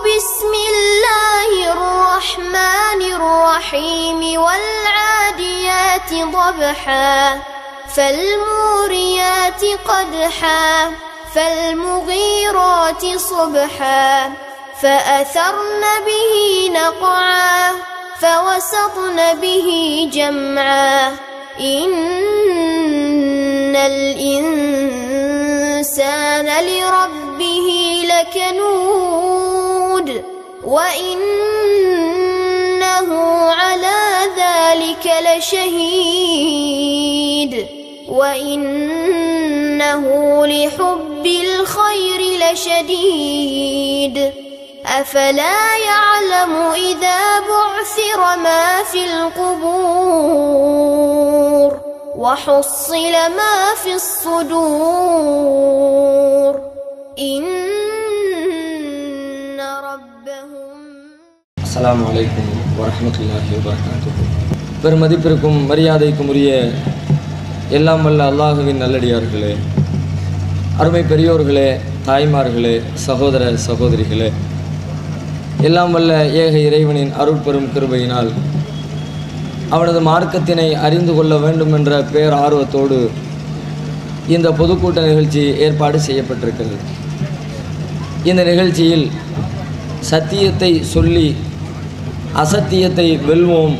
بسم الله الرحمن الرحيم والعاديات ضبحا فالموريات قدحا فالمغيرات صبحا فأثرن به نقعا فوسطن به جمعا إن الإنسان لربه لكنود وإنه على ذلك لشهيد وإنه لحب الخير لشديد أفلا يعلم إذا بعثر ما في القبور وحصل ما في الصدور إن ربهم. السلام عليكم ورحمة الله وبركاته. பெருமதிப்பிற்கும் மரியாதைக்கும் உரிய எல்லாம் வல்ல அல்லாஹுவின் நல்லடியார்களே, அருமை பெரியோர்களே, தாய்மார்களே, சகோதர சகோதரிகளே, எல்லாம் வல்ல ஏக இறைவனின் அருட்பெரும் கிருபையினால் அவனது மார்க்கத்தினை அறிந்து கொள்ள வேண்டும் என்ற பேர் ஆர்வத்தோடு இந்த பொதுக்கூட்ட நிகழ்ச்சி ஏற்பாடு செய்யப்பட்டிருக்கிறது. இந்த நிகழ்ச்சியில் சத்தியத்தை சொல்லி அசத்தியத்தை வெல்வோம்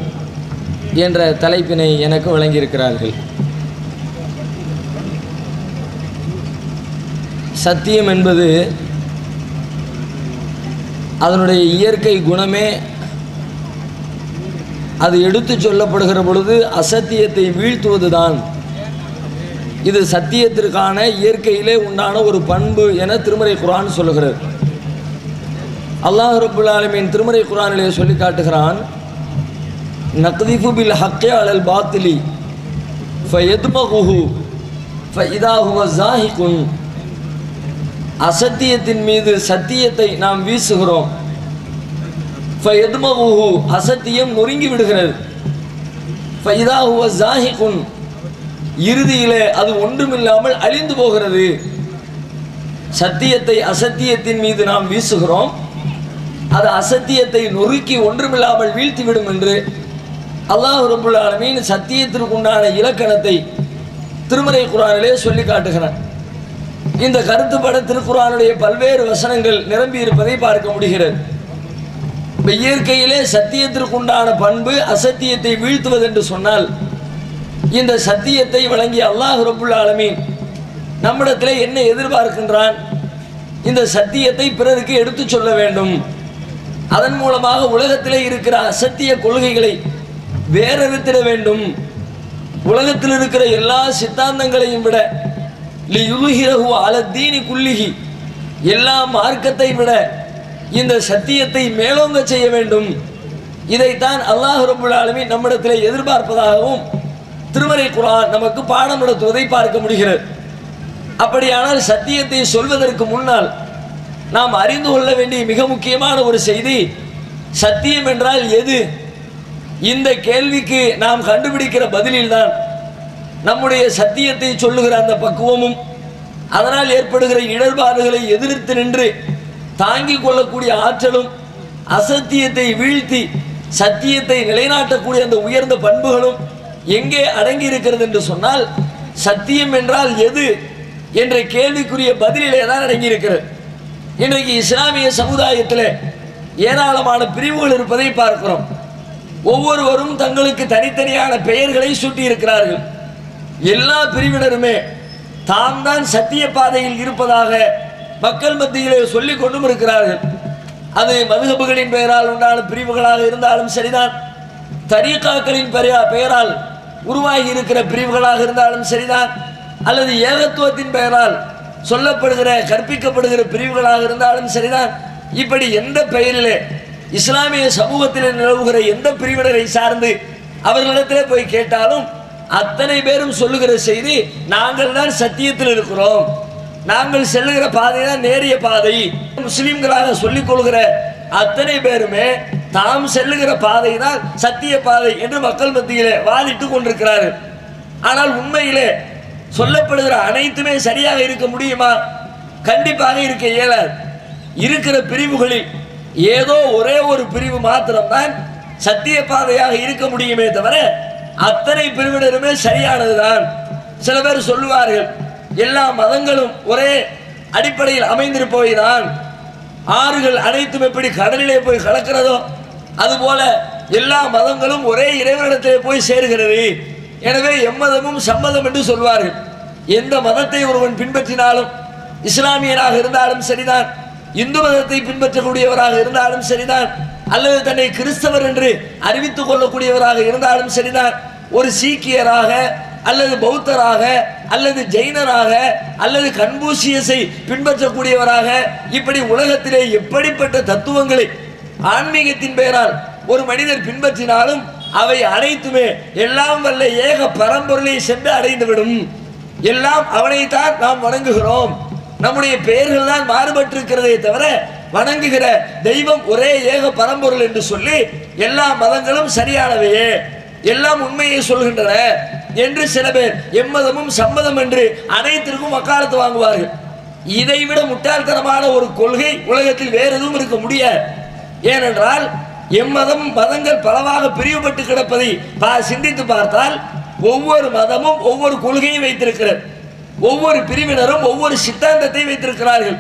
என்ற தலைப்பினை எனக்கு வழங்கியிருக்கிறார்கள். சத்தியம் என்பது அதனுடைய இயற்கை குணமே அது எடுத்து சொல்லப்படுகிற பொழுது அசத்தியத்தை வீழ்த்துவதுதான். இது சத்தியத்திற்கான இயற்கையிலே உண்டான ஒரு பண்பு என திருமறை குர்ஆன் சொல்லுகிறது. அல்லாஹ் ரப்புல் ஆலமீன் திருமறை குர்ஆனிலே சொல்லி காட்டுகிறான், நக்திஃபு பில் ஹக்கி அலல் பாத்திலி ஃபயத்மகுஹு ஃபஇதா ஹுவ ஸாஹிகுன். அசத்தியத்தின் மீது சத்தியத்தை நாம் வீசுகிறோம். ஃபயத்மகுஹு, அசத்தியம் நொறுங்கி விடுகிறது. ஃபஇதா ஹுவ ஸாஹிகுன், இறுதியிலே அது ஒன்றுமில்லாமல் அழிந்து போகிறது. சத்தியத்தை அசத்தியத்தின் மீது நாம் வீசுகிறோம், அது அசத்தியத்தை நொறுக்கி ஒன்றுமில்லாமல் வீழ்த்திவிடும் என்று அல்லாஹ் ரப்புல் ஆலமீன் சத்தியத்திற்குண்டான இலக்கணத்தை திருமறை குர்ஆனிலே சொல்லி காட்டுகிறான். இந்த கருத்துப்பட திருக்குர்ஆனுடைய பல்வேறு வசனங்கள் நிரம்பி இருப்பதை பார்க்க முடிகிறது. இயற்கையிலே சத்தியத்திற்குண்டான பண்பு அசத்தியத்தை வீழ்த்துவது என்று சொன்னால், இந்த சத்தியத்தை வழங்கிய அல்லாஹ் ரப்புல் ஆலமீன் நம்மிடத்திலே என்ன எதிர்பார்க்கின்றான்? இந்த சத்தியத்தை பிறருக்கு எடுத்து சொல்ல வேண்டும். அதன் மூலமாக உலகத்திலே இருக்கிற அசத்திய கொள்கைகளை வேறறுத்திட வேண்டும். உலகத்தில் இருக்கிற எல்லா சித்தாந்தங்களையும் விட லியுஹிரஹு அலத்தீனி குல்லிஹி, எல்லா மார்க்கத்தை விட இந்த சத்தியத்தை மேலோங்க செய்ய வேண்டும். இதைத்தான் அல்லாஹ் ரப்புல் ஆலமீன் நம்மிடத்திலே எதிர்பார்ப்பதாகவும் திருமறை குர்ஆன் நமக்கு பாடம் நடத்துவதை பார்க்க முடிகிறது. அப்படியானால் சத்தியத்தை சொல்வதற்கு முன்னால் நாம் அறிந்து கொள்ள வேண்டிய மிக முக்கியமான ஒரு செய்தி, சத்தியம் என்றால் எது? இந்த கேள்விக்கு நாம் கண்டுபிடிக்கிற பதிலில்தான் நம்முடைய சத்தியத்தை சொல்லுகிற அந்த பக்குவமும், அதனால் ஏற்படுகிற இடர்பாடுகளை எதிர்த்து நின்று தாங்கிக் கொள்ளக்கூடிய ஆற்றலும், அசத்தியத்தை வீழ்த்தி சத்தியத்தை நிலைநாட்டக்கூடிய அந்த உயர்ந்த பண்புகளும் எங்கே அடங்கி இருக்கிறது என்று சொன்னால், சத்தியம் என்றால் எது என்ற கேள்விக்குரிய பதிலிலே தான் அடங்கி இருக்கிறது. இன்றைக்கு இஸ்லாமிய சமுதாயத்தில் ஏராளமான பிரிவுகள் இருப்பதை பார்க்கிறோம். ஒவ்வொருவரும் தங்களுக்கு தனித்தனியான பெயர்களை சூட்டி இருக்கிறார்கள். எல்லா பிரிவினருமே தாம் தான் சத்திய பாதையில் இருப்பதாக மக்கள் மத்தியிலே சொல்லிக் கொண்டும் இருக்கிறார்கள். அது மதுஹபுகளின் பெயரால் உண்டான பிரிவுகளாக இருந்தாலும் சரிதான், தரீகாக்களின் பெயரால் உருவாகி இருக்கிற பிரிவுகளாக இருந்தாலும் சரிதான், அல்லது ஏகத்துவத்தின் பெயரால் சொல்லப்படுகிற கற்பிக்கப்படுகிற பிரிவுகளாக இருந்தாலும் சரிதான். இப்படி எந்த பெயரிலே இஸ்லாமிய சமூகத்தில் நிலவுகிற எந்த பிரிவினரை சார்ந்து அவர்களிடத்திலே போய் கேட்டாலும் அத்தனை பேரும் சொல்லுகிற செய்தி, நாங்கள் தான் சத்தியத்தில் இருக்கிறோம், நாங்கள் செல்லுகிற பாதை தான் நேரிய பாதை. முஸ்லிம்களாக சொல்லிக் கொள்கிற அத்தனை பேருமே தாம் செல்லுகிற பாதை தான் சத்திய பாதை என்று மக்கள் மத்தியிலே வாதிட்டு கொண்டிருக்கிறார்கள். ஆனால் உண்மையிலே சொல்லப்படுகிற அனைத்துமே சரியாக இருக்க முடியுமா? கண்டிப்பாக இருக்க இயலாது. இருக்கிற பிரிவுகளில் ஏதோ ஒரே ஒரு பிரிவு மாத்திரம்தான் சத்திய பாதையாக இருக்க முடியுமே தவிர அத்தனை பிரிவினருமே சரியானதுதான். சில பேர் சொல்லுவார்கள், எல்லா மதங்களும் ஒரே அடிப்படையில் அமைந்திருப்பவைதான், ஆறுகள் அனைத்தும் எப்படி கடலிலே போய் கலக்கிறதோ அதுபோல எல்லா மதங்களும் ஒரே இறைவனிடத்திலே போய் சேர்கிறது, எனவே எம்மதமும் சம்மதம் என்று சொல்வார்கள். எந்த மதத்தை ஒருவன் பின்பற்றினாலும், இஸ்லாமியராக இருந்தாலும் சரிதான், இந்து மதத்தை பின்பற்றக்கூடியவராக இருந்தாலும் சரிதான், அல்லது தன்னை கிறிஸ்தவர் என்று அறிவித்துக் கொள்ளக்கூடியவராக இருந்தாலும் சரிதான், ஒரு சீக்கியராக அல்லது பௌத்தராக அல்லது ஜெயினராக அல்லது கன்பூசியஸை பின்பற்றக்கூடியவராக, இப்படி உலகத்திலே எப்படிப்பட்ட தத்துவங்களை ஆன்மீகத்தின் பெயரால் ஒரு மனிதர் பின்பற்றினாலும் அவை அனைத்துமே எல்லாம் வல்ல ஏக பரம்பொருளை சென்று அடைந்துவிடும். எல்லாம் அவனைத்தான் நாம் வணங்குகிறோம், நம்முடைய பெயர்கள் தான் மாறுபட்டிருக்கிறதே தவிர வணங்குகிற தெய்வம் ஒரே ஏக பரம்பொருள் என்று சொல்லி எல்லா மதங்களும் சரியானவையே, எல்லாம் உண்மையை சொல்கின்றன என்று சில பேர் எம்மதமும் சம்மதம் என்று அனைத்திற்கும் வக்காலத்து வாங்குவார்கள். இதைவிட முட்டாள்தனமான ஒரு கொள்கை உலகத்தில் வேறு எதுவும் இருக்க முடியாது. ஏனென்றால் எம்மதம் மதங்கள் பலவாக பிரிவுபட்டு கிடப்பதை சிந்தித்து பார்த்தால் ஒவ்வொரு மதமும் ஒவ்வொரு கொள்கையை வைத்திருக்கிறது, ஒவ்வொரு பிரிவினரும் ஒவ்வொரு சித்தாந்தத்தை வைத்திருக்கிறார்கள்.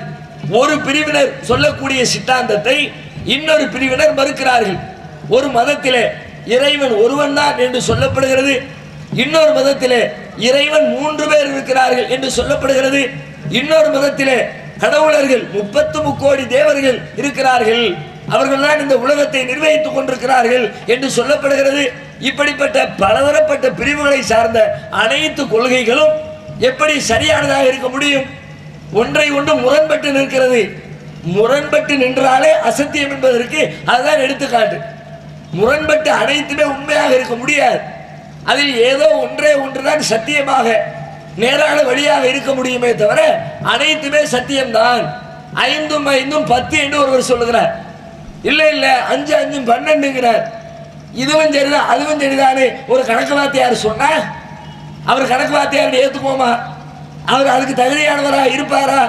ஒரு பிரிவினர் சொல்லக்கூடிய சித்தாந்தத்தை இன்னொரு பிரிவினர் மறுக்கிறார்கள். ஒரு மதத்திலே இறைவன் ஒருவன் தான் என்று சொல்லப்படுகிறது, இன்னொரு மதத்திலே இறைவன் 3 பேர் இருக்கிறார்கள் என்று சொல்லப்படுகிறது, இன்னொரு மதத்திலே கடவுளர்கள் 33 கோடி தேவர்கள் இருக்கிறார்கள், அவர்கள் தான் இந்த உலகத்தை நிர்வகித்துக் கொண்டிருக்கிறார்கள் என்று சொல்லப்படுகிறது. இப்படிப்பட்ட பலதரப்பட்ட பிரிவுகளை சார்ந்த அனைத்து கொள்கைகளும் எப்படி சரியானதாக இருக்க முடியும்? ஒன்றை ஒன்று முரண்பட்டு நிற்கிறது. முரண்பட்டு நின்றாலே அசத்தியம் என்பதற்கு அதுதான் எடுத்துக்காட்டு. முரண்பட்டு அனைத்துமே உண்மையாக இருக்க முடியாது. அதில் ஏதோ ஒன்றே ஒன்றுதான் சத்தியமாக நேரான வழியாக இருக்க முடியுமே தவிர அனைத்துமே சத்தியம்தான். 5 × 5 = 10 என்று ஒருவர் சொல்லுகிறார். இல்லை இல்லை 5 × 5 = 12ங்கிறார். இதுவும் சரிதான் அதுவும் சரிதானே ஒரு கணக்கு வாத்தியார் சொன்னா அவர் கணக்கு வாத்தியார் ஏற்றுக்குவோமா? அவர் அதுக்கு தகுதியானவராக இருப்பாரா?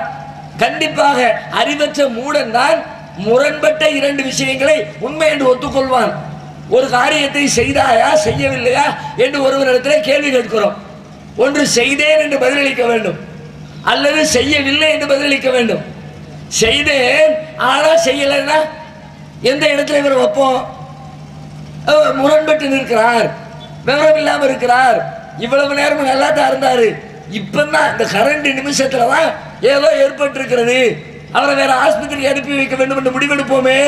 கண்டிப்பாக அறிவற்ற மூடன் தான் முரண்பட்ட 2 விஷயங்களை உண்மை என்று ஒத்துக்கொள்வான். ஒரு காரியத்தை செய்தாயா செய்யவில்லையா என்று ஒருவரிடத்தில் கேள்வி கேட்கிறோம். ஒன்று செய்தேன் என்று பதிலளிக்க வேண்டும், அல்லது செய்யவில்லை என்று பதிலளிக்க வேண்டும். செய்தேன் ஆனா செய்யலைன்னா எந்த இடத்துல இவர் வைப்போம்? முரண்பட்டு நிற்கிறார், விவரம் இல்லாமல் இருக்கிறார். இவ்வளவு நேரம் நல்லா தான் இருந்தாரு, இப்பதான் இந்த கரண்ட் நிமிஷத்துல தான் ஏதோ ஏற்பட்டு இருக்கிறது, அவரை வேற ஆஸ்பத்திரிக்கு அனுப்பி வைக்க வேண்டும் என்று முடிவெடுப்போமே.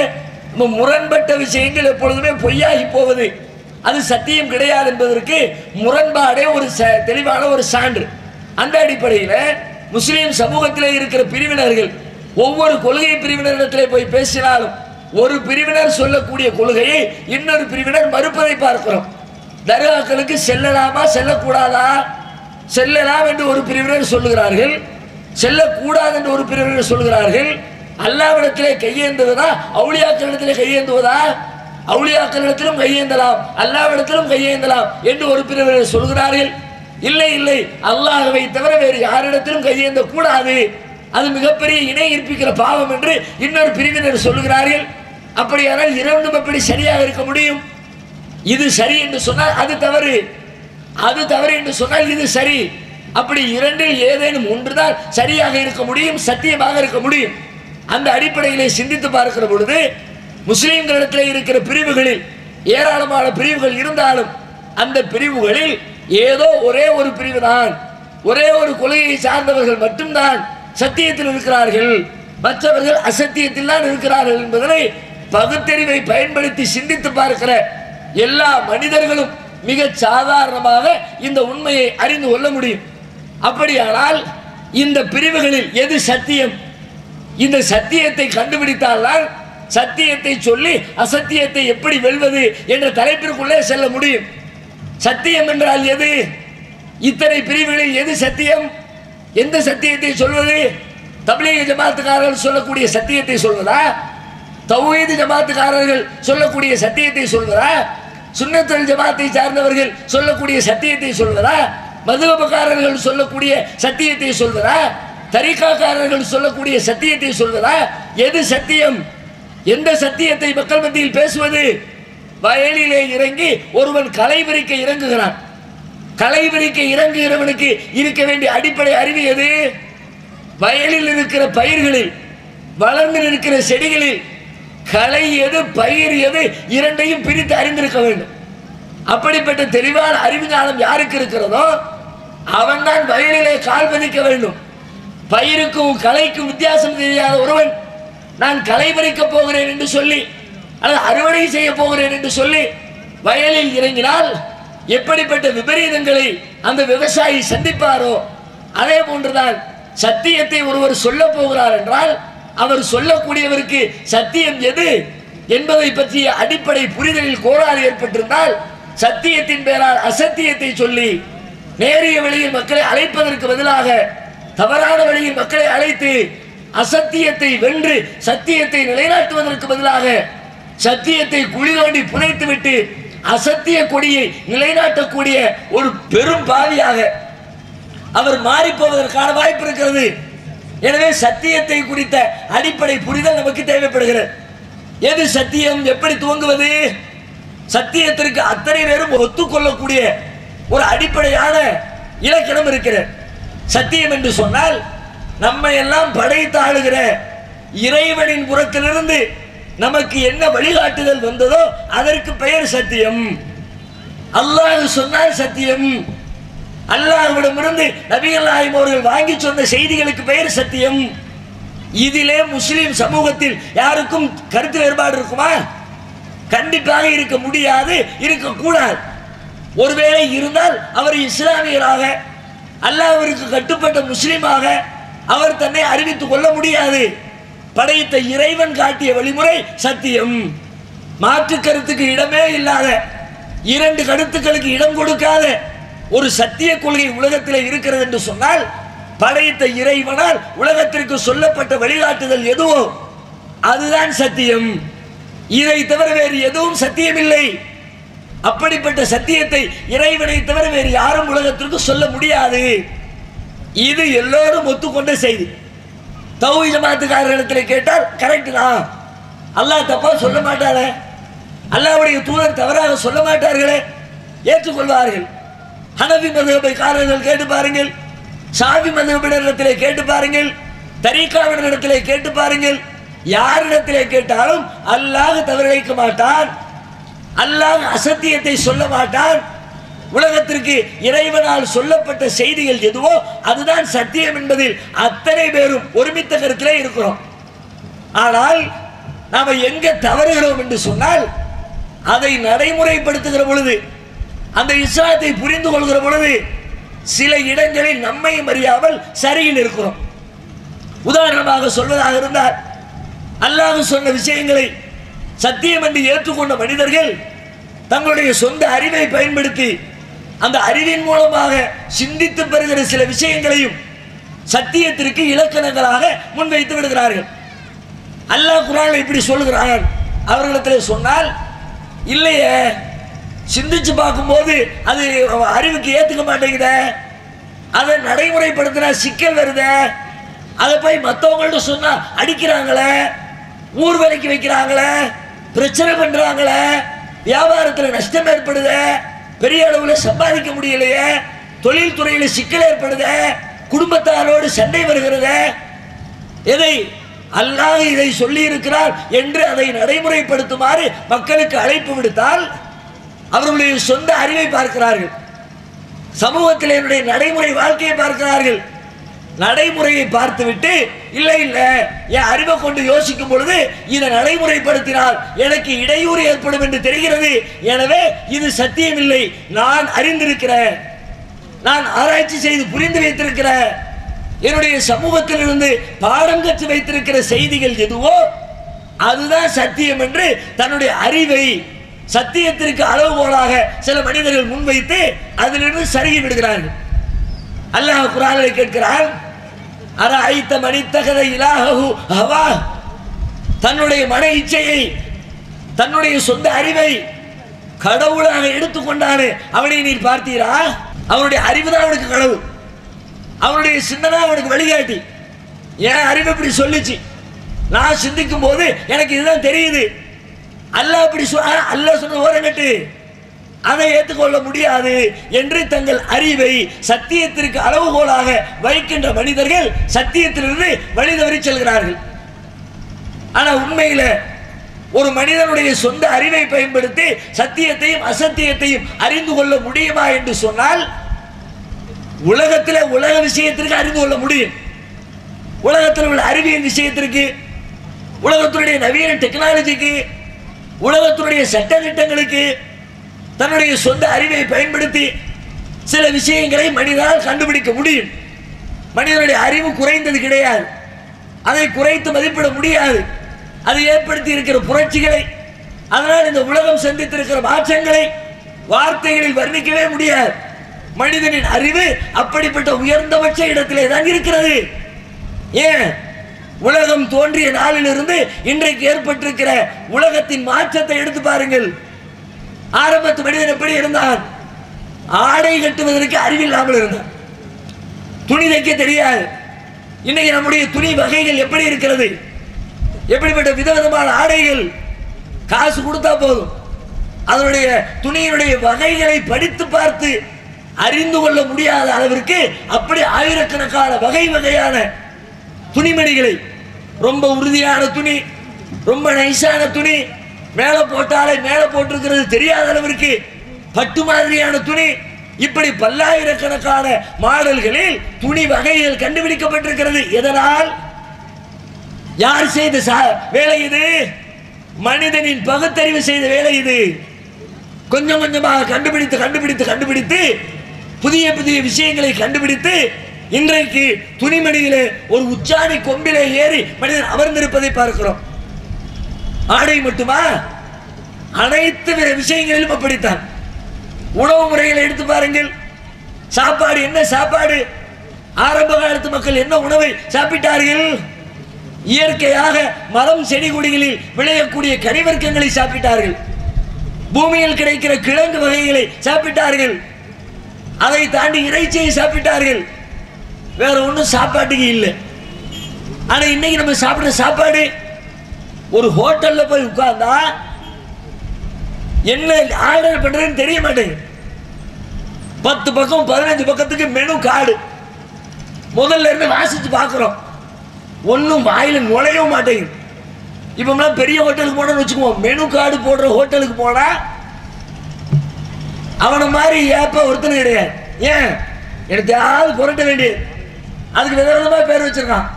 முரண்பட்ட விஷயங்கள் எப்பொழுதுமே பொய்யாகி போவது, அது சத்தியம் கிடையாது என்பதற்கு முரண்பாடே ஒரு தெளிவான ஒரு சான்று. அந்த அடிப்படையில் முஸ்லீம் சமூகத்திலே இருக்கிற பிரிவினர்கள் ஒவ்வொரு கொள்கை பிரிவினரிடத்திலே போய் பேசினாலும் ஒரு பிரிவினர் சொல்லக்கூடிய கொள்கையை இன்னொரு பிரிவினர் மறுப்பதை பார்க்கிறோம். தர்காக்களுக்கு செல்லலாமா செல்லக்கூடாதா? செல்லலாம் என்று ஒரு பிரிவினர் சொல்லுகிறார்கள், செல்லக்கூடாது என்று ஒரு பிரிவினர் சொல்கிறார்கள். அல்லாஹ்விடத்திலே கையேந்துவதா அவுலியாக்களிடத்திலே கையேந்துவதா? அவுலியாக்களிடத்திலும் கையேந்தலாம், அல்லாஹ்விடத்திலும் கையேந்தலாம் என்று ஒரு பிரிவினர் சொல்கிறார்கள். இல்லை இல்லை, அல்லாஹ்வை தவிர வேறு யாரிடத்திலும் கையேந்த கூடாது, அது மிகப்பெரிய இணை இருப்பிக்கிற பாவம் என்று இன்னொரு பிரிவினர் சொல்லுகிறார்கள். அப்படியானால் இரண்டும் எப்படி சரியாக இருக்க முடியும்? இது சரி என்று சொன்னால் அது தவறு, அது தவறு என்று சொன்னால் இது சரி. அப்படி இரண்டில் ஏதேனும் ஒன்றுதான் சரியாக இருக்க முடியும், சத்தியமாக இருக்க முடியும். அந்த அடிப்படையிலே சிந்தித்து பார்க்கிற பொழுது முஸ்லிம்களிடத்தில் இருக்கிற பிரிவுகளில் ஏராளமான பிரிவுகள் இருந்தாலும் அந்த பிரிவுகளில் ஏதோ ஒரே ஒரு பிரிவு தான், ஒரே ஒரு கொள்கையை சார்ந்தவர்கள் மட்டும்தான் சத்தியத்தில் இருக்கிறார்கள், மற்றவர்கள் அசத்தியத்தில் தான் இருக்கிறார்கள் என்பதனை பகுத்தறிவை பயன்படுத்தி சிந்தித்து பார்க்கிற எல்லா மனிதர்களும் மிக சாதாரணமாக இந்த உண்மையை அறிந்து கொள்ள முடியும். அப்படியானால் இந்த பிரிவுகளில் எது சத்தியம்? இந்த சத்தியத்தை கண்டுபிடித்தால்தான் சத்தியத்தை சொல்லி அசத்தியத்தை எப்படி வெல்வது என்ற தலைப்பிற்குள்ளே செல்ல முடியும். சத்தியம் என்றால் எது? இத்தனை பிரிவுகளில் எது சத்தியம்? எந்த சத்தியத்தை சொல்வது? தப்லீக் ஜமாத்துக்காரர்கள் சொல்லக்கூடிய சத்தியத்தை சொல்வதா? தௌஹீத் ஜமாத்துக்காரர்கள் சொல்லக்கூடிய சத்தியத்தை சொல்வதா? சுன்னத்துல் ஜமாத்தை சார்ந்தவர்கள் சொல்லக்கூடிய சத்தியத்தை சொல்வதா? மதுஹபுக்காரர்கள் சொல்லக்கூடிய சத்தியத்தை சொல்வதா? தரீகாக்காரர்கள் சொல்லக்கூடிய சத்தியத்தை சொல்வதா? எது சத்தியம்? எந்த சத்தியத்தை மக்கள் மத்தியில் பேசுவது? வயலிலே இறங்கி ஒருவன் களை பறிக்க இறங்குகிறான். களை பறிக்க இறங்குகிறவனுக்கு இருக்க வேண்டிய அடிப்படை அறிவு எது? வயலில் இருக்கிற பயிர்களில், வளர்ந்து இருக்கிற செடிகளில் களை எது பயிர் எது இரண்டையும் பிரித்து அறிந்திருக்க வேண்டும். அப்படிப்பட்ட தெளிவான அறிவு ஞானம் யாருக்கு இருக்கிறதோ அவன் தான் வயலிலே கால் பதிக்க வேண்டும். பயிருக்கும் களைக்கும் வித்தியாசம் தெரியாத ஒருவன் நான் களை பறிக்க போகிறேன் என்று சொல்லி அல்லது அறுவடை செய்ய போகிறேன் என்று சொல்லி வயலில் இறங்கினால் எப்படிப்பட்ட விபரீதங்களை அந்த விவசாயி சந்திப்பாரோ அதே போன்றுதான் சத்தியத்தை ஒருவர் சொல்ல போகிறார் என்றால் அவர் சொல்லக்கூடியவருக்கு சத்தியம் எது என்பதை பற்றிய அடிப்படை புரிதலில் கோளாறு ஏற்பட்டிருந்தால் சத்தியத்தின் பெயரால் அசத்தியத்தை சொல்லி நேரிய வழியில் மக்களை அழைப்பதற்கு பதிலாக தவறான வழியில் மக்களை அழைத்து அசத்தியத்தை வென்று சத்தியத்தை நிலைநாட்டுவதற்கு பதிலாக சத்தியத்தை குழி தோண்டி புதைத்துவிட்டு அசத்திய கொடியை நிலைநாட்டக்கூடிய ஒரு பெரும் பாவியாக அவர் மாறிப்போவதற்கான வாய்ப்பு இருக்கிறது. எனவே சத்தியத்தை குறித்த அடிப்படை புரிதல் நமக்கு தேவைப்படுகிறது. எது சத்தியம், எப்படி துவங்குவது? சத்தியத்திற்கு அத்தனை பேரும் ஒத்துக்கொள்ளக்கூடிய ஒரு அடிப்படையான இலக்கணம் இருக்கிறது. சத்தியம் என்று சொன்னால் நம்மை எல்லாம் படைத்து ஆளுகிற இறைவனின் புறத்திலிருந்து நமக்கு என்ன வழிகாட்டுதல் வந்ததோ அதற்கு பெயர் சத்தியம். அல்லாஹ் சொன்னால் சத்தியம். அல்லாஹ்விடமிருந்து நபிகள் நாயகம் அவர்கள் வாங்கி சொன்ன செய்திகளுக்கு பெயர் சத்தியம். இதிலே முஸ்லிம் சமூகத்தில் யாருக்கும் கருத்து வேறுபாடு இருக்குமா? கண்டிப்பாக இருக்க முடியாது, இருக்கக்கூடாது. ஒருவேளை இருந்தால் அவர் இஸ்லாமியராக அல்லாஹ்விற்கு கட்டுப்பட்ட முஸ்லிமாக அவர் தன்னை அறிவித்துக் கொள்ள முடியாது. படைத்த இறைவன் காட்டிய வழிமுறை சத்தியம். மாற்று கருத்துக்கு இடமே இல்லாத, இரண்டு கருத்துக்களுக்கு இடம் கொடுக்காத ஒரு சத்திய கொள்கை உலகத்தில் இருக்கிறது என்று சொன்னால் படைத்த இறைவனால் உலகத்திற்கு சொல்லப்பட்ட வழிகாட்டுதல் எதுவோ அதுதான் சத்தியம். இதை தவிர வேறு எதுவும் சத்தியம் இல்லை. அப்படிப்பட்ட சத்தியத்தை இறைவனை தவிர வேறு யாரும் உலகத்திற்கு சொல்ல முடியாது. இது எல்லோரும் ஒத்துக்கொண்ட செய்தி. தௌஹீத் ஜமாத்துக்காரர்களிடத்தில் கேட்டால் கரெக்ட் தான், அல்லாஹ் தப்பா சொல்ல மாட்டாரே, அல்லாஹ்வுடைய தூதர் தவறாக சொல்ல மாட்டார்களே, ஏற்றுக்கொள்வார்கள். ஹனஃபி மதுஹபைக்காரர்கள் கேட்டு பாருங்கள், ஷாஃபி மதுஹபினரிடத்திலே கேட்டு பாருங்கள், தரீகாவினரிடத்திலே கேட்டு பாருங்கள், யாரிடத்திலே கேட்டாலும் அல்லாஹ் தவறிழைக்க மாட்டான், அல்லாஹ் அசத்தியத்தை சொல்ல மாட்டான். உலகத்திற்கு இறைவனால் சொல்லப்பட்ட செய்திகள் எதுவோ அதுதான் சத்தியம் என்பதில் அத்தனை பேரும் ஒருமித்த கருத்திலே இருக்கிறோம். ஆனால் நாம எங்க தவறுகிறோம் என்று சொன்னால் அதை நடைமுறைப்படுத்துகிற பொழுது, அந்த இஸ்லாத்தை புரிந்து கொள்கிற பொழுது சில இடங்களில் நம்மை அறியாமல் சரியில் இருக்கிறோம். உதாரணமாக சொல்வதாக இருந்தால் அல்லாஹ் சொன்ன விஷயங்களை சத்தியம் என்று ஏற்றுக்கொண்ட மனிதர்கள் தங்களுடைய சொந்த அறிவை பயன்படுத்தி அந்த அறிவின் மூலமாக சிந்தித்து பெறுகிற சில விஷயங்களையும் சத்தியத்திற்கு இலக்கணங்களாக முன்வைத்து விடுகிறார்கள். அல்லாஹ் குர்ஆனில் இப்படி சொல்கிறான். அவர்களிடத்தில் சொன்னால் இல்லையே, சிந்திச்சு பார்க்கும்போது அது அறிவுக்கு ஏற்றுக்க மாட்டேங்குதே, அதை நடைமுறைப்படுத்தினா சிக்கல் வருதே, அதை போய் மற்றவங்கள்ட்ட சொன்னா அடிக்கிறாங்களே, ஊர் வேலைக்கு வைக்கிறாங்களே, பிரச்சனை பண்றாங்களே, வியாபாரத்தில் நஷ்டம் ஏற்படுதே, பெரிய அளவில் சம்பாதிக்க முடியலையே, தொழில் துறையில் சிக்கல் ஏற்படுதே, குடும்பத்தாரோடு சண்டை வருகிறது, எதை அல்லாஹ் இதை சொல்லி இருக்கிறார் என்று அதை நடைமுறைப்படுத்துமாறு மக்களுக்கு அழைப்பு விடுத்தால் அவர்களுடைய சொந்த அறிவை பார்க்கிறார்கள், சமூகத்தில் என்னுடைய நடைமுறை வாழ்க்கையை பார்க்கிறார்கள். நடைமுறையை பார்த்துவிட்டு இல்லை இல்லை என் அறிவை கொண்டு யோசிக்கும் பொழுது இதை நடைமுறைப்படுத்தினால் எனக்கு இடையூறு ஏற்படும் என்று தெரிகிறது, எனவே இது சத்தியம் இல்லை, நான் அறிந்திருக்கிறேன், நான் ஆராய்ச்சி செய்து புரிந்து வைத்திருக்கிறேன், என்னுடைய சமூகத்தில் இருந்து பாடம் கற்று வைத்திருக்கிற செய்திகள் எதுவோ அதுதான் சத்தியம் என்று தன்னுடைய அறிவை சத்தியத்திற்கு அளவுகோலாக சில மனிதர்கள் முன்வைத்து அதிலிருந்து சருகி விடுகிறார்கள். அல்லாஹ் குர்ஆனில் கேட்கிறான், அரஐத மனித்தகத இலாஹு ஹவா, தன்னுடைய மன இச்சையை தன்னுடைய சொந்த அறிவை கடவுளாக எடுத்துக்கொண்டானே அவனை நீர் பார்த்தீரா? அவனுடைய அறிவு தான் அவனுக்கு கடவுள், அவனுடைய சிந்தனை அவனுக்கு வழிகாட்டி. என் அறிவு இப்படி சொல்லிச்சு, நான் சிந்திக்கும் போது எனக்கு இதுதான் தெரியுது. அல்லாஹ் அப்படி அல்லாஹ் சொன்ன ஓரங்கட்டு அதை ஏற்றுக்கொள்ள முடியாது என்று தங்கள் அறிவை சத்தியத்திற்கு அளவுகோலாக வைக்கின்ற மனிதர்கள் சத்தியத்திலிருந்து வழி தவறி செல்கிறார்கள். ஆனா உண்மையில ஒரு மனிதனுடைய சொந்த அறிவை பயன்படுத்தி சத்தியத்தையும் அசத்தியத்தையும் அறிந்து கொள்ள முடியுமா என்று சொன்னால் உலகத்தில் உலக விஷயத்திற்கு அறிந்து கொள்ள முடியும். உலகத்தில் உள்ள அறிவியல் விஷயத்திற்கு, உலகத்தினுடைய நவீன டெக்னாலஜிக்கு, உலகத்தினுடைய சட்ட திட்டங்களுக்கு தன்னுடைய சொந்த அறிவை பயன்படுத்தி சில விஷயங்களை மனிதனால் கண்டுபிடிக்க முடியும். மனிதனுடைய அறிவு குறைந்தது கிடையாது, அதை குறைத்து மதிப்பிட முடியாது. அது ஏற்படுத்தி இருக்கிற புரட்சிகளை, அதனால் இந்த உலகம் சந்தித்திருக்கிற மாற்றங்களை வார்த்தைகளில் வர்ணிக்கவே முடியாது. மனிதனின் அறிவு அப்படிப்பட்ட உயர்ந்தபட்ச இடத்திலே தான் இருக்கிறது. ஏன் உலகம் தோன்றிய நாளிலிருந்து இன்றைக்கு ஏற்பட்டிருக்கிற உலகத்தின் மாற்றத்தை எடுத்து பாருங்கள். ஆரம்பத்து மனிதன் எப்படி இருந்தான்? ஆடை கட்டுவதற்கு அறிவில்லாமல் இருந்தான், துணி தைக்க தெரியாது. இன்னைக்கு நம்முடைய துணி வகைகள் எப்படி இருக்கிறது? எப்படிப்பட்ட விதவிதமான ஆடைகள்! காசு கொடுத்தா போதும், அதனுடைய துணியினுடைய வகைகளை படித்து பார்த்து அறிந்து கொள்ள முடியாத அளவிற்கு அப்படி ஆயிரக்கணக்கான வகை வகையான துணிமணிகளை, ரொம்ப உறுதியான துணி, ரொம்ப நைசான துணி, மேலே போட்டாலே மேலே போட்டிருக்கிறது தெரியாத அளவிற்கு பட்டு மாதிரியான துணி, இப்படி பல்லாயிரக்கணக்கான மாடல்களில் துணி வகைகள் கண்டுபிடிக்கப்பட்டிருக்கிறது. எதனால்? யார் செய்த வேலை இது? மனிதனின் பகுத்தறிவு செய்த வேலை இது. கொஞ்சம் கொஞ்சமாக கண்டுபிடித்து கண்டுபிடித்து கண்டுபிடித்து புதிய புதிய விஷயங்களை கண்டுபிடித்து இன்றைக்கு துணிமணியிலே ஒரு உச்சாணி கொம்பிலே ஏறி மனிதன் அமர்ந்திருப்பதை பார்க்கிறோம். ஆடை மட்டுமா? அனைத்து விஷயங்களிலும் அப்படித்தான். உணவு முறைகளை எடுத்து பாருங்கள். சாப்பாடு என்ன சாப்பாடு? ஆரம்ப காலத்து மக்கள் என்ன உணவை சாப்பிட்டார்கள்? இயற்கையாக மரம் செடி கொடிகளில் விளையக்கூடிய கனிவர்க்கங்களை சாப்பிட்டார்கள். பூமியில் கிடைக்கிற கிழங்கு வகைகளை சாப்பிட்டார்கள். அதை தாண்டி இறைச்சியை சாப்பிட்டார்கள். வேற ஒன்றும் சாப்பாட்டுக்கு இல்லை. ஆனா இன்னைக்கு நம்ம சாப்பிட்ற சாப்பாடு, ஒரு ஹோட்டல்ல போய் உட்கார்ந்தா என்ன ஆர்டர் பண்றதுன்னு தெரிய மாட்டேங்குது. 10 பக்கம் 15 பக்கத்துக்கு மெனு கார்டு முதல்ல இருந்து வாசிச்சு பார்க்கிறோம், ஒன்றும் வாயில நுழையவும் மாட்டேங்குது. இப்ப பெரிய ஹோட்டலுக்கு போனோம்னு வச்சுக்குவோம், மெனு கார்டு போடுற ஹோட்டலுக்கு போனா அவனை மாதிரி ஏப்ப ஒருத்தனும் கிடையாது. ஏன்? எனக்கு யாராவது புரட்ட வேண்டியது. அதுக்கு விதவிதமா பேர் வச்சிருக்கான்.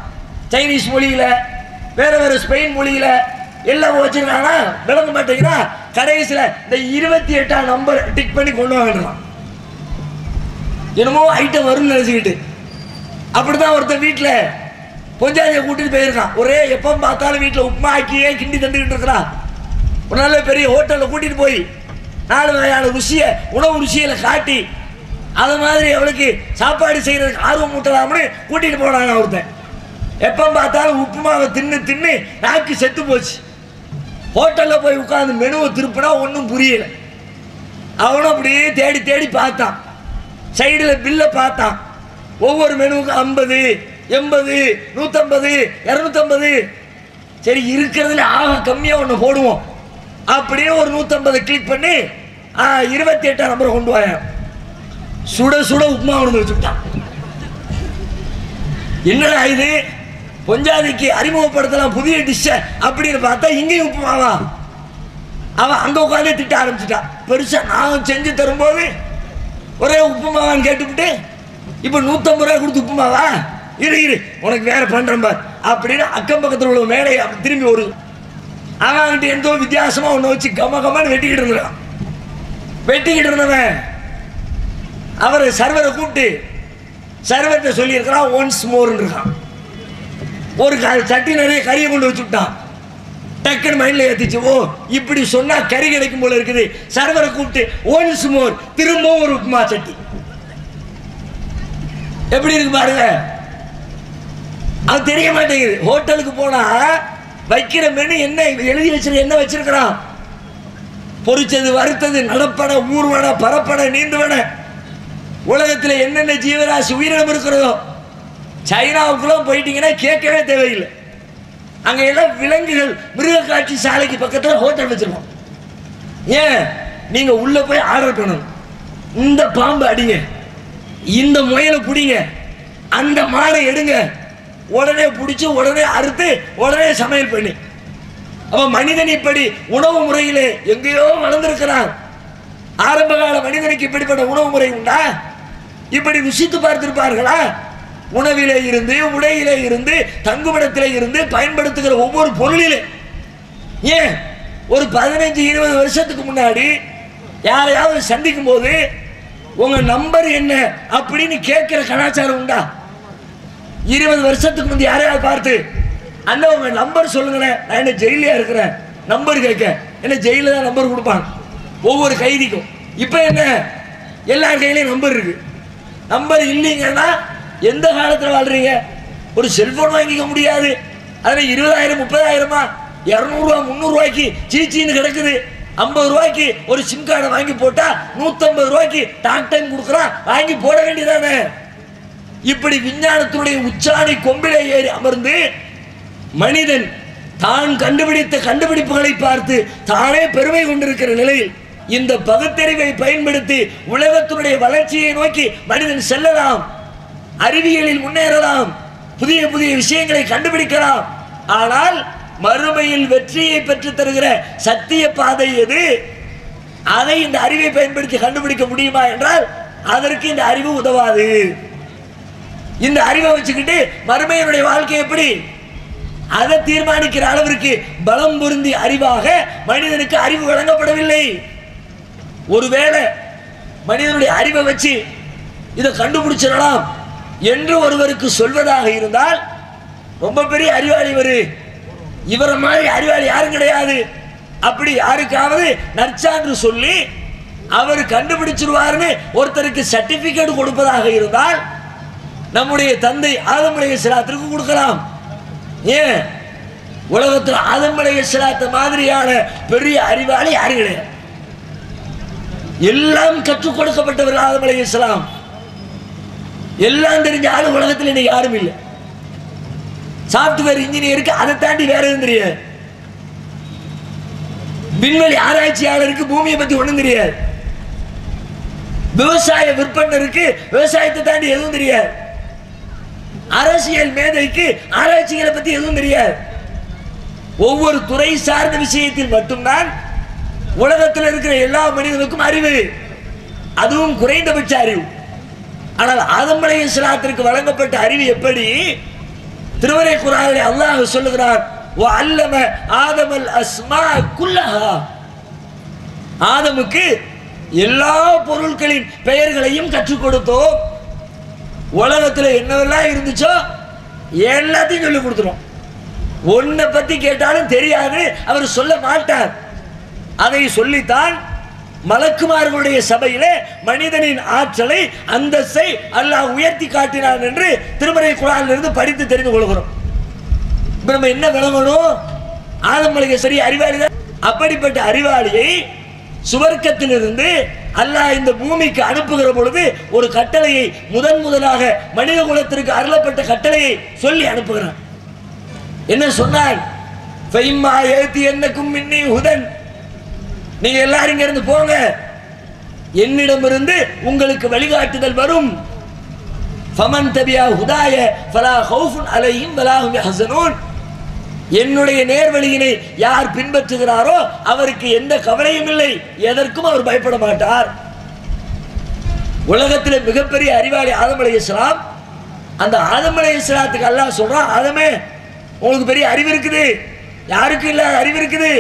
சைனீஸ் மொழியில, வேற வேற ஸ்பெயின் மொழியில எல்லாம் வச்சிருக்காங்கன்னா விளங்க மாட்டேங்கிறா. கடைசியில் இந்த 28ஆம் நம்பர் டிக் பண்ணி கொண்டு வாங்கலாம். என்னமோ ஐட்டம் வரும்னு நினைச்சுக்கிட்டு அப்படிதான் ஒருத்தன் வீட்டில் பொஞ்சாதியை கூட்டிட்டு போயிருக்கான். ஒரே எப்போ பார்த்தாலும் வீட்டில் உப்புமா ஆக்கியே கிண்டி தந்துக்கிட்டு இருக்கிறான். ஒரு நல்ல பெரிய ஹோட்டலில் கூட்டிட்டு போய் 4 வகையான ருசியை, உணவு ருசியில காட்டி அது மாதிரி அவளுக்கு சாப்பாடு செய்யறதுக்கு ஆர்வம் ஊட்டலாம்னு கூட்டிட்டு போனான் ஒருத்தன். எப்போ பார்த்தாலும் உப்புமாவை தின்னு தின்னு நாக்கு செத்து போச்சு. ஹோட்டலில் போய் உட்காந்து மெனுவை திருப்பினா ஒன்றும் புரியல. அவனும் அப்படியே தேடி தேடி பார்த்தான். சைடில் பில்லை பார்த்தான். ஒவ்வொரு மெனுவுக்கும் 50, 80, 150, 250. சரி, இருக்கிறதுல ஆக கம்மியாக ஒன்று போடுவோம் அப்படியே ஒரு 150 கிளிக் பண்ணி 28ஆம் நம்பரை கொண்டு வாங்க. சுட சுட உப்புமா கொண்டு வச்சுட்டான். என்னடா இது, பொஞ்சாதிக்கு அறிமுகப்படுத்தலாம் புதிய டிஷ்ஷ அப்படின்னு பார்த்தா இங்கேயும் உப்புமாவா? அவன் அங்கே உட்காந்து திட்ட ஆரம்பிச்சுட்டான். பெருசா நான் செஞ்சு தரும்போது ஒரே உப்புமாவான்னு கேட்டுவிட்டு இப்போ 150 ரூபா கொடுத்து உப்புமாவா? இரு உனக்கு வேற பண்றேன் பார் அப்படின்னு அக்கம் பக்கத்தில் உள்ள மேலே திரும்பி ஒரு அவன்கிட்ட எந்தோ வித்தியாசமா ஒன்று வச்சு கமன்னு வெட்டிக்கிட்டு இருந்தான். வெட்டிக்கிட்டு இருந்தவன் அவரை சர்வரை கூப்பிட்டு சர்வர்கிட்ட சொல்லியிருக்கிறான் ஒன்ஸ் மோர்ன்னு இருக்கான். ஒரு சட்டி நிறைய கறியை கொண்டு வச்சுட்டான். டக்குன்னு மைண்ட்ல ஏத்திச்சு, ஓ இப்படி சொன்னா கறி கிடைக்கும் போல இருக்குது. சர்வரை கூப்பிட்டு ஒன்ஸ் மோர், திரும்பவும் ஒரு உப்புமா சட்டி. எப்படி இருக்கு பாருங்க. அது தெரிய மாட்டேங்குது. ஹோட்டலுக்கு போனா வைக்கிற மெனு என்ன எழுதி வச்சிருக்க, என்ன வச்சிருக்கிறான்? பொரிச்சது, வறுத்தது, நடப்பட, ஊர்வன, பரப்பட, நீந்துவன, உலகத்தில் என்னென்ன ஜீவராசி உயிரினம் இருக்கிறதோ. சைனாவுக்குள்ள போயிட்டீங்கன்னா கேட்கவே தேவையில்லை. அங்க எல்லாம் விலங்குகள் மிருக காட்சி சாலைக்கு பக்கத்துல ஹோட்டல் வச்சிருக்கோம். ஏன் நீங்க உள்ள போய் ஆர்டர் பண்ணணும். இந்த பாம்பு அடிங்க, இந்த முயலை பிடிங்க, அந்த மாடை எடுங்க, உடனே பிடிச்சி உடனே அறுத்து உடனே சமையல் பண்ணி. அப்ப மனிதன் இப்படி உணவு முறையிலே எங்கேயோ வளர்ந்திருக்கிறான். ஆரம்ப கால மனிதனுக்கு இப்படிப்பட்ட உணவு முறை உண்டா? இப்படி ருசித்து பார்த்திருப்பார்களா? உணவிலே இருந்து, உடையிலே இருந்து, தங்குமிடத்திலே இருந்து, பயன்படுத்துகிற ஒவ்வொரு பொருளிலே. ஏன் ஒரு 15-20 வருஷத்துக்கு முன்னாடி யாரையாவது சந்திக்கும் போது உங்க நம்பர் என்ன அப்படின்னு கேட்கிற கலாச்சாரம் உண்டா? 20 வருஷத்துக்கு முந்தைய யாரையாவது பார்த்து அண்ணா உங்க நம்பர் சொல்லுங்களேன், நான் என்ன ஜெயிலியா இருக்கிறேன், நம்பர் கேட்க என்ன ஜெயில தான் நம்பர் கொடுப்பாங்க ஒவ்வொரு கைதிக்கும். இப்ப என்ன எல்லார் கையிலையும் நம்பர் இருக்கு. நம்பர் இல்லைங்கன்னா எந்த காலத்தில் வாழ்றீங்க? ஒரு செல்போன் வாங்கிக்க முடியாது, அதில் 20,000 30,000 200 ரூபா 300 ரூபாய்க்கு சீச்சின்னு கிடக்குது. 50 ரூபாய்க்கு ஒரு சிம் கார்டை வாங்கி போட்டா 150 ரூபாய்க்கு டாக் டைம் கொடுக்குறான், வாங்கி போட வேண்டியதானே? இப்படி விஞ்ஞானத்தினுடைய உச்சாணி கொம்பிலே ஏறி அமர்ந்து மனிதன் தான் கண்டுபிடித்த கண்டுபிடிப்புகளை பார்த்து தானே பெருமை கொண்டிருக்கிற நிலையில் இந்த பகுத்தறிவை பயன்படுத்தி உலகத்தினுடைய வளர்ச்சியை நோக்கி மனிதன் செல்லலாம், அறிவியலில் முன்னேறலாம், புதிய புதிய விஷயங்களை கண்டுபிடிக்கலாம். ஆனால் மறுமையில் வெற்றியை பெற்று தருகிற சத்திய பாதை எது? அதை இந்த அறிவை பயன்படுத்தி கண்டுபிடிக்க முடியுமா என்றால் அதற்கு இந்த அறிவு உதவாது. இந்த அறிவை வச்சுக்கிட்டு மறுமையினுடைய வாழ்க்கை எப்படி அதை தீர்மானிக்கிற அளவிற்கு பலம் பொருந்தி அறிவாக மனிதனுக்கு அறிவு வழங்கப்படவில்லை. ஒருவேளை மனிதனுடைய அறிவை வச்சு இதை கண்டுபிடிச்சிடலாம் என்று ஒருவருக்கு சொல்வதாக இருந்தால் ரொம்ப பெரிய அறிவாளி இவரை மாதிரி அறிவாளி யாரும் கிடையாது. அப்படி யாருக்காவது நற்சான்று சொல்லி அவர் கண்டுபிடிச்சிருவாருன்னு ஒருத்தருக்கு சர்டிபிகேட் கொடுப்பதாக இருந்தால் நம்முடைய தந்தை ஆதம் அலைஹிஸ்ஸலாத்திற்கு கொடுக்கலாம். ஏன் உலகத்தில் ஆதம் அலைஹிஸ்ஸலாத்து மாதிரியான பெரிய அறிவாளி யாரும் கிடையாது. எல்லாம் கற்றுக் கொடுக்கப்பட்டவர்கள் ஆதம் அலைஹிஸ்ஸலாம். எல்லாம் தெரிஞ்ச ஆளு உலகத்தில் இன்னைக்கு யாரும் இல்லை. சாப்ட்வேர் இன்ஜினியருக்கு அதை தாண்டி வேற எதுவும் தெரியாது. விண்வெளி ஆராய்ச்சியாளருக்கு பூமியை பத்தி ஒண்ணும் தெரியாது. விவசாய விற்பனருக்கு விவசாயத்தை தாண்டி எதுவும் தெரியாது. அரசியல் மேதைக்கு ஆராய்ச்சிகளை பத்தி எதுவும் தெரியாது. ஒவ்வொரு துறை சார்ந்த விஷயத்தில் மட்டும்தான் உலகத்தில் இருக்கிற எல்லா மனிதனுக்கும் அறிவு, அதுவும் குறைந்தபட்ச அறிவு. ஆனால் ஆதம் அலைஹிஸ்ஸலாத்திற்கு வழங்கப்பட்ட அறிவு எப்படி? திருமறை குர்ஆனில் அல்லாஹ் சொல்லுகிறார், வஅல்லம ஆதமல் அஸ்மா குல்லஹா. ஆதமுக்கு எல்லா பொருட்களின் பெயர்களையும் கற்றுக் கொடுத்தோம். உலகத்தில் என்னவெல்லாம் இருந்துச்சோ எல்லாத்தையும் சொல்லி கொடுத்துரும். ஒன்றை பத்தி கேட்டாலும் தெரியாது, அவர் சொல்ல மாட்டார். அதை சொல்லித்தான் மலக்குமார்களுடைய சபையிலே மனிதனின் ஆற்றலை அந்தஸ்தை அல்லாஹ் உயர்த்தி காட்டினான் என்று திருமறை குர்ஆனிலிருந்து படித்து தெரிந்து கொள்கிறோம். இப்ப நம்ம என்ன விளங்கணும்? ஆதம் அலைஹிஸ்ஸலாம் அறிவாளி தான். அப்படிப்பட்ட அறிவாளியை சுவர்க்கத்திலிருந்து அல்லாஹ் இந்த பூமிக்கு அனுப்புகிற பொழுது ஒரு கட்டளையை முதலாக மனித குலத்திற்கு அருளப்பட்ட கட்டளையை சொல்லி அனுப்புகிறான். என்ன சொன்னான்? ஃபைம்மா யஅதியன்னகும் மின்னி ஹுதன், நீங்க எல்லாரும் இங்க இருந்து போங்க, என்னிடமிருந்து உங்களுக்கு வழிகாட்டுதல் வரும். ஃபமன் தபியா ஹுதாய ஃபலா ஹௌஃபுன் அலைஹிம் வலா ஹும் யஹ்ஸனூன், என்னுடைய நேர்வழியினை யார் பின்பற்றுகிறாரோ அவருக்கு எந்த கவலையும் இல்லை, எதற்கும் அவர் பயப்பட மாட்டார். உலகத்தில் மிகப்பெரிய அறிவாளி ஆதம் அலைஹிஸ்ஸலாம். அந்த ஆதம் அலைஹிஸ்ஸலாத்துக்கு அல்லாஹ் சொல்றான், ஆதமே உங்களுக்கு பெரிய அறிவு இருக்குது, யாருக்கும் இல்லாத அறிவு இருக்குது,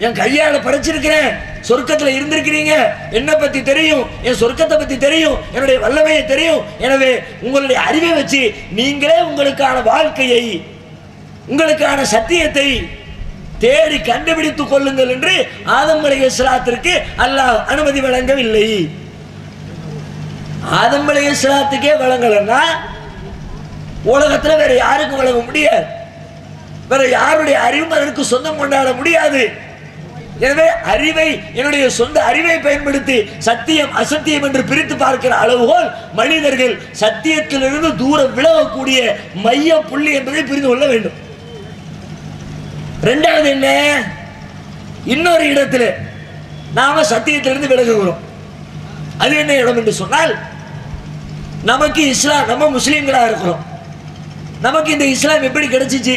என் கையால படைச்சிருக்கிறேன், சொர்க்கத்தில் இருந்திருக்கிறீங்க, என்னை பத்தி தெரியும், என் சொர்க்கத்தை பத்தி தெரியும், என்னுடைய வல்லமையை தெரியும். எனவே உங்களுடைய அறிவை வச்சு நீங்களே உங்களுக்கான வாழ்க்கையை, உங்களுக்கான சத்தியத்தை தேடி கண்டுபிடித்துக் கொள்ளுங்கள் என்று ஆதம் அலைஹிஸ்ஸலாத்திற்கு அல்லாஹ் அனுமதி வழங்கவில்லை. ஆதம் அலைஹிஸ்ஸலாத்துக்கே வழங்கலன்னா உலகத்தில் வேற யாருக்கும் வழங்க முடியாது. வேற யாருடைய அறிவும் அதற்கு சொந்தம் கொண்டாட முடியாது. எனவே அறிவை, என்னுடைய சொந்த அறிவை பயன்படுத்தி சத்தியம் அசத்தியம் என்று பிரித்து பார்க்கிற அளவுகோல் மனிதர்கள் சத்தியத்திலிருந்து தூரம் விலகக்கூடிய மைய புள்ளி என்பதை புரிந்து கொள்ள வேண்டும். ரெண்டாவது என்ன, இன்னொரு இடத்துல நாம சத்தியத்திலிருந்து விலகுகிறோம். அது என்ன இடம் என்று சொன்னால், நமக்கு இஸ்லாம், நம்ம முஸ்லீம்களா இருக்கிறோம், நமக்கு இந்த இஸ்லாம் எப்படி கிடைச்சிச்சு?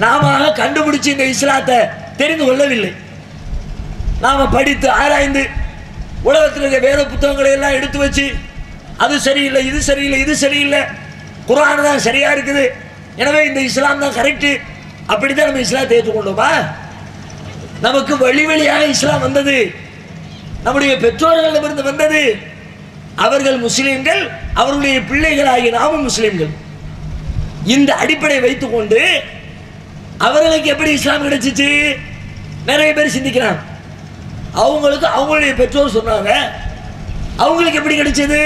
நாம கண்டுபிடிச்சு இந்த இஸ்லாத்தை தெரிந்து கொள்ளவில்லை. நாம படித்து ஆராய்ந்து உலகத்தில் இருக்க வேத புத்தகங்களை எல்லாம் எடுத்து வச்சு அது சரியில்லை, இது சரியில்லை, இது சரியில்லை, குர்ஆன் தான் சரியா இருக்குது, எனவே இந்த இஸ்லாம் தான் கரெக்டு, அப்படித்தான் நம்ம இஸ்லாத்தை ஏற்றுக்கொண்டோமா? நமக்கு வழி வழியாக இஸ்லாம் வந்தது, நம்முடைய பெற்றோர்களிடமிருந்து வந்தது. அவர்கள் முஸ்லீம்கள், அவர்களுடைய பிள்ளைகளாகிய நாமும் முஸ்லீம்கள். இந்த அடிப்படை வைத்துக்கொண்டு அவர்களுக்கு எப்படி இஸ்லாம் கிடைச்சிச்சு? நிறைய பேர் சிந்திக்கிறாங்க. அவங்களுக்கு அவங்களுடைய பெற்றோர் சொன்னாங்க. அவங்களுக்கு எப்படி கிடைச்சது?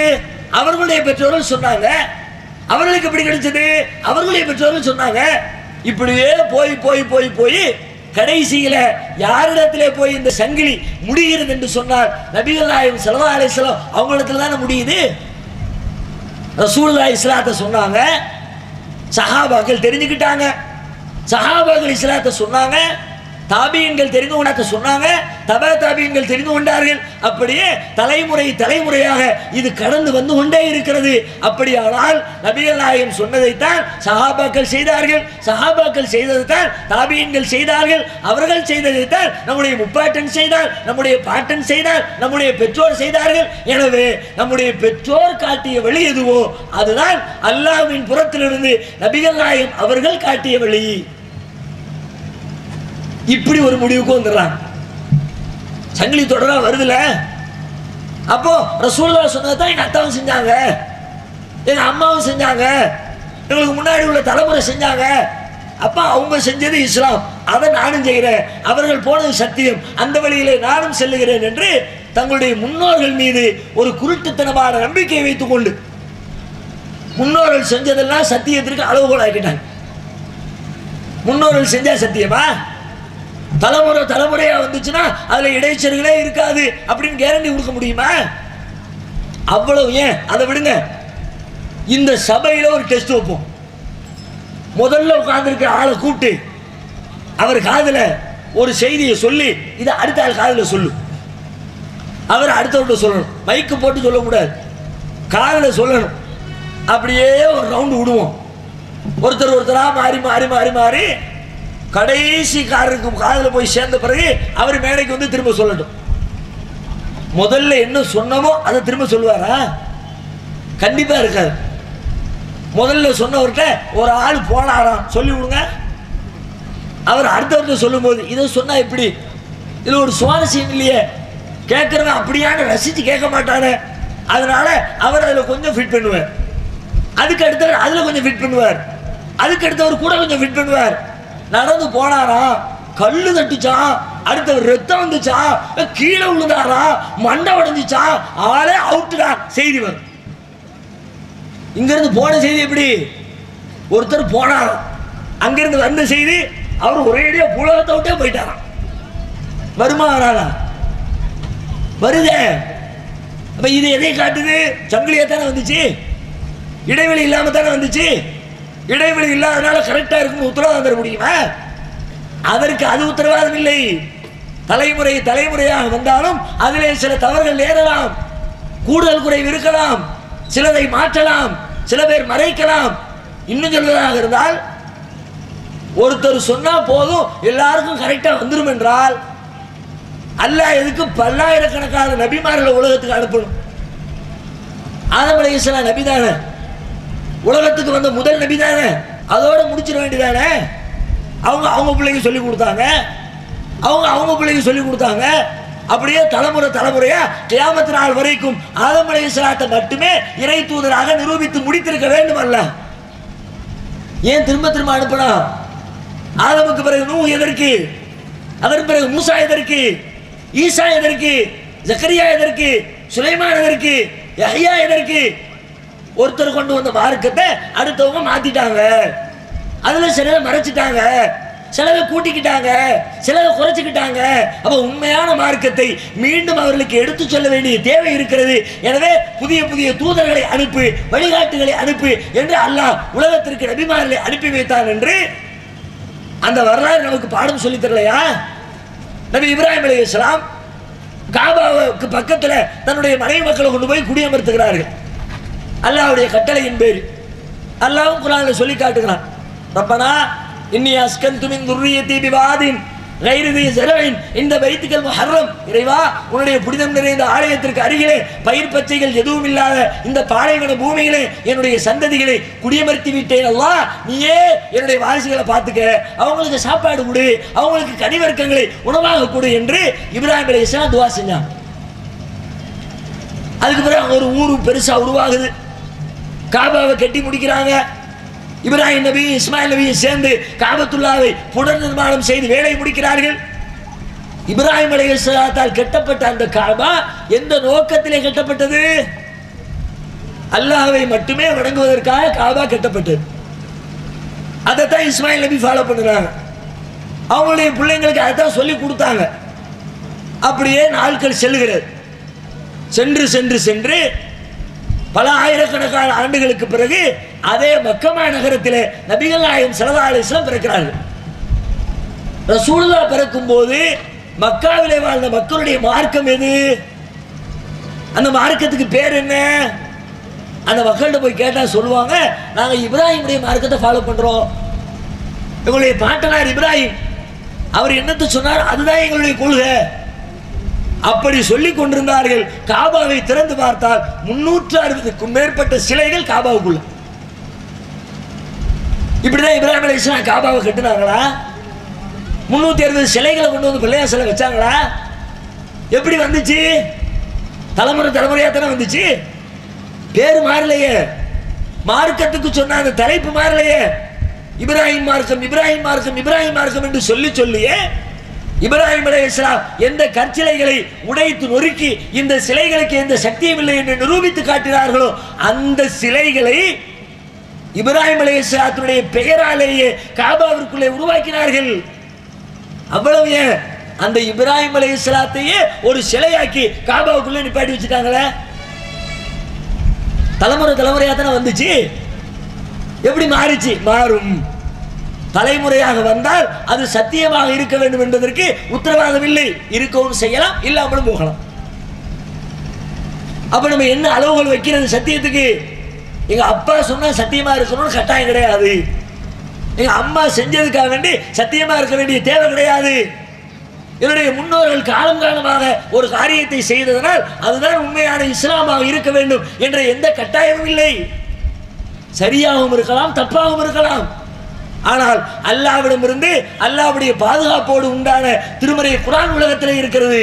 அவர்களுடைய பெற்றோர்கள் சொன்னாங்க. அவர்களுக்கு எப்படி கிடைச்சது? அவர்களுடைய பெற்றோர்கள் சொன்னாங்க. இப்படியே போய் போய் போய் போய் கடைசியில யாரிடத்திலே போய் இந்த சங்கிலி முடிகிறது என்று சொன்னார், நபிகள் நாயகம் ஸல்லல்லாஹு அலைஹி வஸல்லம் அவங்களிடத்துல தானே முடியுது. ரசூலுல்லாஹி இஸ்லாத்தை சொன்னாங்க, சஹாபாக்கள் தெரிஞ்சுக்கிட்டாங்க, சஹாபாக்கள் இஸ்லாத்தை சொன்னாங்க, தாபியன்கள் தெரிந்து கொண்டாத்த சொன்னாங்க, தபா தாபியன்கள் தெரிந்து கொண்டார்கள். அப்படியே தலைமுறை தலைமுறையாக இது கடந்து வந்து கொண்டே இருக்கிறது. அப்படியானால் நபிகள் நாயகம் சொன்னதைத்தான் சஹாபாக்கள் செய்தார்கள், சஹாபாக்கள் செய்ததைத்தான் தாபியன்கள் செய்தார்கள், அவர்கள் செய்ததைத்தான் நம்முடைய முப்பாட்டன் செய்தார், நம்முடைய பாட்டன் செய்தார், நம்முடைய பெற்றோர் செய்தார்கள். எனவே நம்முடைய பெற்றோர் காட்டிய வழி எதுவோ அதுதான் அல்லாஹ்வின் புறத்திலிருந்து நபிகள் நாயகம் அவர்கள் காட்டிய வழி. இப்படி ஒரு முடிவுக்கு வந்துடுறாங்க. சங்கிலி தொடரா வருதுல. அப்போ ரசூலுல்லாஹ் சொன்னதான் எங்க அத்தாவும் செஞ்சாங்க, எங்க அம்மாவும் செஞ்சாங்க, எங்களுக்கு முன்னாடி உள்ள தலைமுறை செஞ்சாங்க. அப்ப அவங்க செஞ்சது இஸ்லாம், அதை நானும் செய்கிறேன், அவர்கள் போனது சத்தியம், அந்த வழியிலே நானும் செல்லுகிறேன் என்று தங்களுடைய முன்னோர்கள் மீது ஒரு குருட்டுத்தனமான நம்பிக்கையை வைத்துக் கொண்டு முன்னோர்கள் செஞ்சதெல்லாம் சத்தியத்திற்கு அளவுகோல் ஆக்கிட்டாங்க. முன்னோர்கள் செஞ்சா சத்தியமா? தலைமுறை தலைமுறையா வந்துச்சுன்னா அதுல இடைச்சல்களே இருக்காது அப்படின்னு கேரண்டி கொடுக்க முடியுமா? அவ்வளவு. ஏன் அதை விடுங்க, இந்த சபையில ஒரு டெஸ்ட் வைப்போம். முதல்ல உட்கார்ந்துருக்க ஆளை கூப்பிட்டு அவர் காதுல ஒரு செய்தியை சொல்லி இதை அடுத்த ஆள் காதுல சொல்லு, அவர் அடுத்தவர்கிட்ட சொல்லணும், மைக்கு போட்டு சொல்லக்கூடாது, காதுல சொல்லணும். அப்படியே ஒரு ரவுண்டு விடுவோம், ஒருத்தர் ஒருத்தரா மாறி மாறி மாறி மாறி கடைசி காரருக்கு காதுல போய் சேர்ந்த பிறகு அவர் மேடைக்கு வந்து திரும்ப சொல்லட்டும். முதல்ல என்ன சொன்னமோ அதை திரும்ப சொல்லுவாரா? கண்டிப்பா இருக்காது. முதல்ல சொன்னவர்கிட்ட ஒரு ஆள் போனாராம் சொல்லி விடுங்க, அவர் அடுத்தவர்கிட்ட சொல்லும் போது இதை சொன்னா எப்படி? இதுல ஒரு சுவாரஸ்யம் இல்லையே, கேட்கறவன் அப்படியான ரசிச்சு கேட்க மாட்டானே, அதனால அவர் அதுல கொஞ்சம் ஃபிட் பண்ணுவார், அதுக்கு அடுத்தவர் அதுல கொஞ்சம் ஃபிட் பண்ணுவார், அதுக்கு அடுத்தவர் கூட கொஞ்சம் ஃபிட் பண்ணுவார். நடந்து போனாரா, கல்லு தட்டுச்சான், அடுத்தவர் ரத்தம் வந்துச்சா, கீழே விழுந்தாரா, மண்டை உடைஞ்சிச்சா, ஆளே அவுட்டுடா செய்தி வரும். இங்க இருந்து போன செய்தி எப்படி? ஒருத்தர் போனாராம், அங்கிருந்து வந்த செய்தி அவர் ஒரேடியா புலகத்தை விட்டே போயிட்டாராம். வருமா வராதா? வருதே. அப்ப இது எதை காட்டுது? சங்கிலியா தானே வந்துச்சு, இடைவெளி இல்லாம தானே வந்துச்சு. இடைவெளி இல்லாதனால கரெக்டா இருக்கும் உத்தரவாதம் தர முடியுமா? அதற்கு அது உத்தரவாதம் இல்லை. தலைமுறை தலைமுறையாக வந்தாலும் அதிலே சில தவறுகள் நேரலாம், கூடுதல் குறைவு இருக்கலாம், சிலதை மாற்றலாம், சில பேர் மறைக்கலாம். இன்னும் சொல்வதாக இருந்தால் ஒருத்தர் சொன்னா போதும் எல்லாருக்கும் கரெக்டா வந்துடும் என்றால் அல்லாஹ் எதுக்கு பல்லாயிரக்கணக்கான நபிமார்களை உலகத்துக்கு அனுப்பணும்? ஆதம் அலைஹிஸ்ஸலாம் நபி தானே, உலகத்துக்கு வந்த முதல் நபி தானே, அதோட முடிச்சிட வேண்டியதானே. அவங்க அவங்க பிள்ளைக்கு சொல்லி கொடுத்தாங்க, அவங்க அவங்க பிள்ளைக்கு சொல்லி கொடுத்தாங்க. அப்படியே தலைமுறை தலைமுறையா கியாமத் நாள் வரைக்கும் ஆதம் அலைஹிஸ்ஸலாத்தை மட்டுமே இறை தூதராக நிரூபித்து முடித்திருக்க வேண்டும் அல்ல. ஏன் திரும்ப திரும்ப அனுப்பினா? ஆதமுக்கு பிறகு நூஹ் எதற்கு? அதற்கு பிறகு மூசா எதற்கு? ஈசா எதற்கு? ஜக்கரியா எதற்கு? சுலைமான் எதற்கு? யஹ்யா எதற்கு? ஒருத்தர் கொண்டு வந்த மார்க்கத்தை அடுத்தவங்க மாத்திட்டாங்க, அதுல சிலரை மறைச்சிட்டாங்க, சிலரை கூட்டிக்கிட்டாங்க, சிலரை குறைச்சிக்கிட்டாங்க. அப்ப உண்மையான மார்க்கத்தை மீண்டும் அவர்களுக்கு எடுத்து சொல்ல வேண்டிய தேவை இருக்கிறது. எனவே புதிய புதிய தூதர்களை அனுப்பு, வழிகாட்டுகளை அனுப்பு என்று அல்லாஹ் உலகத்திற்கு நபிமார்களை அனுப்பி வைத்தான் என்று அந்த வரலாறு நமக்கு பாடம் சொல்லி தரலையா? நபி இப்ராஹிம் அலைஹிஸ்ஸலாம் காபாவுக்கு பக்கத்தில் தன்னுடைய மனைவி மக்களை கொண்டு போய் குடியமர்த்துகிறார்கள். அல்லாஹ்வுடைய கட்டளையின் பேர். அல்லாஹ்வும் குர்ஆனில் சொல்லி காட்டுகிறான், ரப்பனா இன்னி அஸ்கன்து மின் துர்ரியத்தி பிவாதின் கைரி தி ஸரஇன் இந்த பைத்துல் முஹர்ரம். இறைவா, உன்னுடைய புனிதம் நிறைந்த ஆலயத்திற்கு அருகிலே பயிர் பச்சைகள் எதுவும் இல்லாத இந்த பாலைவன பூமியிலே என்னுடைய சந்ததிகளை குடியமர்த்தி விட்டேன். அல்லாஹ், நீயே என்னுடைய வாரிசுகளை பார்த்துக்க, அவங்களுக்கு சாப்பாடு கொடு, அவங்களுக்கு கனிவர்க்கங்களை உணவாக கொடு என்று இப்ராஹிம் அலைஹிஸ்ஸலாம் துஆ செஞ்சாங்க. அதுக்கு பிறகு ஒரு ஊரு பெருசா உருவாகுது. காபாவை கட்டி முடிக்கிறாங்க. இப்ராஹிம் நபி இஸ்மாயில் நபியை சேர்ந்து காபத்துல்லாவை புனர் நிர்மாணம் செய்து வேலை முடிக்கிறார்கள். இப்ராஹிம் அலைஹிஸ்ஸலாத்தால் கட்டப்பட்ட அந்த காபா எந்த நோக்கத்திலே கட்டப்பட்டது? அல்லாஹ்வை மட்டுமே வணங்குவதற்காக காபா கட்டப்பட்டது. அதைத்தான் இஸ்மாயில் நபி ஃபாலோ பண்ணுறாங்க. அவங்களுடைய பிள்ளைங்களுக்கு அதைத்தான் சொல்லி கொடுத்தாங்க. அப்படியே நாட்கள் செல்லுகிறது. சென்று சென்று சென்று பல ஆயிரக்கணக்கான ஆண்டுகளுக்கு பிறகு அதே மக்கமா நகரத்திலே நபிகள் நாயகம் ஸல்லல்லாஹு அலைஹி வஸல்லம் பிறக்கிறார்கள். ரசூலுல்லாஹ் பிறக்கும் போது மக்காவிலே வாழ்ந்த மக்களுடைய மார்க்கம் எது? அந்த மார்க்கத்துக்கு பேர் என்ன? அந்த மக்கள்கிட்ட போய் கேட்டால் சொல்லுவாங்க, நாங்கள் இப்ராஹிமுடைய மார்க்கத்தை ஃபாலோ பண்ணுறோம். எங்களுடைய பாட்டனார் இப்ராஹிம் அவர் என்னத்தை சொன்னார் அதுதான் எங்களுடைய கொள்கை. அப்படி சொல்லிக் கொண்டிருந்தார்கள். காபாவை திறந்து பார்த்தால் 360க்கும் மேற்பட்ட சிலைகள் காபாவுக்குள்ள. இப்படிதான் இப்ராஹிம் அலைஹிஸ்ஸலாம் காபாவை கட்டினாங்களா? 360 சிலைகளை கொண்டு வந்து பிள்ளையார் சிலை வச்சாங்களா? எப்படி வந்துச்சு? தலைமுறை தலைமுறையா தானே வந்துச்சு. பேரு மாறலையே, மார்க்கத்துக்கு சொன்ன அந்த தலைப்பு மாறலையே. இப்ராஹிம் மார்க்கம், இப்ராஹிம் மார்க்கம், இப்ராஹிம் மார்க்கம் என்று சொல்லி சொல்லியே இப்ராஹிம் அலைஹிஸ்ஸலாம் எந்த கற்சிலைகளை உடைத்து நொறுக்கி இந்த சிலைகளுக்கு எந்த சக்தியும் இல்லை என்று நிரூபித்து காட்டினார்களோ அந்த சிலைகளை இப்ராஹிம் அலைஹிஸ்ஸலாத்துடைய பெயராலேயே காபாவிற்குள்ளே உருவாக்கினார்கள். அவ்வளவு ஏன், அந்த இப்ராஹிம் அலைஹிஸ்ஸலாத்தையே ஒரு சிலையாக்கி காபாவுக்குள்ளே நிப்பாட்டி வச்சுட்டாங்களே. தலைமுறை தலைமுறையா தானே வந்துச்சு. எப்படி மாறிச்சு? மாறும். தலைமுறையாக வந்தால் அது சத்தியமாக இருக்க வேண்டும் என்பதற்கு உத்தரவாதம் இல்லை. இருக்கவும் செய்யலாம், இல்லாமலும் போகலாம். அப்ப நம்ம என்ன அளவுகள் வைக்கிறது சத்தியத்துக்கு? எங்க அப்பா சொன்னா சத்தியமா இருக்கணும்னு கட்டாயம் கிடையாது. எங்க அம்மா செஞ்சதுக்காக வேண்டி சத்தியமா இருக்க வேண்டிய தேவை கிடையாது. என்னுடைய முன்னோர்கள் காலம் காலமாக ஒரு காரியத்தை செய்ததனால் அதுதான் உண்மையான இஸ்லாமாக இருக்க வேண்டும் என்ற எந்த கட்டாயமும் இல்லை. சரியாகவும் இருக்கலாம், தப்பாகவும் இருக்கலாம். ஆனால் அல்லாஹ்விடமிருந்து அல்லாஹ்வுடைய பாதுகாப்போடு உண்டான திருமறை குர்ஆன் உலகத்தில் இருக்கிறது.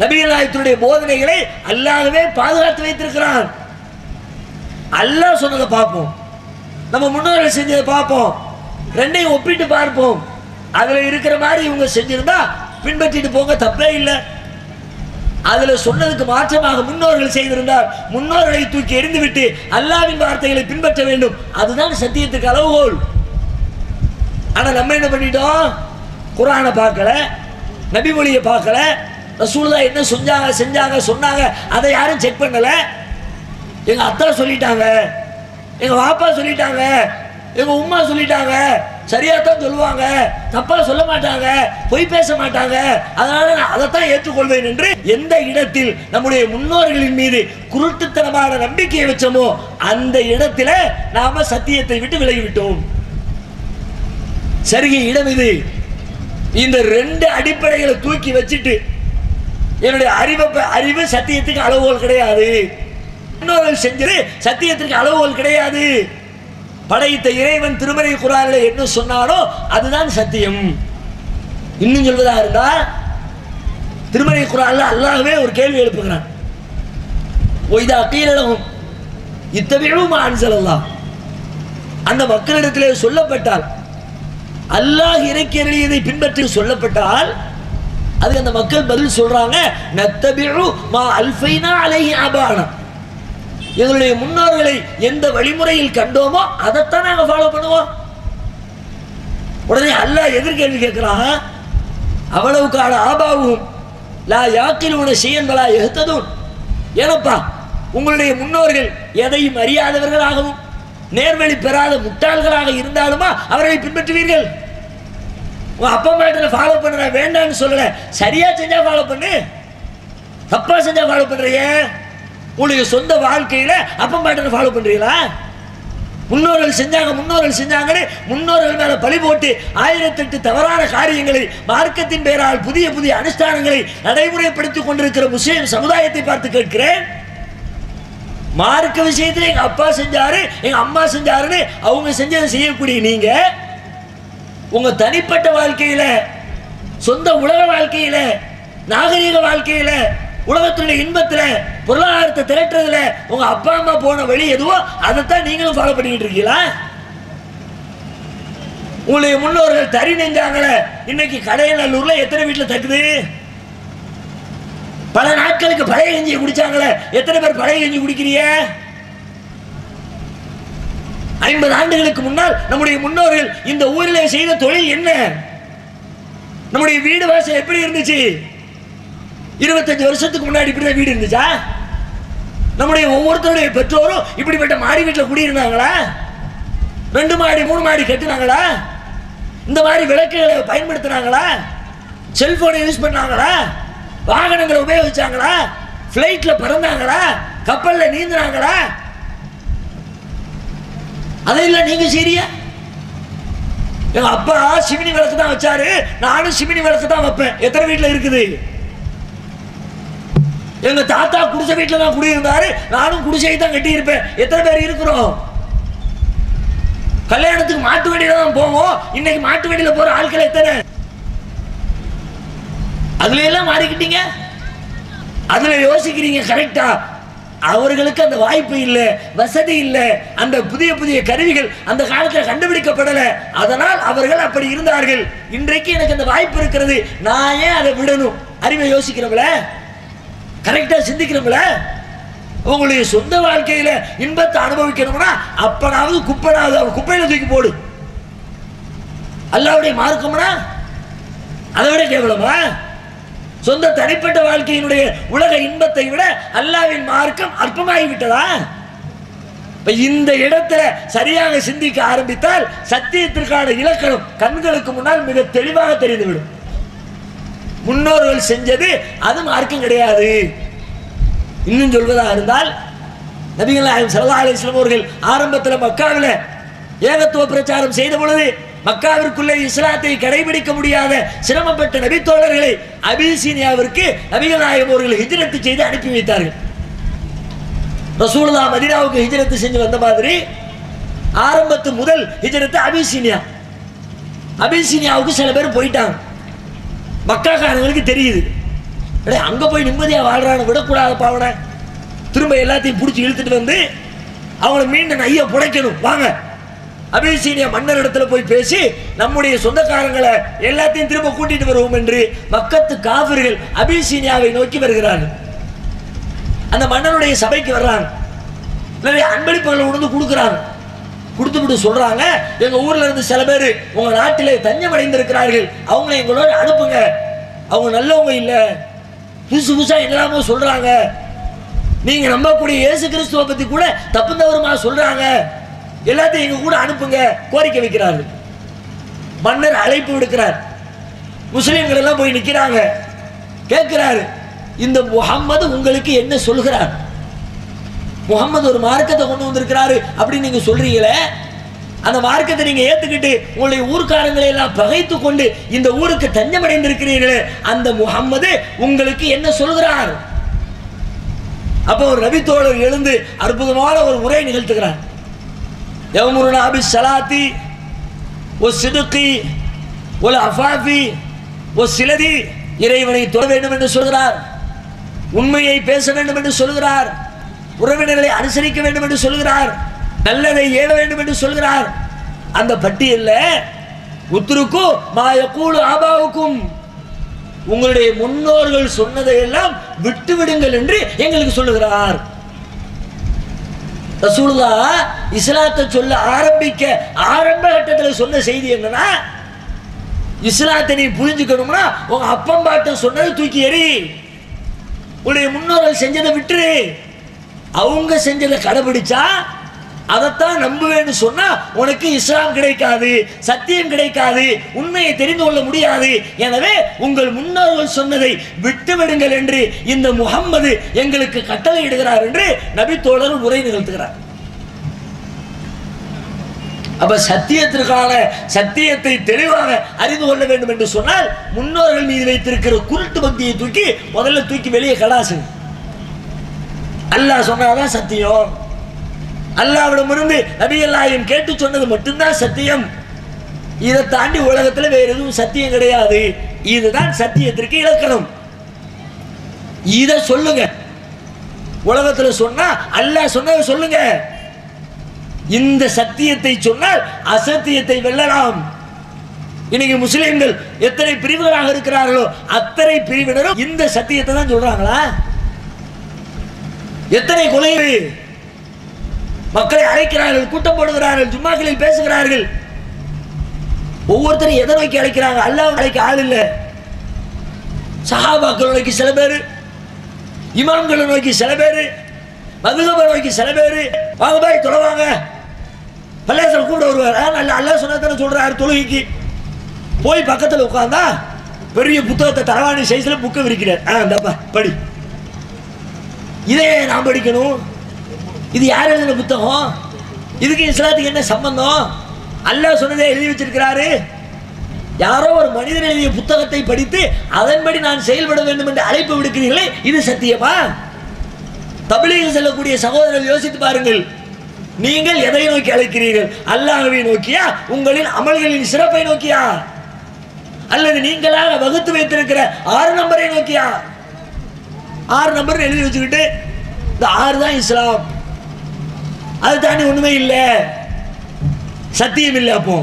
நபிகள் நாயகத்துடைய போதனைகளை அல்லாஹ்வே பாதுகாத்து வைத்திருக்கிறான். அல்லாஹ் சொன்னதை பார்ப்போம், நம்ம முன்னோர்கள் செஞ்சதை பார்ப்போம், ரெண்டையும் ஒப்பிட்டு பார்ப்போம். அதுல இருக்கிற மாதிரி இவங்க செஞ்சிருந்தா பின்பற்றிட்டு போங்க, தப்பே இல்லை. அதுல சொன்னதுக்கு மாற்றமாக முன்னோர்கள் செய்திருந்தால் முன்னோர்களை தூக்கி எறிந்துவிட்டு அல்லாஹ்வின் வார்த்தைகளை பின்பற்ற வேண்டும். அதுதான் சத்தியத்துக்கு அளவுகோல். ஆனா நம்ம என்ன பண்ணிட்டோம்? குர்ஆனை பார்க்கல, நபி மொழியை பார்க்கல, ரசூலுல்லாஹ் என்ன செஞ்சாங்க சொன்னாங்க அதை யாரும் செக் பண்ணல. எங்க அத்தா சொல்லிட்டாங்க, எங்க வாப்பா சொல்லிட்டாங்க, எங்க உம்மா சொல்லிட்டாங்க, சரியாத்தான் சொல்லுவாங்க, தப்பா சொல்ல மாட்டாங்க, பொய் பேச மாட்டாங்க, அதனால நான் அதைத்தான் ஏற்றுக்கொள்வேன் என்று எந்த இடத்தில் நம்முடைய முன்னோர்களின் மீது குருட்டுத்தனமான நம்பிக்கையை வச்சோமோ அந்த இடத்துல நாம சத்தியத்தை விட்டு விலகிவிட்டோம். சரிங்க இடம் இது. இந்த ரெண்டு அடிப்படைகளை தூக்கி வச்சுட்டு என்னுடைய அறிவு சத்தியத்துக்கு அளவுகோல் கிடையாது, முன்னோர்கள் செஞ்சது சத்தியத்திற்கு அளவுகோல் கிடையாது. படைத்த இறைவன் திருமறை குர்ஆனில் என்ன சொன்னாரோ அதுதான் சத்தியம். இன்னும் சொல்வதாக இருந்தா திருமறை குர்ஆனில் அல்லாஹ்வே ஒரு கேள்வி எழுப்புகிறான். ஒய்தா கீழவும் இத்தபிஉ மா அன்ஸலல்லாஹ், அந்த மக்களிடத்திலே சொல்லப்பட்டால் அல்லாஹ் இறக்கி அருளியதை பின்பற்றி சொல்லப்பட்டால் அது அந்த மக்கள் பதில் சொல்றாங்க, நத்தபிஉ மா அல்ஃபைனா அலைஹி ஆபானா, எங்களுடைய முன்னோர்களை எந்த வழிமுறையில் கண்டோமோ அதைத்தான் நாங்க ஃபாலோ பண்ணுவோம். உடனே அல்லாஹ் எதிர்கேள்வி கேட்கிறான், அவ்வளவுக்கான ஆபாவும் லா யாக்கிலூன ஷைஅன் வலா யஹ்ததூன், ஏனப்பா உங்களுடைய முன்னோர்கள் எதையும் அறியாதவர்களாகவும் நேர்வழி பெறாத முட்டாள்களாக இருந்தாலுமா அவர்களை பின்பற்றுவீர்கள்? உன் அப்பா அம்மா ஃபாலோ பண்ணுற வேண்டான்னு சொல்லல, சரியா செஞ்சா ஃபாலோ பண்ணு, தப்பா செஞ்சா ஃபாலோ பண்றிய. உங்களுடைய சொந்த வாழ்க்கையில அப்பா அம்மா ஃபாலோ பண்றீங்களா? முன்னோர்கள் செஞ்சாங்கன்னு முன்னோர்கள் மேல பழி போட்டு 1008 தவறான காரியங்களை மார்க்கத்தின் பெயரால் புதிய புதிய அனுஷ்டானங்களை நடைமுறைப்படுத்திக் கொண்டிருக்கிற முஸ்லிம் சமுதாயத்தை பார்த்து கேட்கிறேன். மார்க்க விஷயத்துல எங்க அப்பா செஞ்சாரு, எங்க அம்மா செஞ்சாருன்னு அவங்க செஞ்சதை செய்யக்கூடிய நீங்க உங்க தனிப்பட்ட வாழ்க்கையில, சொந்த உலக வாழ்க்கையில, நாகரீக வாழ்க்கையில, உலகத்தினுடைய இன்பத்துல, பொருளாதாரத்தை திரட்டுறதுல உங்க அப்பா அம்மா போன வழி எதுவோ அதைத்தான் நீங்களும் ஃபாலோ பண்ணிக்கிட்டு இருக்கீங்களா? உங்களுடைய முன்னோர்கள் தறி நெஞ்சாங்களே, இன்னைக்கு கடையநல்லூர்ல எத்தனை வீட்டுல தக்குது? பல நாட்களுக்கு பழைய கஞ்சியை குடிச்சாங்களே, எத்தனை பேர் பழைய கஞ்சி குடிக்கிறீங்க? 50 ஆண்டுகளுக்கு முன்னால் நம்முடைய முன்னோர்கள் இந்த ஊரிலே செய்த தொழில் என்ன? நம்முடைய வீடு வாசல் எப்படி இருந்துச்சு? 25 வருஷத்துக்கு முன்னாடி இப்படிதான் வீடு இருந்துச்சா? நம்முடைய ஒவ்வொருத்தருடைய பெற்றோரும் இப்படிப்பட்ட மாடி வீட்டில் குடியிருந்தாங்களா? 2 மாடி 3 மாடி கட்டினாங்களா? இந்த மாதிரி விளக்குகளை பயன்படுத்தினாங்களா? செல்போனை யூஸ் பண்ணாங்களா? வாகனங்களை உபயோகிச்சாங்களா? பிளைட்ல பறந்தாங்களா? கப்பல்ல நீந்தினாங்களா? அதெல்லாம் நீங்க சரியா? எங்க அப்பா சிமினி விளக்கு தான் வச்சாரு, நானும் சிமினி விளக்கு தான் வைப்பேன். எத்தனை வீட்டுல இருக்குது? எங்க தாத்தா குடிசை வீட்டுல தான் குடியிருந்தாரு, நானும் குடிசையை தான் கட்டி இருப்பேன். எத்தனை பேர் இருக்கிறோம்? கல்யாணத்துக்கு மாட்டு வண்டியில தான் போவோம். இன்னைக்கு மாட்டு வண்டியில போற ஆட்கள் எத்தனை? அதுல எல்லாம் மாறிக்கிட்டீங்க. அதுல யோசிக்கிறீங்க கரெக்டா? அவர்களுக்கு அந்த வாய்ப்பு இல்லை, வசதி இல்லை, அந்த புதிய புதிய கருவிகள் அந்த காலத்தில் கண்டுபிடிக்கப்படல. அதனால் அவர்கள் அப்படி இருந்தார்கள். இன்றைக்கு எனக்கு அந்த வாய்ப்பு இருக்கிறது, நான் ஏன் அதை விடணும்? அறிவை யோசிக்கிறவங்கள, கரெக்டா சிந்திக்கிறவங்கள, உங்களுடைய சொந்த வாழ்க்கையில இன்பத்தை அனுபவிக்கணும்னா அப்பனாவது குப்பனாவது அவர் குப்பையில தூக்கி போடு. அல்லாஹ்வுடைய மார்க்கம்னா அதை விட கேவலமா? சொந்த தனிப்பட்ட வாழ்க்கையினுடைய உலக இன்பத்தை விட அல்லாஹ்வின் மார்க்கம் அற்பமாகிவிட்டதா? இந்த இடத்துல சரியாக சிந்திக்க ஆரம்பித்தால் சத்தியத்திற்கான இலக்கணம் கண்களுக்கு முன்னால் மிக தெளிவாக தெரிந்துவிடும். முன்னோர்கள் செஞ்சது அது மார்க்கம் கிடையாது. இன்னும் சொல்வதாக இருந்தால் நபிகள் நாயகம் ஸல்லல்லாஹு அலைஹி வஸல்லம் அவர்கள் ஆரம்பத்தில் மக்காவில் ஏகத்துவ பிரச்சாரம் செய்த பொழுது மக்காவிற்குள்ளே இஸ்லாத்தை கடைபிடிக்க முடியாத சிரமப்பட்ட நபித்தோழர்களை அபிசீனியாவிற்கு நபிகள் நாயகம் அவர்கள் ஹிஜ்ரத் செய்து அனுப்பி வைத்தார்கள். ரசூலுல்லாஹ் மதீனாவுக்கு ஹிஜ்ரத் செஞ்சு வந்த மாதிரி ஆரம்பத்து முதல் ஹிஜ்ரத் அபிசீனியாவுக்கு சில பேர் போயிட்டாங்க. மக்காக்காரங்களுக்கு தெரியுது, அங்க போய் நிம்மதியா வாழ்றான்னு விடக்கூடாத பாவனை, திரும்ப எல்லாத்தையும் பிடிச்சி இழுத்துட்டு வந்து அவங்களை மீண்டும் ஐயா புடைக்கணும், வாங்க அபிசீனியா மன்னர் இடத்துல போய் பேசி நம்முடைய சொந்தக்காரங்களை எல்லாத்தையும் திரும்ப கூட்டிட்டு வருவோம் என்று மக்கத்து காபிர்கள் அபிசீனியாவை நோக்கி வருகிறார்கள். அந்த மன்னனுடைய சபைக்கு வர்றாங்க, நிறைய அன்பளிப்புகளை உணர்ந்து கொடுக்குறாங்க. கொடுத்துவிட்டு சொல்றாங்க, எங்க ஊர்ல இருந்து சில பேர் உங்க நாட்டிலே தஞ்சம் அடைந்திருக்கிறார்கள், அவங்களை எங்களோட அனுப்புங்க. அவங்க நல்லவங்க இல்ல, புதுசு புதுசா என்னலாமோ சொல்றாங்க, நீங்க நம்பக்கூடிய இயேசு கிறிஸ்துவை பத்தி கூட தப்பு தவறுமா சொல்றாங்க, எல்லாத்தையும் எங்க கூட அனுப்புங்க கோரிக்கை வைக்கிறார்கள். மன்னர் அழைப்பு விடுக்கிறார். முஸ்லிம்கள் எல்லாம் போய் நிக்கிறாங்க. கேட்கிறாரு, இந்த முஹம்மது உங்களுக்கு என்ன சொல்கிறார்? முஹம்மது ஒரு மார்க்கத்தை கொண்டு வந்திருக்கிறாரு அப்படின்னு நீங்க சொல்றீங்களே, அந்த மார்க்கத்தை நீங்க ஏத்துக்கிட்டு உங்களுடைய ஊர்க்காரங்களை எல்லாம் பகைத்து கொண்டு இந்த ஊருக்கு தஞ்சம் அடைந்திருக்கிறீர்களே, அந்த முஹம்மது உங்களுக்கு என்ன சொல்கிறார்? அப்போ ஒரு நபித்தோழர் எழுந்து அற்புதமான ஒரு உரை நிகழ்த்துகிறார். யமுருனா பிஸ்ஸலாத்தி வஸ்ஸிதுகி வல் அஃபாஃபி வஸ்ஸிலதி, இறைவனை தொழ வேண்டும் என்று சொல்கிறார், உண்மையை பேச வேண்டும் என்று சொல்கிறார், உறவினர்களை அனுசரிக்க வேண்டும் என்று சொல்கிறார், நல்லதை ஏவ வேண்டும் என்று சொல்கிறார். அந்த பட்டியலில் உத்ருக்கு மா யகூலு ஆபாவுக்கும், உங்களுடைய முன்னோர்கள் சொன்னதை எல்லாம் விட்டு விடுங்கள் என்று எங்களுக்கு சொல்லுகிறார். ரசூலுல்லாஹ் இஸ்லாத்தை சொல்ல ஆரம்பிக்க ஆரம்ப கட்டத்தில் சொன்ன செய்தி என்னன்னா, இஸ்லாத்தை நீ புரிஞ்சுக்கணும்னா உங்க அப்பம் பாட்ட சொன்னதை தூக்கி எறி, உங்களுடைய முன்னோர்கள் செஞ்சதை விட்டுரு, அவங்க செஞ்சதை கடைபிடிச்சா அதைத்தான் நம்புவேன்னு சொன்னா உனக்கு இஸ்லாம் கிடைக்காது, சத்தியம் கிடைக்காது, உண்மையை தெரிந்து கொள்ள முடியாது. எனவே உங்கள் முன்னோர்கள் சொன்னதை விட்டுவிடுங்கள் என்று இந்த முஹம்மது எங்களுக்கு கட்டளை இடுகிறார் என்று நபி தோழர் உரை நிகழ்த்துகிறார். அப்ப சத்தியத்தை தெளிவாக அறிந்து கொள்ள வேண்டும் என்று சொன்னால் முன்னோர்கள் மீது வைத்திருக்கிற குருட்டு பக்தியை முதல்ல தூக்கி வெளியே கடாசு. அல்லாஹ் சொன்னாதான் சத்தியம். அல்லாஹ்விடமிருந்து நபிகள் நாயகம் கேட்டு சொன்னது மட்டும்தான் சத்தியம். இதை தாண்டி உலகத்தில் வேற எதுவும் சத்தியம் கிடையாது. இதுதான் சத்தியத்திற்கு இலக்கணம். இதை சொல்லுங்க. உலகத்தில் சொன்னா அல்லாஹ் சொன்னதை சொல்லுங்க. இந்த சத்தியத்தை சொன்னால் அசத்தியத்தை வெல்லலாம். இன்னைக்கு முஸ்லிம்கள் எத்தனை பிரிவுகளாக இருக்கிறார்களோ அத்தனை பிரிவினரும் இந்த சத்தியத்தை தான் சொல்றாங்களா? எத்தனை கொலை மக்களை அழைக்கிறார்கள், கூட்டம் போடுகிறார்கள், ஜும்மாக்களில் பேசுகிறார்கள். ஒவ்வொருத்தரும் எதை நோக்கி அழைக்கிறாங்க? அல்லாஹ் அழைக்க ஆள் இல்லை. சஹாபாக்கள் நோக்கி சில பேர், இமாம்களை நோக்கி சில பேர், மதுகபை நோக்கி சில பேர். வாங்க பாய் தொலைவாங்க, பள்ளியாசல் கூட வருவார். அல்லாஹ் சொன்னதானே சொல்றாரு. தொழுகைக்கு போய் பக்கத்தில் உட்கார்ந்தா பெரிய புத்தகத்தை தரவாணி சைஸ்ல புக்கை விரிக்கிறார். இந்தப்பா படி. இதே நான் படிக்கணும்? இது யார் எழுதின புத்தகம்? இதுக்கு இஸ்லாத்துக்கு என்ன சம்பந்தம்? அல்லாஹ் சொன்னதை எழுதி வச்சிருக்கிறாரு. யாரோ ஒரு மனிதன் எழுதிய புத்தகத்தை படித்து அதன்படி நான் செயல்பட வேண்டும் என்று அழைப்பு விடுக்கிறீர்களே, இது சத்தியமா? தப்லீக் செல்லக்கூடிய சகோதரர்கள் யோசித்து பாருங்கள். நீங்கள் எதை நோக்கி அழைக்கிறீர்கள்? அல்லாஹ்வை நோக்கியா, உங்களின் அமல்களின் சிறப்பை நோக்கியா, அல்லது நீங்களாக வகுத்து வைத்திருக்கிற 6 நம்பரை நோக்கியா? 6 நம்பர் எழுதி வச்சுக்கிட்டு இந்த 6 தான் இஸ்லாம், அது தாண்டி ஒண்ணுமே இல்லை, சத்தியம் இல்லை. அப்போ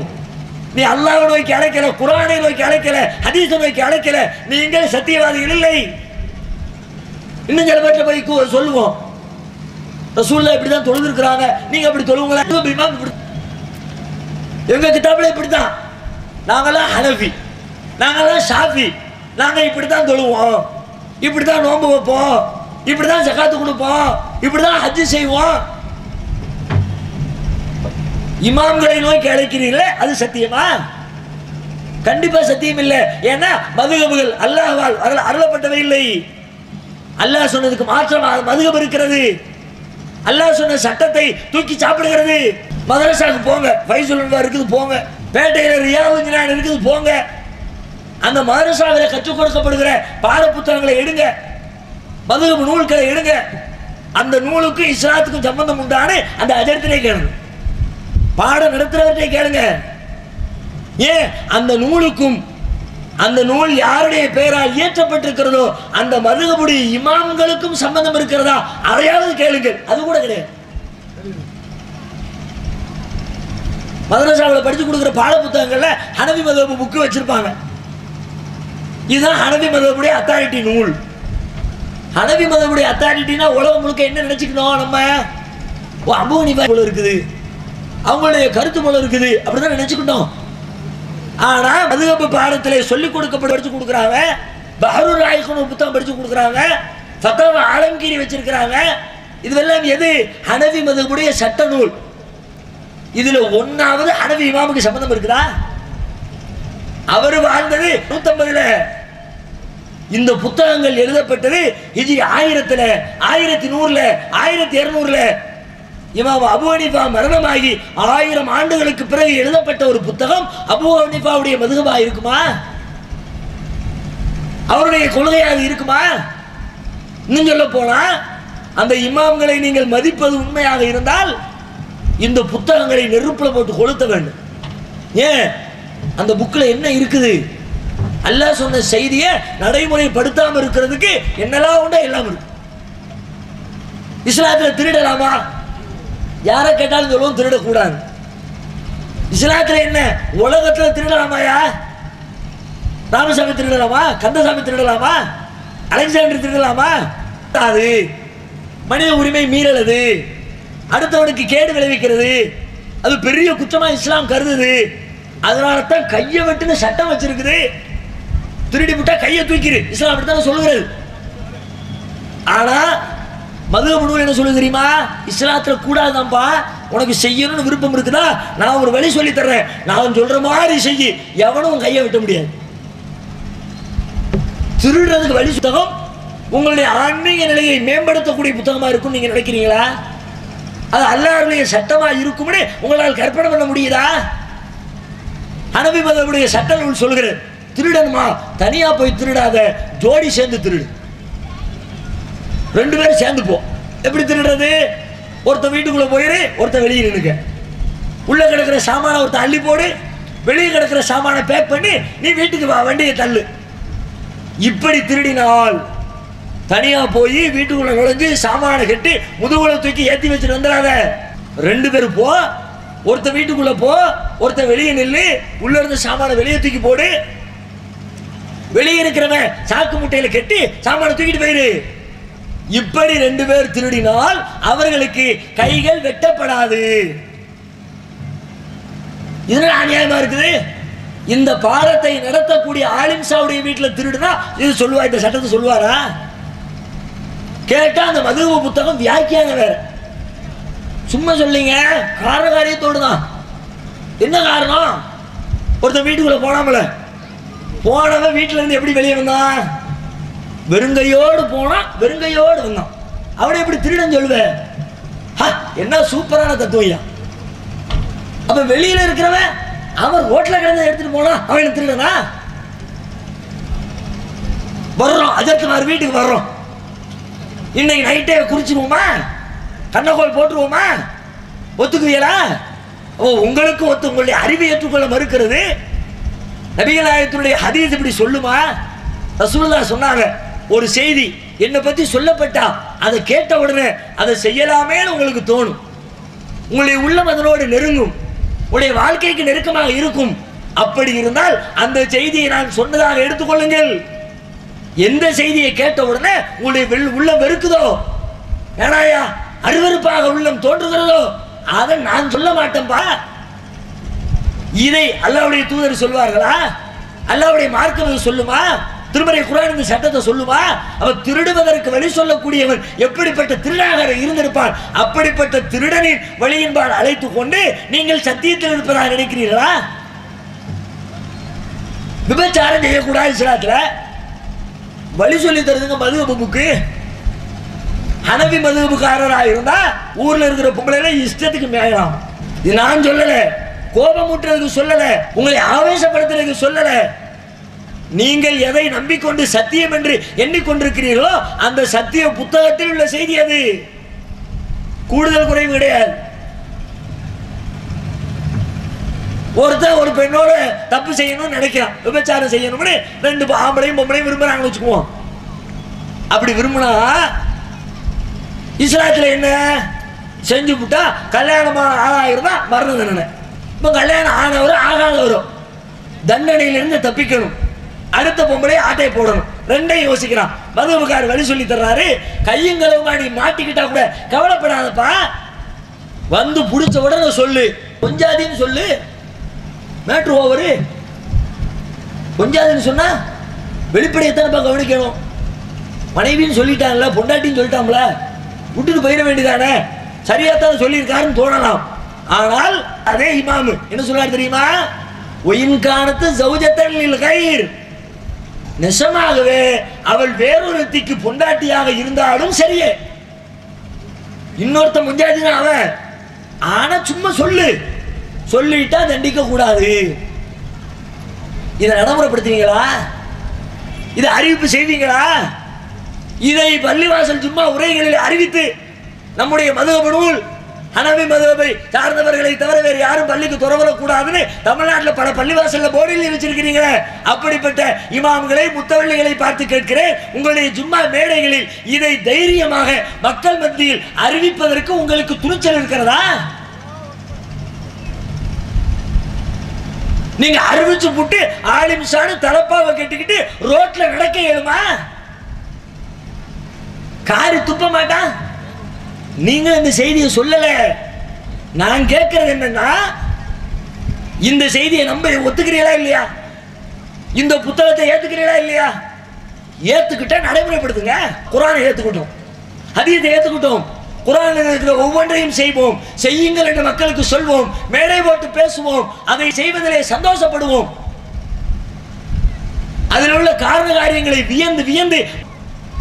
நீ அல்லாஹ்வை நோக்கி அழைக்கல, குர்ஆனை நோக்கி அழைக்கல, ஹதீஸை நோக்கி அழைக்கல, நீங்கள் சத்தியவாதிகள் இல்லை. இன்னும் சில பேர்ல போய் சொல்லுவோம், ரசூலுல்லாஹ் இப்படி தான் தொழுதுருக்கிறாங்க, நீங்க அப்படி தொழுவுங்களா? எங்க கிதாபில் இப்படித்தான், நாங்களாம் ஹனஃபி, நாங்களாம் ஷாஃபி, நாங்க இப்படித்தான் தொழுவோம், இப்படித்தான் நோன்பு வைப்போம், இப்படிதான் ஜகாத்து கொடுப்போம், இப்படிதான் ஹஜ் செய்வோம். இமாம்களை நோக்கி அழைக்கிறீர்களே, அது சத்தியமா? கண்டிப்பா சத்தியம் இல்லை. ஏன்னா மதுகபுகள் அல்லாஹ்வால் அருளப்பட்டவை இல்லை. அல்லாஹ் சொன்னதுக்கு மாற்றமாக மதுகப் இருக்கிறது. அல்லாஹ் சொன்ன சட்டத்தை தூக்கி சாப்பிடுகிறது. மதரசாவுக்கு போங்க, ஃபைசுல் அன்வார் இருக்குது போங்க, பேட்டையில் ரியாதுல் ஜினான் இருக்குது போங்க. அந்த மதரசாவில் கற்றுக் கொடுக்கப்படுகிற பாட புத்தகங்களை எடுங்க, மதுகப் நூல்களை எடுங்க. அந்த நூலுக்கு இஸ்லாத்துக்கும் சம்பந்தம் உண்டான அந்த அஜர்த்திலே கேளுங்க, பாடம் நடத்துறவர்கிட்ட கேளுங்க. ஏன் அந்த நூலுக்கும், அந்த நூல் யாருடைய பெயரால் இயற்றப்பட்டிருக்கிறதோ அந்த மதுகபுடைய இமாம்களுக்கும் சம்பந்தம் இருக்கிறதா, அதையாவது கேளுங்கள். அது கூட கிடையாது. மதரசாவில் படிச்சு கொடுக்குற பாட புத்தகங்கள்ல ஹனஃபி மதுஹப் புக்கு வச்சிருப்பாங்க. இதுதான் ஹனஃபி மதுஹப்புடைய அத்தாரிட்டி நூல். ஹனஃபி மதுஹப்புடைய அத்தாரிட்டினா உலகம் முழுக்க என்ன நினைச்சுக்கணும்? நம்ம அபூ ஹனீஃபா போல இருக்குது, அவங்களுடைய கருத்து போல இருக்குது, அப்படிதான் நினைச்சுக்கிட்டோம். ஆனா மதுஹப் பாடத்திலே சொல்லிக் கொடுக்கப்பட்டு படிச்சு கொடுக்குறாங்க. பஹ்ருர் ராயிக்னு புத்தகம் படிச்சு கொடுக்குறாங்க, ஃபத்வா ஆலம்கீரி வச்சிருக்கிறாங்க. இதெல்லாம் எது? ஹனஃபி மதுஹப்புடைய சட்ட நூல். இதுல ஒன்னாவது ஹனஃபி இமாமுக்கு சம்பந்தம் இருக்குதா? அவர் வாழ்ந்தது 150ல. இந்த புத்தகங்கள் எழுதப்பட்டது ஹிஜ்ரி 1000ல, 1100ல, 1200ல. இமாம் அபூ ஹனீஃபா மரணமாகி 1000 ஆண்டுகளுக்கு பிறகு எழுதப்பட்ட ஒரு புத்தகம் அபூ ஹனீஃபாவுடைய மதுஹபா இருக்குமா? அவருடைய கொள்கையாக இருக்குமா? இன்னும் சொல்ல போனா அந்த இமாம்களை நீங்கள் மதிப்பது உண்மையாக இருந்தால் இந்த புத்தகங்களை நெருப்புல போட்டு கொளுத்த வேண்டும். ஏன்? அந்த புக்கில் என்ன இருக்குது? அல்லாஹ் சொன்ன செய்தியை நடைமுறைப்படுத்தாம இருக்கிறதுக்கு என்னெல்லாம் உண்டோ எல்லாம் இருக்கு. இஸ்லாத்தில் திருடலாமா? யாரை கேட்டாலும் சொல்லுவோம் திருடக்கூடாது. இஸ்லாத்துல என்ன? உலகத்துல திருடலாமாயா? ராமசாமி திருடலாமா? கந்தசாமி திருடலாமா? அலெக்சாண்டர் திருடலாமா? அது மனித உரிமை மீறல். அது அடுத்தவனுக்கு கேடு விளைவிக்கிறது. அது பெரிய குற்றமா இஸ்லாம் கருதுது. அதனால தான் கையை வெட்டுன்னு சட்டம் வச்சிருக்குது. திருடி விட்டா கையை தூக்கிடு, இஸ்லாம் அப்படித்தான் சொல்லுகிறது. ஆனா மதுஹப் நூல் என்ன சொல்லு தெரியுமா? இஸ்லாத்துல கூடாதுதான்ப்பா, உனக்கு செய்யணும்னு விருப்பம் இருக்குதா, நான் ஒரு வழி சொல்லி தர்றேன், நான் சொல்ற மாதிரி செய்யி, எவனும் கையை விட்ட முடியாது. திருடுறதுக்கு வழி புத்தகம் உங்களுடைய ஆன்மீக நிலையை மேம்படுத்தக்கூடிய புத்தகமா இருக்கும் நீங்க நினைக்கிறீங்களா? அது அல்லாஹ்வுடைய சட்டமா இருக்கும்னு உங்களால் கற்பனை பண்ண முடியுதா? ஹனபி மதமுடைய சட்ட நூல் சொல்கிறது, திருடனுமா தனியா போய் திருடாத, ஜோடி சேர்ந்து திருடு, 2 பேரும் சேர்ந்து போ. எப்படி திருடுறது? ஒருத்த வீட்டுக்குள்ள போயிரு, ஒருத்த வெளியே நின்னுக்க, உள்ள கிடக்கிற சாமான ஒருத்த அள்ளி போடு, வெளியே கிடக்கிற சாமான பேக் பண்ணி நீ வீட்டுக்கு வா, வண்டியை தள்ளு. இப்படி திருடினால் தனியா போய் வீட்டுக்குள்ள நுழைஞ்சு சாமான கட்டி முதுகுல தூக்கி ஏத்தி வச்சுட்டு வந்துடாத. 2 பேரும் போ, ஒருத்த வீட்டுக்குள்ள போ, ஒருத்த வெளியே நில்லு, உள்ள இருந்து சாமான வெளியே தூக்கி போடு, வெளியே இருக்கிறவன் சாக்கு முட்டையில கட்டி சாமான தூக்கிட்டு போயிரு. இப்படி 2 பேர் திருடினால் அவர்களுக்கு கைகள் வெட்டப்படாது. இதனால அநியாயமா இருக்குது. இந்த பாடத்தை நடத்தக்கூடிய ஆலிம் சாவுடைய வீட்டில் திருடுனா இது சொல்லுவா, இந்த சட்டத்தை சொல்லுவாரா? கேட்டா அந்த மதுவ புத்தகம் வியாக்கியானம் வேற. சும்மா சொல்லிங்க, காரண காரியத்தோடு தான். என்ன காரணம்? ஒருத்தன் வீட்டுக்குள்ள போனாமல, போனவன் வீட்டுல இருந்து எப்படி வெளியே வந்தான்? வெறுங்கையோடு போனா, வெறுங்கையோடு வந்தான். அவனை எப்படி திருடன் சொல்லுவேன்? என்ன சூப்பரான தத்துவம். அப்ப வெளியில இருக்கிறவன் அவன் ரோட்ல கிடந்த எடுத்துட்டு போனா அவன் திருடனா? வர்றோம், அஜர்த்துமார் வீட்டுக்கு வர்றோம், இன்னைக்கு நைட்டே குறிச்சிருவோமா, கண்ணகோல் போட்டுருவோமா, ஒத்துக்குவீங்களா? ஓ, உங்களுக்கு ஒத்து, உங்களுடைய அறிவை ஏற்றுக்கொள்ள மறுக்கிறது. நபிகள் நாயகத்தினுடைய ஹதீஸ் இப்படி சொல்லுமா? ரசூலுல்லாஹ் சொன்னாங்க, ஒரு செய்தி என்னை பத்தி சொல்லப்பட்டா அதை கேட்ட உடனே அதை செய்யலாமேன்னு உங்களுக்கு தோணும், உங்களுடைய உள்ளம் அதனோடு நெருங்கும், உங்களுடைய வாழ்க்கைக்கு நெருக்கமாக இருக்கும். அப்படி இருந்தால் அந்த செய்தியை நான் சொன்னதாக எடுத்துக்கொள்ளுங்கள். எந்த செய்தியை கேட்ட உடனே உங்களுடைய உள்ளம் வெறுக்குதோ, ஏனாயா அருவருப்பாக உள்ளம் தோன்றுகிறதோ, அதை நான் சொல்ல மாட்டேன்பா. இதை அல்லாஹ்வுடைய தூதர் சொல்வார்களா? அல்லாஹ்வுடைய மார்க்கம் சொல்லுமா? திருமறை குர்ஆன் இந்த சட்டத்தை சொல்லுமா? அவ திருடுவதற்கு வழி சொல்லக்கூடியவன் எப்படிப்பட்ட திருடனாக இருந்திருப்பான்? அப்படிப்பட்ட திருடனின் வழியின்பால் அழைத்து கொண்டு நீங்கள் சத்தியத்தில் இருப்பதாக நினைக்கிறீர்களா? விபச்சாரம் செய்யக்கூடாது இஸ்லாத்துல வழி சொல்லி தருதுங்க மதுஹபுக்கு. ஹனபி மதுஹபுக்காரராக இருந்தா ஊர்ல இருக்கிற பொம்பளை இஷ்டத்துக்கு மேயலாம். இது நான் சொல்லல, கோபமூட்டுறதுக்கு சொல்லல, உங்களை ஆவேசப்படுத்துறதுக்கு சொல்லல. நீங்கள் எதை நம்பிக்கொண்டு சத்தியம் என்று எண்ணிக்கொண்டிருக்கிறீர்களோ அந்த சத்திய புத்தகத்தில் உள்ள செய்தி அது, கூடுதல் குறைவு கிடையாது. ஒருத்தர் ஒரு பெண்ணோட தப்பு செய்யணும்னு நினைக்கிறான், விபச்சாரம் செய்யணும்னு 2 ஆம்பளையும் பொம்பளையும் விரும்புறாங்கன்னு வச்சுக்குவோம். அப்படி விரும்பினா இஸ்லாத்துல என்ன செஞ்சு விட்டா கல்யாணமான ஆளாயிருந்தா மரண தண்டனை. இப்போ கல்யாணம் ஆனவரும் ஆகாதவரும் தண்டனையிலிருந்து தப்பிக்கணும், அடுத்த பொம்பளை ஆட்டை போடணும், 2ஐயும் யோசிக்கிறான். மதுஹபுக்காரர் வழி சொல்லி தர்றாரு, கையங்களவுமா நீ மாட்டிக்கிட்டா கூட கவலைப்படாதப்பா, வந்து பிடிச்ச உடனே சொல்லு, கொஞ்சாதின்னு சொல்லு, மேட்ரு ஓவரு. கொஞ்சாதுன்னு சொன்னா வெளிப்படையத்தானப்பா கவனிக்கணும். மனைவின்னு சொல்லிட்டாங்கல்ல, பொண்டாட்டின்னு சொல்லிட்டாங்கள, விட்டுட்டு போயிட வேண்டியதானே, சரியாத்தான் சொல்லியிருக்காருன்னு தோணலாம். ஆனால் அதே இமாமு என்ன சொல்றாரு தெரியுமா? ஒயின்கானத்து ஜௌஜத்தன் கைர், நிஜமாகவே அவள் வேறொருத்திக்கு பொண்டாட்டியாக இருந்தாலும் சரியே, இன்னொருத்த முஞ்சாதினா அவன், ஆனா சும்மா சொல்லு, சொல்லிட்டா தண்டிக்க கூடாது. இதை நடைமுறைப்படுத்துவீங்களா? இதை அறிவிப்பு செய்வீங்களா? இதை பள்ளிவாசல் சும்மா உரைகளில் அறிவித்து நம்முடைய மதுஹப் நூல் ஹனபி மதுஹபை சார்ந்தவர்களை தவிர வேறு யாரும் பள்ளிக்கு துறவரக்கூடாதுன்னு தமிழ்நாட்டில் பல பள்ளிவாசல்ல போர்டில் வச்சிருக்கிறீங்களே, அப்படிப்பட்ட இமாம்களை முத்தவள்ளிகளை பார்த்து கேட்கிறேன், உங்களுடைய ஜும்மா மேடைகளில் இதை தைரியமாக மக்கள் மத்தியில் அறிவிப்பதற்கு உங்களுக்கு துணிச்சல் இருக்கிறதா? நீங்க அறிவிச்சு புட்டு ஆலிம்சானு தலப்பாவை கட்டிக்கிட்டு ரோட்ல நடக்க இயலுமா? காரி துப்ப மாட்டான். நீங்க இந்த செய்தியை சொல்லல. நான் கேட்கறது என்னன்னா, இந்த செய்தியை நம்ப ஒத்துக்கிறீங்களா இல்லையா? இந்த புத்தகத்தை ஏத்துக்கிறீங்களா இல்லையா? ஏத்துக்கிட்ட நடைமுறைப்படுத்துங்க. குர்ஆனை ஏத்துக்கிட்டோம், ஹதீஸை ஏத்துக்கிட்டோம், குர்ஆனில் இருக்கிற ஒவ்வொன்றையும் செய்வோம், செய்யுங்கள் என்று மக்களுக்கு சொல்வோம், மேடை போட்டு பேசுவோம், அதை செய்வதிலே சந்தோஷப்படுவோம். அதில் உள்ள காரண காரியங்களை வியந்து வியந்து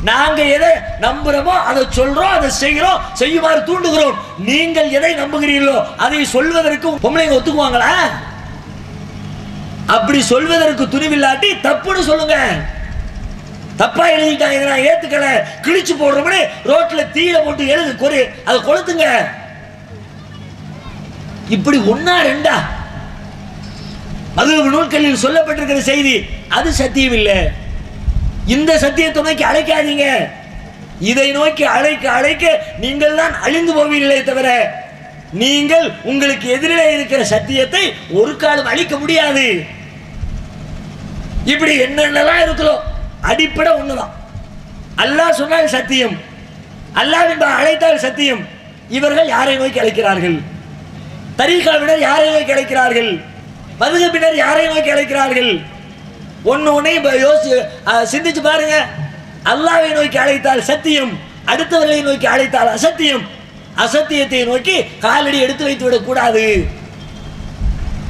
நாங்க எதை நம்புறோமோ அதை சொல்றோம், அதை செய்கிறோம், செய்யுமாறு தூண்டுகிறோம். நீங்கள் எதை நம்புகிறீர்களோ அதை சொல்வதற்கு பொம்பளைங்க ஒத்துக்குவாங்களா? அப்படி சொல்வதற்கு துணிவில்லாட்டி தப்புன்னு சொல்லுங்க. தப்பா எழுதிட்டாங்க, நான் ஏத்துக்கல, கிழிச்சு போடுறோம்னு ரோட்ல தீயில போட்டு எழுது கொரு, அதை கொளுத்துங்க. இப்படி ஒன்னா ரெண்டா மதுஹப் நூல்களில் சொல்லப்பட்டிருக்கிற செய்தி அது சத்தியம் இல்லை. இந்த சத்தியத்தை நோக்கி அழைக்காதீங்க. இதை நோக்கி அழைக்க அழைக்க நீங்கள் தான் அழிந்து போவீர்களே தவிர நீங்கள் உங்களுக்கு எதிரிலே இருக்கிற சத்தியத்தை ஒரு காலம் அழிக்க முடியாது. இப்படி என்னென்னலாம் இருக்கிறோம், அடிப்படை ஒண்ணுதான். அல்லாஹ் சொன்னால் சத்தியம், அல்லாஹ்வின் அழைத்தால் சத்தியம். இவர்கள் யாரை நோக்கி அழைக்கிறார்கள்? தரீகாவினர் யாரை நோக்கி அழைக்கிறார்கள்? மதுஹபினர் யாரை நோக்கி அழைக்கிறார்கள்? ஒன்னையும் சிந்திச்சு பாருங்க. அல்லாஹ்வை நோக்கி அழைத்தால் சத்தியம், அடுத்தவர்களை நோக்கி அழைத்தால் அசத்தியம். அசத்தியத்தை நோக்கி காலடி எடுத்து வைத்து விடக் கூடாது.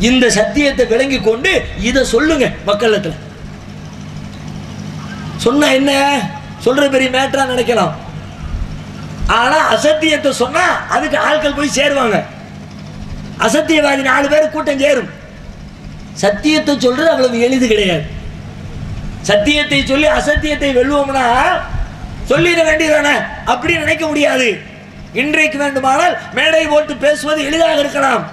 இந்த சத்தியத்தை விளங்கி கொண்டு இதை சொல்லுங்க மக்களிடத்துல. சொன்ன என்ன சொல்ற பெரிய மேட்டரா நினைக்கலாம். ஆனா அசத்தியத்தை சொன்னா அதுக்கு ஆட்கள் போய் சேருவாங்க. அசத்தியவாதி 4 பேர் கூட்டம் சேரும். சத்தியத்தை சொல்றது அவ்வளவு எளிது கிடையாது. சத்தியத்தை சொல்லி அசத்தியத்தை வெல்லுவோம்னா சொல்லிட வேண்டியதானே, அப்படி நினைக்க முடியாது. இன்றைக்கு வேண்டுமானால் மேடை போட்டு பேசுவது எளிதாக இருக்கலாம்.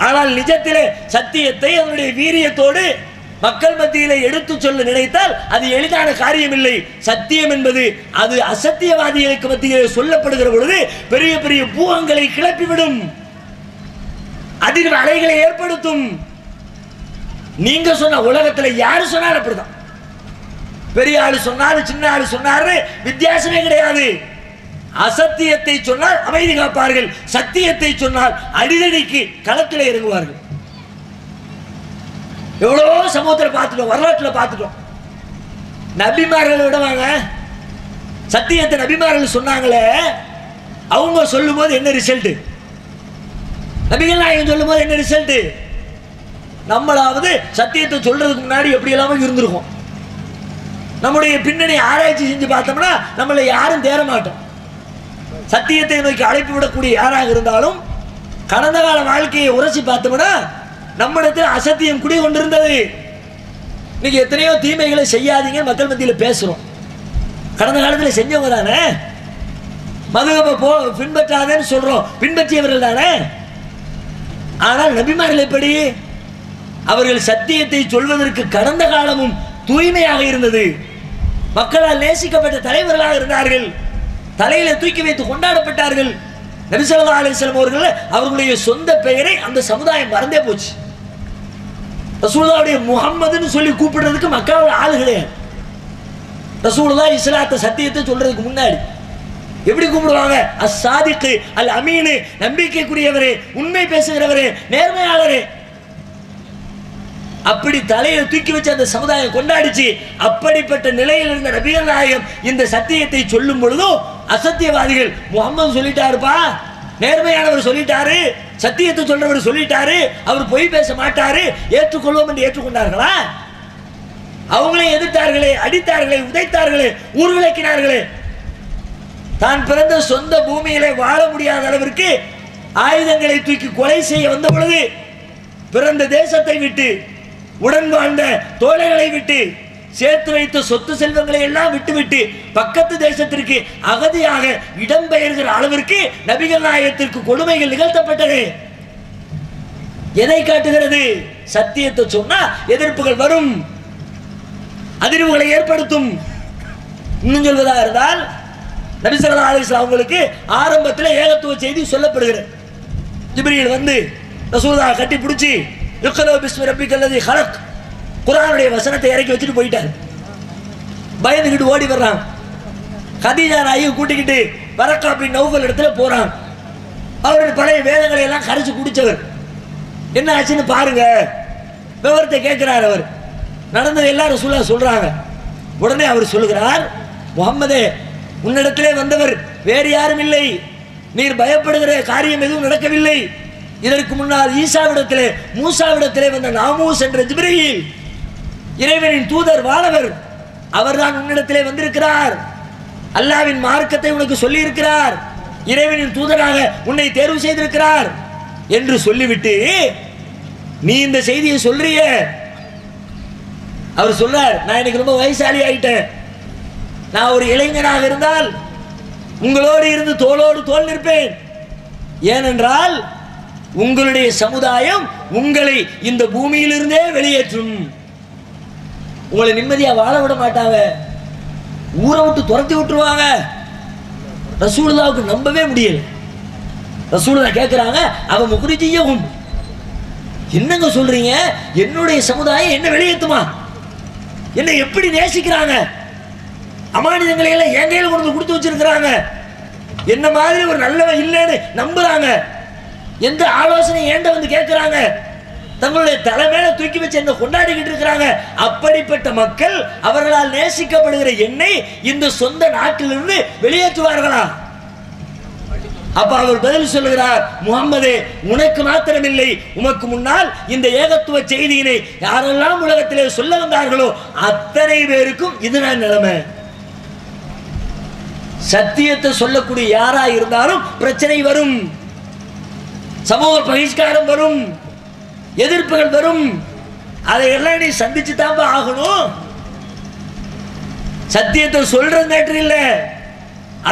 ஆனால் நிஜத்திலே சத்தியத்தை அதனுடைய வீரியத்தோடு மக்கள் மத்தியிலே எடுத்து சொல்ல நினைத்தால் அது எளிதான காரியம் இல்லை. சத்தியம் என்பது அது அசத்தியவாதிகளுக்கு மத்தியிலே சொல்லப்படுகிற பொழுது பெரிய பெரிய பூகங்களை கிளப்பிவிடும், அதிர்வு அலைகளை ஏற்படுத்தும். நீங்க சொன்ன உலகத்துல யாரு சொன்னாலும் அப்படிதான். பெரிய ஆளு சொன்னாரு, சின்ன ஆளு சொன்னாரு, வித்தியாசமே கிடையாது. அசத்தியத்தை சொன்னால் அமைதி காப்பார்கள், சத்தியத்தை சொன்னால் அடிதடிக்கு களத்தில் இறங்குவார்கள். எவ்வளவோ சமூகத்தில் பார்த்துட்டோம், வரலாற்றில் பார்த்துட்டோம். நபிமார்கள் விடுவாங்க, சத்தியத்தை நபிமார்கள் சொன்னாங்களே, அவங்க சொல்லும் போது என்ன ரிசல்ட், நபிகள் நாயகம் சொல்லும் போது என்ன ரிசல்ட். நம்மளாவது சத்தியத்தை சொல்றதுக்கு முன்னாடி எப்படி எல்லாமே இருந்திருக்கும். நம்முடைய பின்னணி ஆராய்ச்சி செஞ்சு பார்த்தோம்னா நம்மளை யாரும் தேர மாட்டோம். சத்தியத்தை நோக்கி அழைப்பு விடக்கூடிய யாராக இருந்தாலும் கடந்த கால வாழ்க்கையை உரசி பார்த்தோம்னா நம்மிடத்தில் அசத்தியம் குடி கொண்டிருந்தது. இன்னைக்கு எத்தனையோ தீமைகளை செய்யாதீங்க மக்கள் மத்தியில் பேசுறோம். கடந்த காலத்தில் செஞ்சவங்க தானே. மதுஹபை பின்பற்றாதேன்னு சொல்றோம், பின்பற்றியவர்கள் தானே. ஆனால் நபிமார்கள் எப்படி? அவர்கள் சத்தியத்தை சொல்வதற்கு கடந்த காலமும் தூய்மையாக இருந்தது. மக்களால் நேசிக்கப்பட்ட தலைவர்களாக இருந்தார்கள். தலையில தூக்கி வைத்து கொண்டாடப்பட்டார்கள். நபி ஸல்லல்லாஹு அலைஹி வஸல்லம் அவர்கள் அவர்களுடைய சொந்த பெயரை அந்த சமுதாயம் மறந்தே போச்சு. ரசூலுல்லாஹ்வுடைய முஹம்மதுன்னு சொல்லி கூப்பிடுறதுக்கு மக்காவில் ஆளு கிடையாது. ரசூலுல்லாஹ் இஸ்லாத்தை சத்தியத்தை சொல்றதுக்கு முன்னாடி எப்படி கூப்பிடுவாங்க? அஸ்-சாதிக் அல் அமீன், நம்பிக்கைக்குரியவரே, உண்மை பேசுகிறவரே, நேர்மையாளரே. அப்படி தலையை தூக்கி வச்சு அந்த சமுதாயம் கொண்டாடிச்சு. அப்படிப்பட்ட நிலையில் இருந்த நபிகள் நாயகம் இந்த சத்தியத்தை சொல்லும் பொழுதும் அசத்தியவாதிகள் முஹம்மது சொல்லிட்டாருப்பா, நேர்மையானவர் சொல்லிட்டாரு, சத்தியத்தை சொல்றவர் சொல்லிட்டாரு, அவர் பொய் பேச மாட்டாரு, ஏற்றுக்கொள்வோம் என்று ஏற்றுக்கொண்டார்களா? அவங்களையும் எதிர்த்தார்களே, அடித்தார்களே, உதைத்தார்களே, ஊர்விளக்கினார்களே. தான் பிறந்த சொந்த பூமியிலே வாழ முடியாத அளவிற்கு ஆயுதங்களை தூக்கி கொலை செய்ய வந்த பொழுது பிறந்த தேசத்தை விட்டு, உடன் வாழ்ந்த தோழர்களை விட்டு, சேர்த்து வைத்த சொத்து செல்வங்களை எல்லாம் விட்டுவிட்டு பக்கத்து தேசத்திற்கு அகதியாக இடம்பெயர்கிற அளவிற்கு நபிகள் நாயகத்திற்கு கொடுமைகள் நிகழ்த்தப்பட்டது. எதை காட்டுகிறது? சத்தியத்தை சொன்னா எதிர்ப்புகள் வரும், அதிர்வுகளை ஏற்படுத்தும். இன்னும் சொல்வதாக இருந்தால் நபி ஸல்லல்லாஹு அலைஹி வஸல்லம் அவங்களுக்கு ஆரம்பத்தில் ஏகத்துவ செய்தி சொல்லப்படுகிறது. ஜிப்ரீல் வந்து ரசூலுல்லாஹ் கட்டி பிடிச்சி இக்ரா பிஸ்மி ரப்பிக்கல்லதி ஹலக் குர்ஆனுடைய வசனத்தை இறக்கி வச்சுட்டு போயிட்டார். பயந்துக்கிட்டு ஓடி வர்றான். கதீஜா நாயை கூட்டிக்கிட்டு வரக்கா பின் நௌஃபல் இடத்துல போறான். அவருடைய பழைய வேதங்களை எல்லாம் கரைச்சு குடிச்சவர். என்ன ஆச்சுன்னு பாருங்க, விவரத்தை கேட்கிறார். அவர் நடந்தது எல்லாம் ரசூலுல்லாஹ் சொல்றாங்க. உடனே அவர் சொல்லுகிறார், முஹம்மதே, உன்னிடத்திலே வந்தவர் வேறு யாரும் இல்லை, நீர் பயப்படுகிற காரியம் எதுவும் நடக்கவில்லை. இதற்கு முன்னால் ஈசாவிடத்திலே மூசாவிடத்திலே வந்த நாமூஸ் என்ற ஜிப்ரீல் இறைவனின் தூதர் வானவர், அவர்தான் உன்னிடத்திலே வந்திருக்கிறார். அல்லாஹ்வின் மார்க்கத்தை உனக்கு சொல்லி இருக்கிறார். இறைவனின் தூதராக உன்னை தேர்வு செய்திருக்கிறார் என்று சொல்லிவிட்டு நீ இந்த செய்தியை சொல்றிய. அவர் சொல்றார், நான் எனக்கு ரொம்ப வயசாளி ஆயிட்டேன். நான் ஒரு இளைஞனாக இருந்தால் உங்களோடு இருந்து தோளோடு தோள் நிற்பேன். ஏனென்றால் உங்களுடைய சமுதாயம் உங்களை இந்த பூமியிலிருந்தே வெளியேற்றும். உங்களை நிம்மதியா வாழ விட மாட்டாங்க, ஊரை விட்டு துரத்தி விட்டுருவாங்க. ரசூலுல்லாஹ்வுக்கு நம்பவே முடியல. ரசூலுல்லாஹ் கேட்கிறாங்க, அவன் முக்ரிஜியஹும், என்னங்க சொல்றீங்க? என்னுடைய சமுதாயம் என்ன வெளியேற்றுமா? என்ன எப்படி நேசிக்கிறாங்க? அமானிதங்களை எல்லாம் என் கையில் கொண்டு கொடுத்து வச்சிருக்கிறாங்க. என்ன மாதிரி ஒரு நல்லவன் இல்லைன்னு நம்புறாங்க. எந்த ஆலோசனை ஏண்ட வந்து கேட்கிறாங்க. தங்களுடைய தலைமையில தூக்கி வச்சு என்ன கொண்டாடிக்கிட்டு இருக்கிறாங்க. அப்படிப்பட்ட மக்கள் அவர்களால் நேசிக்கப்படுகிற என்னை இந்த சொந்த நாட்டிலிருந்து வெளியேற்றுவார்களா? அப்ப அவர் பதில் சொல்லுகிறார், முகம்மதே, உனக்கு மாத்திரமில்லை, உமக்கு முன்னால் இந்த ஏகத்துவ செய்தியினை யாரெல்லாம் உலகத்திலே சொல்ல வந்தார்களோ அத்தனை பேருக்கும் இதுதான் நிலைமை. சத்தியத்தை சொல்லக்கூடிய யாரா இருந்தாலும் பிரச்சனை வரும், சமூக பகிஷ்காரம் வரும், எதிர்ப்புகள் வரும். அதையெல்லாம் நீ சந்திச்சு தான் ஆகணும். சத்தியத்தை சொல்றது நேற்று இல்லை,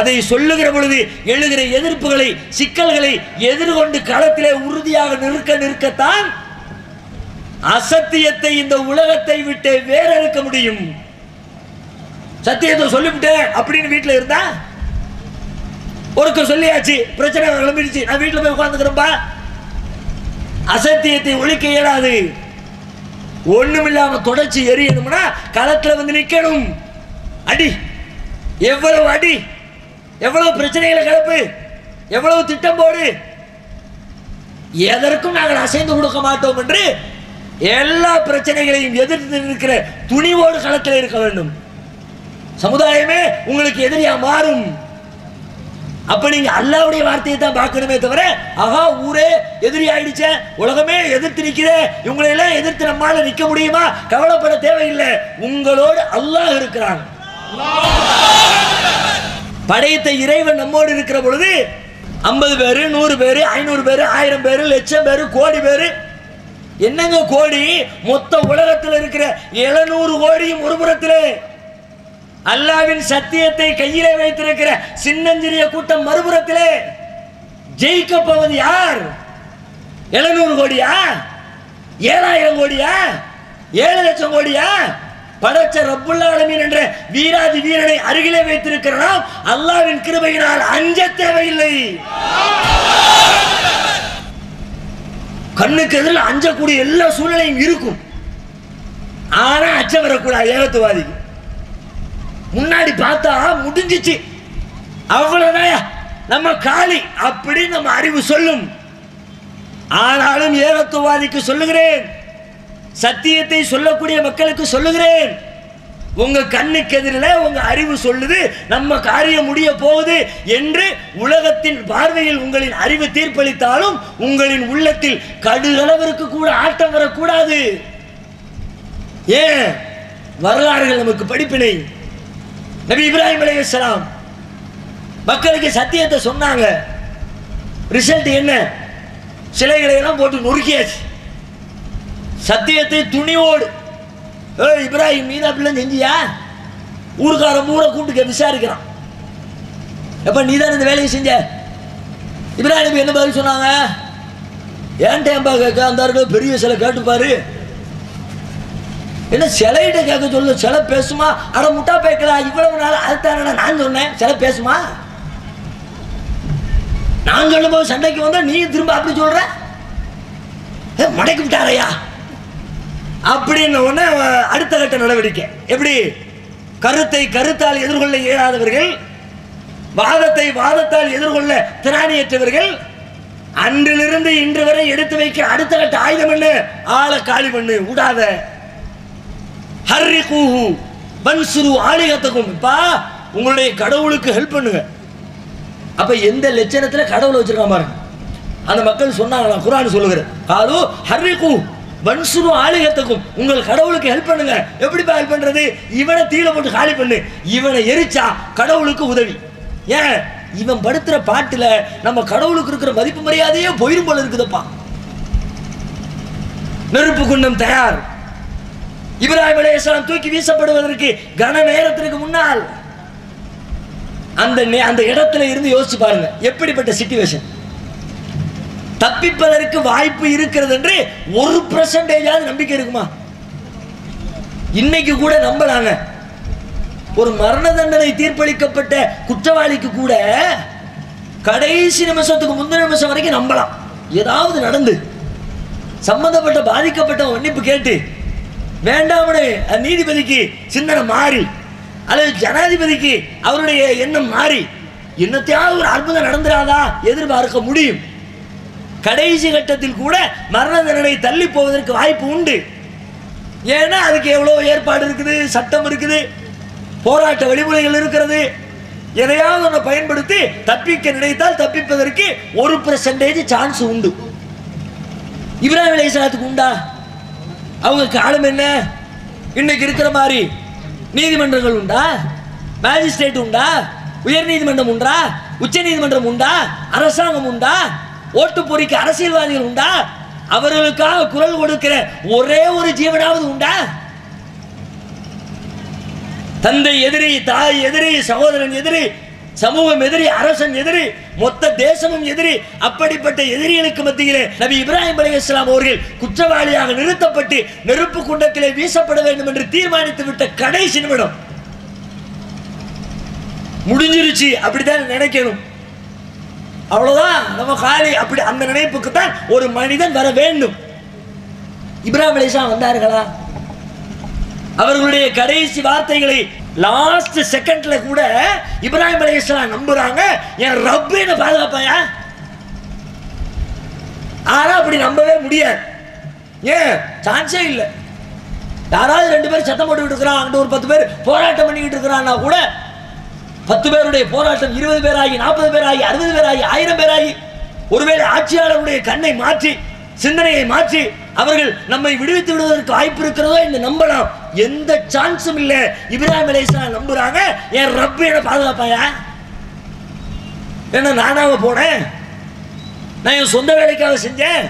அதை சொல்லுகிற பொழுது எழுகிற எதிர்ப்புகளை சிக்கல்களை எதிர்கொண்டு களத்திலே உறுதியாக நிற்கத்தான் அசத்தியத்தை இந்த உலகத்தை விட்டு வேற இருக்க முடியும். சத்தியத்தை சொல்லிவிட்டேன் அப்படின்னு வீட்டில் இருந்தா ஒருக்க சொல்லியாச்சு, பிரச்சனை கிளம்பிடுச்சு, நான் வீட்டில் போய் உட்கார்ந்துக்கிறேன்பா. அசத்தியத்தை ஒழிக்க இயலாது. ஒண்ணுமில்லாம தொடர்ச்சி எரியணும்னா களத்துல வந்து நிக்கணும். அடி, எவ்வளவு அடி, எவ்வளவு பிரச்சனைகளை கிளப்பு, எவ்வளவு திட்டம் போடு, எதற்கும் நாங்கள் அசைந்து கொடுக்க மாட்டோம் என்று எல்லா பிரச்சனைகளையும் எதிர்த்து நிற்கிற துணிவோடு களத்தில் இருக்க வேண்டும். சமுதாயமே உங்களுக்கு எதிரியா மாறும். அப்ப நீங்க அல்லாஹ்வுடைய வார்த்தையை தான் பார்க்கணுமே தவிர, ஆஹா ஊரே எதிரி ஆயிடுச்சே, உலகமே எதிர்த்து நிக்குதே, இவங்களை எல்லாம் எதிர்த்து நம்மால நிக்க முடியுமா, கவலைப்பட தேவையில்லை. உங்களோடு அல்லாஹ் இருக்கிறான். படைத்த இறைவன் நம்மோடு இருக்கிற பொழுது 50 பேரு, 100 பேரு, 500 பேரு, 1000 பேரு, லட்சம் பேரு, கோடி பேரு, என்னங்க கோடி, மொத்த உலகத்தில் இருக்கிற 700 கோடியும் ஒரு புறத்திலே, அல்லாஹ்வின் சத்தியத்தை கையிலே வைத்திருக்கிற சின்னஞ்சிறிய கூட்டம் மறுபுறத்திலே. ஜெயிக்க போவது யார்? 700 கோடியா, 7000 கோடியா, 7 லட்சம் கோடியா? படைச்ச ரப்புல் ஆலமீன் என்ற வீராதி வீரனை அருகிலே வைத்திருக்கிற நாம் அல்லாஹ்வின் கிருபையினால் அஞ்ச தேவையில்லை. கண்ணுக்கு எதிரில் அஞ்சக்கூடிய எல்லா சூழ்நிலையும் இருக்கும். ஆனா அச்சம் வரக்கூடாது. ஏகத்துவாதி முன்னாடி பார்த்தா முடிஞ்சிச்சு, அவ்வளவுதான் நம்ம காலி அப்படி நம்ம அறிவு சொல்லும். ஆனாலும் ஏகத்துவாதிக்கு சொல்லுகிறேன், சத்தியத்தை சொல்லக்கூடிய மக்களுக்கு சொல்லுகிறேன், உங்க கண்ணுக்கு எதிரில் உங்க அறிவு சொல்லுது நம்ம காரியம் முடிய போகுது என்று உலகத்தின் பார்வையில் உங்களின் அறிவு தீர்ப்பளித்தாலும் உங்களின் உள்ளத்தில் கடுகளவிற்கு கூட ஆட்டம் வரக்கூடாது. ஏன்? வரலாறுகள் நமக்கு படிப்பினை. நபி இப்ராஹிம் அலைஹிஸ்ஸலாம் மக்களுக்கு சத்தியத்தை சொன்னாங்க. ரிசல்ட் என்ன? சிலைகளை எல்லாம் போட்டு நொறுக்கியாச்சு. சத்தியத்தை துணிவோடு, இப்ராஹிம் மீதா அப்படிலாம் செஞ்சியா? ஊருக்காரன் ஊரை கூப்பிட்டு விசாரிக்கிறான், எப்ப நீதான் இந்த வேலையை செஞ்ச? இப்ராஹிம் என்ன பதில் சொன்னாங்க? ஏன் டேம்பா கேட்க, அந்த பெரிய சிலை கேட்டுப்பாரு. என்ன சிலையிட்ட கேட்க சொல்லு, சிலை பேசுமா? அட முட்டா பேக்கலாம், இவ்வளவு நாள் அதுதான நான் சொன்னேன், சிலை பேசுமா? நான் சொல்லும் போது சண்டைக்கு வந்தா நீ திரும்ப அப்படி சொல்ற, மடக்கி விட்டாரையா அப்படின்னு உடனே அடுத்த கட்ட நடவடிக்கை. எப்படி? கருத்தை கருத்தால் எதிர்கொள்ள இயலாதவர்கள், வாதத்தை வாதத்தால் எதிர்கொள்ள திராணியற்றவர்கள், அன்றிலிருந்து இன்று வரை எடுத்து வைக்க அடுத்த கட்ட ஆயுதம் என்ன? ஆளை காலி பண்ணு, விடாத. ஹர்ரிகூஹு வன்சுரு ஆலிஹத்தகும். இப்பா உங்களுடைய கடவுளுக்கு ஹெல்ப் பண்ணுங்க, அப்ப எந்த லட்சணத்துல கடவுளை வச்சிருக்கான் பாருங்க. அந்த மக்கள் சொன்னாங்களா, குர்ஆன் சொல்லுகிறது, காலு ஹர்ரிகு வன்சுரு ஆலிகத்துக்கும், உங்கள் கடவுளுக்கு ஹெல்ப் பண்ணுங்க. எப்படிப்பா ஹெல்ப் பண்றது? இவனை தீல போட்டு காலி பண்ணு, இவனை எரிச்சா கடவுளுக்கு உதவி. ஏன் இவன் படுத்துற பாட்டுல நம்ம கடவுளுக்கு இருக்கிற மதிப்பு மரியாதையே போயிரும் போல இருக்குதுப்பா. நெருப்பு குண்டம் தயார். இப்ராஹிம் அலைஹிஸ்ஸலாம் தூக்கி வீசப்படுவதற்கு கன நேரத்திற்கு முன்னால் அந்த இடத்துல இருந்து யோசிச்சு பாருங்க, எப்படிப்பட்ட சிச்சுவேஷன். தப்பிப்பதற்கு வாய்ப்பு இருக்கிறது என்று 1% நம்பிக்கை இருக்குமா? இன்னைக்கு கூட நம்பலாங்க. ஒரு மரண தண்டனை தீர்ப்பளிக்கப்பட்ட குற்றவாளிக்கு கூட கடைசி நிமிஷத்துக்கு முந்தின நிமிஷம் வரைக்கும் நம்பலாம். ஏதாவது நடந்து சம்பந்தப்பட்ட பாதிக்கப்பட்ட மன்னிப்பு கேட்டு வேண்டாமனு நீதிபதிக்கு சிந்தனை மாறி அல்லது ஜனாதிபதிக்கு அவருடைய எண்ணம் மாறி என்னத்தையாவது ஒரு அற்புதம் நடந்துடாதா எதிர்பார்க்க முடியும். கடைசி கட்டத்தில் கூட மரண தண்டனை தள்ளி போவதற்கு வாய்ப்பு உண்டு. ஏன்னா அதுக்கு எவ்வளவு ஏற்பாடு இருக்குது, சட்டம் இருக்குது, போராட்ட வழிமுறைகள் இருக்கிறது. எதையாவது ஒன்றை பயன்படுத்தி தப்பிக்க நினைத்தால் தப்பிப்பதற்கு 1% சான்ஸ் உண்டு. இப்ராஹிம் அலைஹிஸ்ஸலாத்துக்கு உண்டா? அவங்க காலம் என்ன? இன்னைக்கு இருக்கிற மாதிரி நீதிமன்றங்கள் உண்டா? மேஜிஸ்ட்ரேட் உண்டா? உயர் நீதிமன்றம் உண்டா? உச்ச நீதிமன்றம் உண்டா? அரசாங்கம் உண்டா? ஓட்டு பொறிக்க அரசியல்வாதிகள் உண்டா? அவர்களுக்காக குரல் கொடுக்கிற ஒரே ஒரு ஜீவனாவது உண்டா? தந்தை எதிரி, தாய் எதிரி, சகோதரன் எதிரி, சமூகம் எதிரி, அரசன் எதிரி, மொத்த தேசமும் எதிரி. அப்படிப்பட்ட எதிரிகளுக்கு மத்தியிலே நபி இப்ராஹிம் அலைஹிஸ்ஸலாம் அவர்கள் குற்றவாளியாக நிறுத்தப்பட்டு நெருப்பு குண்டத்திலே வீசப்பட வேண்டும் என்று தீர்மானித்து விட்ட கடைசி நிமிடம் முடிஞ்சிருச்சு. அப்படித்தான் நினைக்கணும். அவ்வளவுதான், நம்ம காலி. அப்படி அந்த நினைப்புக்கு தான் ஒரு மனிதன் வர வேண்டும். இப்ராஹிம் அலைஹிஸ்ஸலாம் வந்தார்களா? அவர்களுடைய கடைசி வார்த்தைகளை லாஸ்ட் செகண்ட்ல கூட இப்ராஹிம் அலைஹிஸ்ஸலாம் நம்புறாங்க, என் ரப்பு என்ன பாதுகாப்பாயா? ஆனா அப்படி நம்பவே முடியாது. ஏன்? சான்ஸே இல்லை. யாராவது 2 பேர் சத்தம் போட்டுக்கிட்டு இருக்கிறான், அங்கிட்ட ஒரு 10 பேர் போராட்டம் பண்ணிக்கிட்டு இருக்கிறான்னா கூட 10 பேருடைய போராட்டம் 20 பேராகி, 40 பேராகி, 60 பேராகி, 1000 பேராகி, ஒருவேளை ஆட்சியாளருடைய கண்ணை மாற்றி சிந்தனையை மாற்றி அவர்கள் நம்மை விடுவித்து விடுவதற்கு வாய்ப்பு இருக்கிறதோ என்று நம்பலாம். எந்த சான்ஸும் இல்லை. இப்ராஹிம் அலைஹிஸ்ஸலாம் நம்புறாங்க, என் ரப்பு என்ன பாதுகாப்பாயா? என்ன நானாக போனேன்? நான் என் சொந்த வேலைக்காக செஞ்சேன்?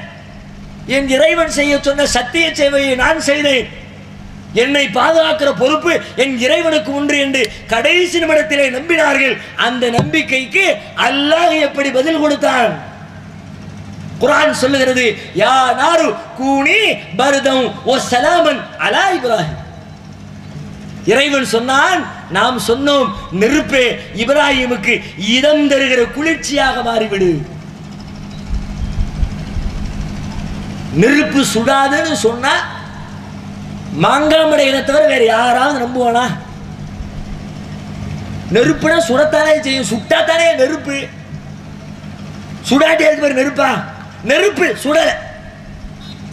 என் இறைவன் செய்ய சொன்ன சத்திய சேவையை நான் செய்தேன். என்னை பாதுகாக்கிற பொறுப்பு என் இறைவனுக்கு உண்டு என்று கடைசி நிமிடத்திலே நம்பினார்கள். அந்த நம்பிக்கைக்கு அல்லாஹ் எப்படி பதில் கொடுத்தான்? குர்ஆன் சொல்லுகிறது, யா நாரு கூனி பர்தம் வ ஸலாமன் அலா இப்ராஹிம். இறைவன் சொன்னான், நாம் சொன்னோம், நெருப்பே இப்ராஹிமுக்கு இதம் தருகிற குளிர்ச்சியாக மாறிவிடு. நெருப்பு சுடாதுன்னு சொன்னா மாங்காமடை இனத்தவர வேற யாராவது நம்புவானா? நெருப்புனா சுடத்தானே செய்யும். சுட்டாத்தானே நெருப்பு. சுடாட்டி அதுக்கு பேர் நெருப்பா? நெருப்பு சுடல.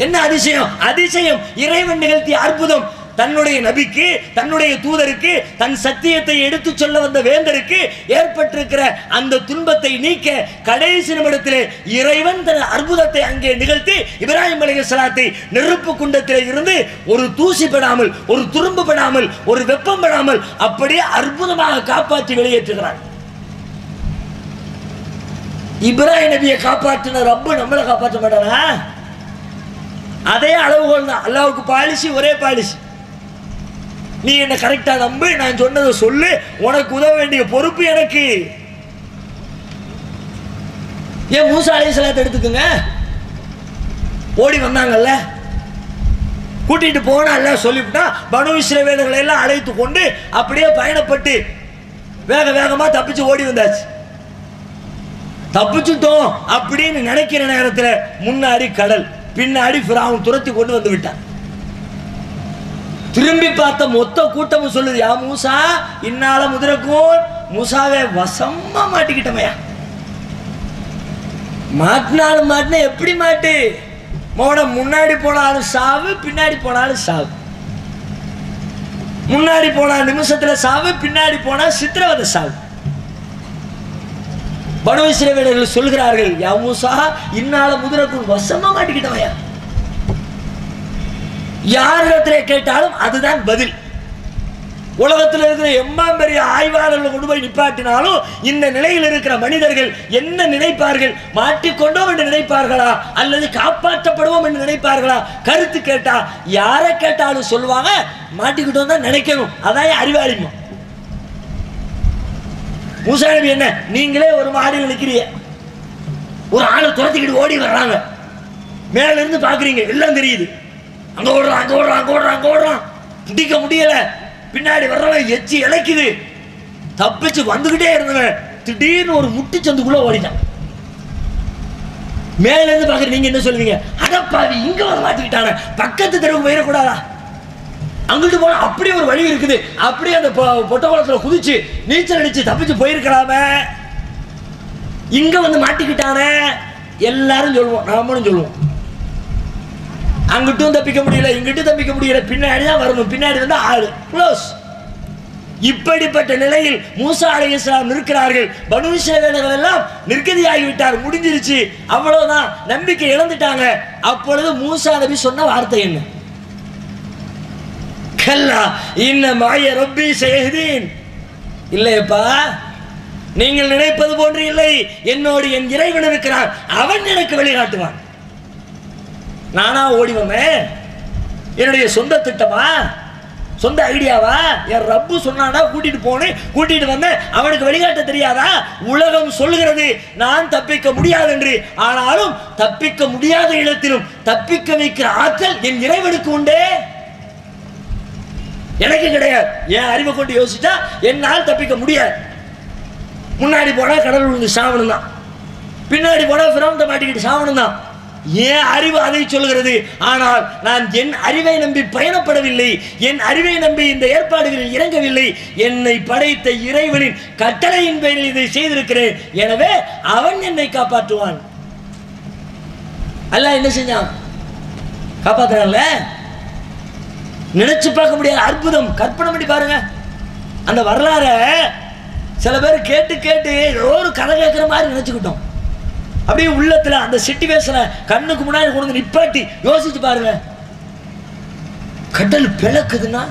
என்ன அதிசயம்? அதிசயம் இறைவன் நிகழ்த்திய அற்புதம். தன்னுடைய நபிக்கு, தன்னுடைய தூதருக்கு, தன் சத்தியத்தை எடுத்து சொல்ல வந்த வேந்தருக்கு ஏற்பட்டிருக்கிற அந்த துன்பத்தை நீக்க கடைசி நிமிடத்திலே இறைவன் தன் அற்புதத்தை அங்கே நிகழ்த்தி இப்ராஹிம் அலைஹிஸ்ஸலாத்தை நெருப்பு குண்டத்திலே இருந்து ஒரு தூசி படாமல், ஒரு துரும்பு படாமல், ஒரு வெப்பம் படாமல் அப்படியே அற்புதமாக காப்பாற்றி வெளியேற்றுகிறார். இப்ராஹிம் நபியை காப்பாற்றின ரப்பு நம்மளை காப்பாற்ற மாட்டானா? அதே அளவுகோல் தான். அல்லாஹ்வுக்கு பாலிசி ஒரே பாலிசி. நீ என்ன கரெக்டா நம்பு, நான் சொன்னதை சொல்லு, உனக்கு உதவ வேண்டிய பொறுப்பு எனக்கு. ஏன் மூசா அலைஹிஸ்ஸலாத்தை எடுத்துக்கங்க. ஓடி வந்தாங்கல்ல, கூட்டிட்டு போனா எல்லாம் சொல்லிவிட்டா பனு இஸ்ரவேலர்களை எல்லாம் அழைத்து கொண்டு அப்படியே பயணப்பட்டு வேக வேகமா தப்பிச்சு ஓடி வந்தாச்சு. தப்பிச்சுட்டோம் அப்படின்னு நினைக்கிற நேரத்தில் முன்னாடி கடல், பின்னாடி ஃபிரௌன் துரத்தி கொண்டு வந்து விட்டான். திரும்பி பார்த்த மொத்த கூட்டமும் சொல்லுது, யா மூசா இன்னால முதிரக்கும். மூசாவே வசமா மாட்டிக்கிட்டமையா. மாட்டினாலும் மாட்டின எப்படி மாட்டு? மோட முன்னாடி போனாலும் சாவு, பின்னாடி போனாலும் சாவு. முன்னாடி போனா நிமிஷத்துல சாவு, பின்னாடி போனா சித்திரவதை சாவு. பனு இஸ்ரவேலர்கள் சொல்கிறார்கள், யா மூசா இன்னால முதரக்குள் வசமா மாட்டிக்கிட்டவையா, யாரிடத்திலே கேட்டாலும் அதுதான் பதில். உலகத்தில் இருக்கிற எம்மாம் பெரிய ஆய்வாளர்கள் கொண்டு போய் நிப்பாட்டினாலும் இந்த நிலையில் இருக்கிற மனிதர்கள் என்ன நினைப்பார்கள்? மாட்டிக்கொண்டோம் என்று நினைப்பார்களா அல்லது காப்பாற்றப்படுவோம் என்று நினைப்பார்களா? கருத்து கேட்டா யாரை கேட்டாலும் சொல்லுவாங்க மாட்டிக்கிட்டோம் தான் நினைக்கணும். அதான் அறிவாளிமா. மூசா நபி என்ன, நீங்களே ஒரு மாடியில் நிற்கிறீங்க, ஒரு ஆளை துரத்திக்கிட்டு ஓடி வர்றாங்க, மேல இருந்து பாக்குறீங்க, எல்லாம் தெரியுது, அங்க ஓடுறான் அங்க ஓடுறான் அங்க ஓடுறான் அங்க ஓடுறான், பிடிக்க முடியல, பின்னாடி வர்றவன் எச்சி இழைக்குது, தப்பிச்சு வந்துகிட்டே இருந்தவன் திடீர்னு ஒரு முட்டி சந்துக்குள்ள ஓடிட்டான். மேல இருந்து பாக்குற நீங்க என்ன சொல்லுவீங்க? அடப்பாவி இங்க வர மாட்டிக்கிட்டான, பக்கத்து தெருவுக்கு போயிடக்கூடாதா, அங்கிட்டு போன அப்படி ஒரு வழி இருக்குது, அப்படியே அந்த பொட்ட குளத்துல குதிச்சு நீச்சல் அடிச்சு தப்பிச்சு போயிருக்கலாமே, இங்க வந்து மாட்டிக்கிட்டானே எல்லாரும் சொல்லுவோம், நாமளும் சொல்லுவோம். அங்கிட்டும் தப்பிக்க முடியல, இங்கிட்டும் தப்பிக்க முடியல, பின்னாடி தான் வரணும், பின்னாடி வந்து ஆளு க்ளோஸ். இப்படிப்பட்ட நிலையில் மூசா அலைஹிஸ்ஸலாம் இருக்கிறார்கள். பனு இஸ்ரவேலர்கள் எல்லாம் நிர்கதியாகிவிட்டார், முடிஞ்சிருச்சு, அவ்வளவுதான், நம்பிக்கை இழந்துட்டாங்க. அப்பொழுது மூசா நபி சொன்ன வார்த்தை என்ன? கல்லா இன்ன மாய ரப்பி சயஹ்தீன். இல்லையப்பா, நீங்கள் நினைப்பது போன்று இல்லை, என்னோடு என் இறைவன் இருக்கிறான், அவன் எனக்கு வழிகாட்டுவான். நானா ஓடி வந்தேன்? என்னுடைய சொந்த திட்டமா, சொந்த ஐடியாவா? என் ரப்பு சொன்னானா கூட்டிட்டு போனேன், கூட்டிட்டு வந்தேன், அவனுக்கு வழிகாட்ட தெரியாதா? உலகம் சொல்லுகிறது நான் தப்பிக்க முடியாது என்று, ஆனாலும் தப்பிக்க முடியாத இடத்திலும் தப்பிக்க வைக்கிற ஆற்றல் என் இறைவனுக்கு உண்டே, எனக்கு கிடையாது. என் அறிவை கொண்டு யோசிச்சா என்னால் தப்பிக்க முடியாது. முன்னாடி போனா கடல் விழுந்து சாவணும் தான், பின்னாடி போனா ஃபிரௌன்ட்ட மாட்டிக்கிட்டு சாவணும் தான். என் அறிவு அதை சொல்கிறது. ஆனால் நான் என் அறிவை நம்பி பயணப்படவில்லை, என் அறிவை நம்பி இந்த ஏற்பாடுகளில் இறங்கவில்லை. என்னை படைத்த இறைவனின் கட்டளையின் பெயரில் இதை செய்திருக்கிறேன், எனவே அவன் என்னை காப்பாற்றுவான். அல்லாஹ் என்ன செஞ்சான்? காப்பாற்றுறான்ல. நினைச்சு பார்க்க முடியாத அற்புதம். கற்பனை பண்ணி பாருங்க. அந்த வரலாற சில பேர் கேட்டு கேட்டு ஒரு கதை கேட்கிற மாதிரி நினைச்சுக்கிட்டோம். அப்படியே உள்ளத்துல அந்த சிச்சுவேஷனை கண்ணுக்கு முன்னாடி கொண்டு நிப்பாட்டி யோசிச்சு பாருங்க. கடல் பிளக்குதுன்னா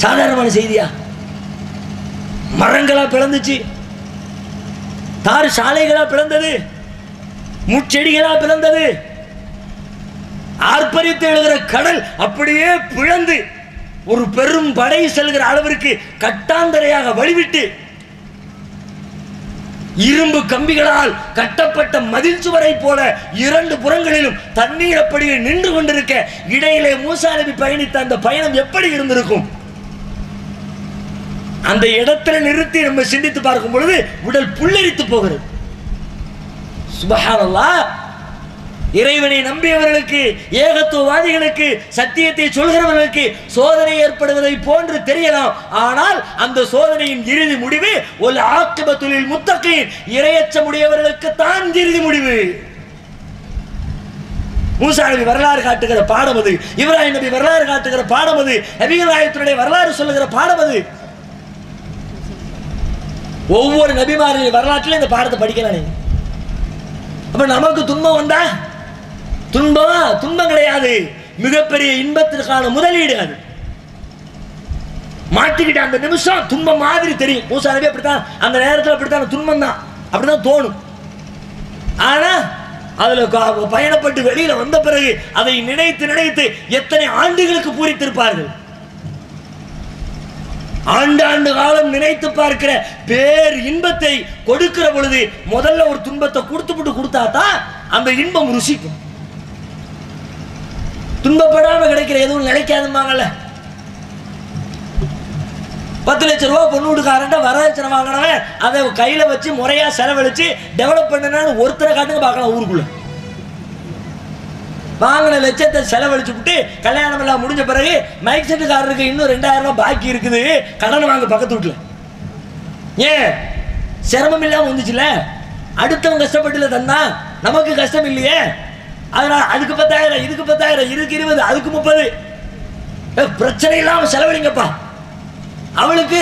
சாதாரணமான செய்தியா? மரங்களா பிளந்துச்சு, தாறு சாலைகளா பிளந்தது, முச்செடிகளா பிளந்தது, ஆர்ப்பரித்து எழுகிற கடல் அப்படியே பிளந்து ஒரு பெரும் படை செல்கிற அளவிற்கு கட்டாந்தரையாக வழிவிட்டு இரும்பு கம்பிகளால் கட்டப்பட்ட மதில் சுவரை போல இரண்டு புறங்களிலும் தண்ணீர் அப்படியே நின்று கொண்டிருக்க, இடையிலே மூசா நபி பயணித்த அந்த பயணம் எப்படி இருந்திருக்கும்? அந்த இடத்துல நிறுத்தி நம்ம சிந்தித்து பார்க்கும் பொழுது உடல் புல்லரித்து போகிறது. சுப்ஹானல்லாஹ். இறைவனை நம்பியவர்களுக்கு, ஏகத்துவவாதிகளுக்கு, சத்தியத்தை சொல்கிறவர்களுக்கு சோதனை ஏற்படுவதை போன்று தெரியலாம். ஆனால் அந்த சோதனையின் இறுதி முடிவு ஒரு ஆக்கிபத்துலில் முத்தகீன், இறையச்சமுடையவர்களுக்கு தான் இறுதி முடிவு. மூசா நபி வரலாறு காட்டுகிற பாடம் அது, இப்ராஹிம் நபி வரலாறு காட்டுகிற பாடம் அது, நபிகள் நாயகத்தினுடைய வரலாறு சொல்லுகிற பாடம் அது. ஒவ்வொரு நபிமாரின் வரலாற்றிலும் இந்த பாடத்தை படிக்கலாம். அப்ப நமக்கு துன்பம் வந்தா துன்பம் கிடையாது, மிகப்பெரிய இன்பத்திற்கான முதலீடு அது. மாட்டிக்கிட்ட அந்த நிமிஷம் துன்பம் மாதிரி தெரியும். மூசா நபி அப்படித்தான், அந்த நேரத்தில் அப்படித்தான், துன்பம் தான் அப்படிதான் தோணும். ஆனா அதுல பயணப்பட்டு வெளியில வந்த பிறகு அதை நினைத்து நினைத்து எத்தனை ஆண்டுகளுக்கு பூரித்திருப்பார்கள். ஆண்டாண்டு காலம் நினைத்து பார்க்கிற பேர் இன்பத்தை கொடுக்கிற பொழுது முதல்ல ஒரு துன்பத்தை கொடுத்தா தான் அந்த இன்பம் ருசிக்கும். துன்பப்படாம கிடைக்கிற எதுவும் நினைக்காதுமாங்கல்ல. 10 லட்சம் ரூபாய் பொண்ணு கொடுக்காரன்ட்ட வரதட்சணை வாங்கினவன் அதை கையில வச்சு முறையா செலவழிச்சு டெவலப் பண்ணு ஒருத்தரை காட்டுங்க பார்க்கலாம். ஊருக்குள்ள வாங்கின லட்சத்தை செலவழிச்சு விட்டு கல்யாணம் எல்லாம் முடிஞ்ச பிறகு மைக் செட்டுக்காரருக்கு இன்னும் 2000 ரூபாய் பாக்கி இருக்குது, கடன் வாங்க பக்கத்து வீட்டுல. ஏன்? சிரமம் இல்லாம வந்துச்சுல, அடுத்தவங்க கஷ்டப்பட்டுல தந்தா நமக்கு கஷ்டம் இல்லையே. அதனால அதுக்கு 10,000, இதுக்கு 10,000, இதுக்கு 20, அதுக்கு 30, பிரச்சனை இல்லாம செலவழிங்கப்பா. அவளுக்கு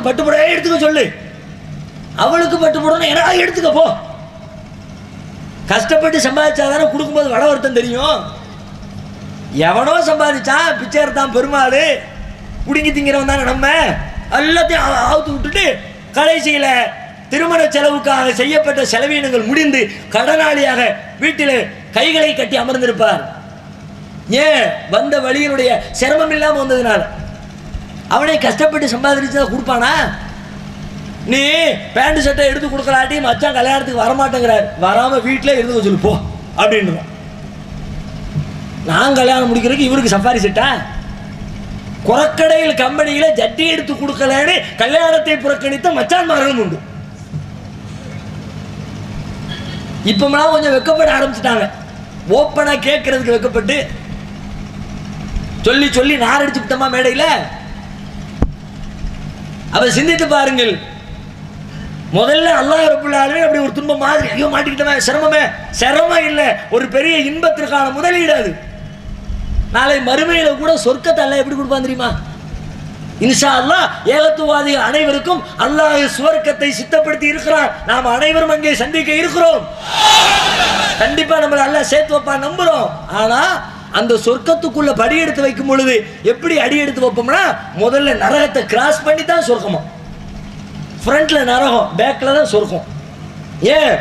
பட்டுப்புடவே எடுத்துக்க சொல்லு. அவளுக்கு பட்டு போடணும், ஏன்னா எடுத்துக்க போ. கஷ்டப்பட்டு சம்பாதிச்சாதானே கொடுக்கும்போது வட வருத்தம் தெரியும். எவனோ சம்பாதிச்சான், பிச்சை எடுத்தான் பெருமாள், குடிங்கி திங்கிறவன் தானே நம்ம. எல்லாத்தையும் ஆவுத்து விட்டுட்டு கடைசியில் திருமண செலவுக்காக செய்யப்பட்ட செலவீனங்கள் முடிந்து கடனாளியாக வீட்டில் கைகளை கட்டி அமர்ந்திருப்பார். ஏன்? வந்த வழியினுடைய சிரமம் இல்லாமல் வந்ததுனால. அவனே கஷ்டப்பட்டு சம்பாதிச்சா கொடுப்பானா? நீ பேண்ட் சட்டை எடுத்து கொடுக்கலாட்டி மச்சான் கல்யாணத்துக்கு வரமாட்டேங்கிறார், வராமல் வீட்டில் இருந்து சொல்லு போ அப்படின்னு. நான் கல்யாணம் முடிக்கிறதுக்கு இவருக்கு சஃபாரி செட்டா? குறக்கடையில் கம்பெனியில் ஜட்டி எடுத்து கொடுக்கலன்னு கல்யாணத்தை புறக்கணித்த மச்சான்மார்களும் உண்டு. இப்பமெல்லாம் கொஞ்சம் வெக்கப்பட ஆரம்பிச்சுட்டாங்க. ஓப்பனா கேட்கறதுக்கு வெக்கப்பட்டு சொல்லி சொல்லி நார் அடிச்சு விட்டோமா மேடையில். அவ சிந்தித்து பாருங்கள். முதல்ல அல்லாஹ் ரப்பல் ஆலமீன் அப்படி ஒரு துன்பம் மாதிரி, ஐயோ மாட்டிக்கிட்டமே, சிரமமே. சிரமம் இல்லை, ஒரு பெரிய இன்பத்திற்கான முதலீடு அது. நாளை மறுமையில கூட சொர்க்கத்தை அல்லாஹ் எப்படி கொடுப்பான் தெரியுமா? இன்ஷா அல்லாஹ் ஏகத்துவாதிகள் அனைவருக்கும் அல்லாஹ் சுவர்க்கத்தை சித்தப்படுத்தி இருக்கிறான். நாம் அனைவரும் அங்கே சந்திக்க இருக்கிறோம். கண்டிப்பா நம்மளை அல்லாஹ் சேர்த்து வைப்பான் நம்புறோம். ஆனா அந்த சொர்க்கத்துக்குள்ள படி எடுத்து வைக்கும் பொழுது எப்படி அடி எடுத்து வைப்போம்னா, முதல்ல நரகத்தை கிராஸ் பண்ணி தான் சொர்க்கமா. ஃப்ரண்ட்ல நரகம், பேக்ல தான் சொர்க்கம். ஏன்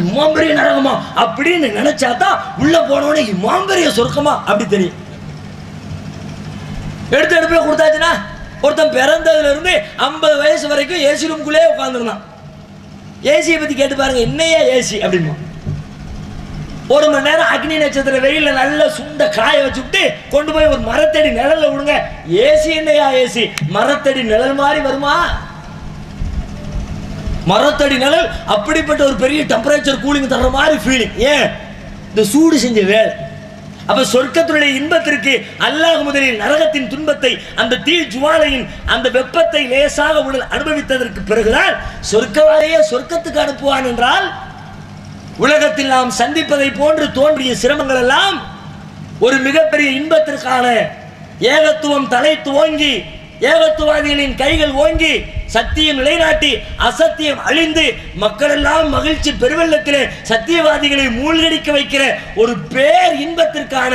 இம்மாம் பெரிய நரகமா அப்படின்னு நினைச்சாதான் உள்ள போனவனே இம்மாம் பெரிய சொர்க்கமா அப்படி தெரியும். எடுத்து எடுப்புல கொடுத்தாச்சுன்னா ஒருத்தன் பிறந்ததுல இருந்து 50 வயசு வரைக்கும் ஏசி ரூம்குள்ளே உட்காந்துருந்தான். ஏசியை பத்தி கேட்டு பாருங்க, என்னையா ஏசி அப்படிமா. 1 மணி நேரம் அக்னி நட்சத்திர வெயில நல்ல சுண்ட காய வச்சுட்டு கொண்டு போய் ஒரு மரத்தடி நிழல்ல விடுங்க, ஏசி என்னையா ஏசி, மரத்தடி நிழல் மாதிரி வருமா? மரத்தடி நிழல் அப்படிப்பட்ட ஒரு பெரிய டெம்பரேச்சர் கூலிங் தர்ற மாதிரி ஃபீலிங். ஏன்? இந்த சூடு செஞ்ச வேலை. அப்ப சொர்க்கத்தினுடைய இன்பத்திற்கு அல்லாஹ் முதலில் நரகத்தின் துன்பத்தை, அந்த தீ ஜுவாலையின் அந்த வெப்பத்தை லேசாக உடல் அனுபவித்ததற்கு பிறகுதான் சொர்க்கவாதையே சொர்க்கத்துக்கு அனுப்புவான் என்றால், உலகத்தில் நாம் சந்திப்பதை போன்று தோன்றிய சிரமங்கள் எல்லாம் ஒரு மிகப்பெரிய இன்பத்திற்கான ஏகத்துவம் தலை துவங்கி, ஏகத்துவாதிகளின் கைகள் ஓங்கி, சத்தியம் நிலைநாட்டி அசத்தியம் அழிந்து மக்கள் எல்லாம் மகிழ்ச்சி பெருவெள்ளத்திலே சத்தியவாதிகளை மூழ்கடிக்க வைக்கிற ஒரு பேர் இன்பத்திற்கான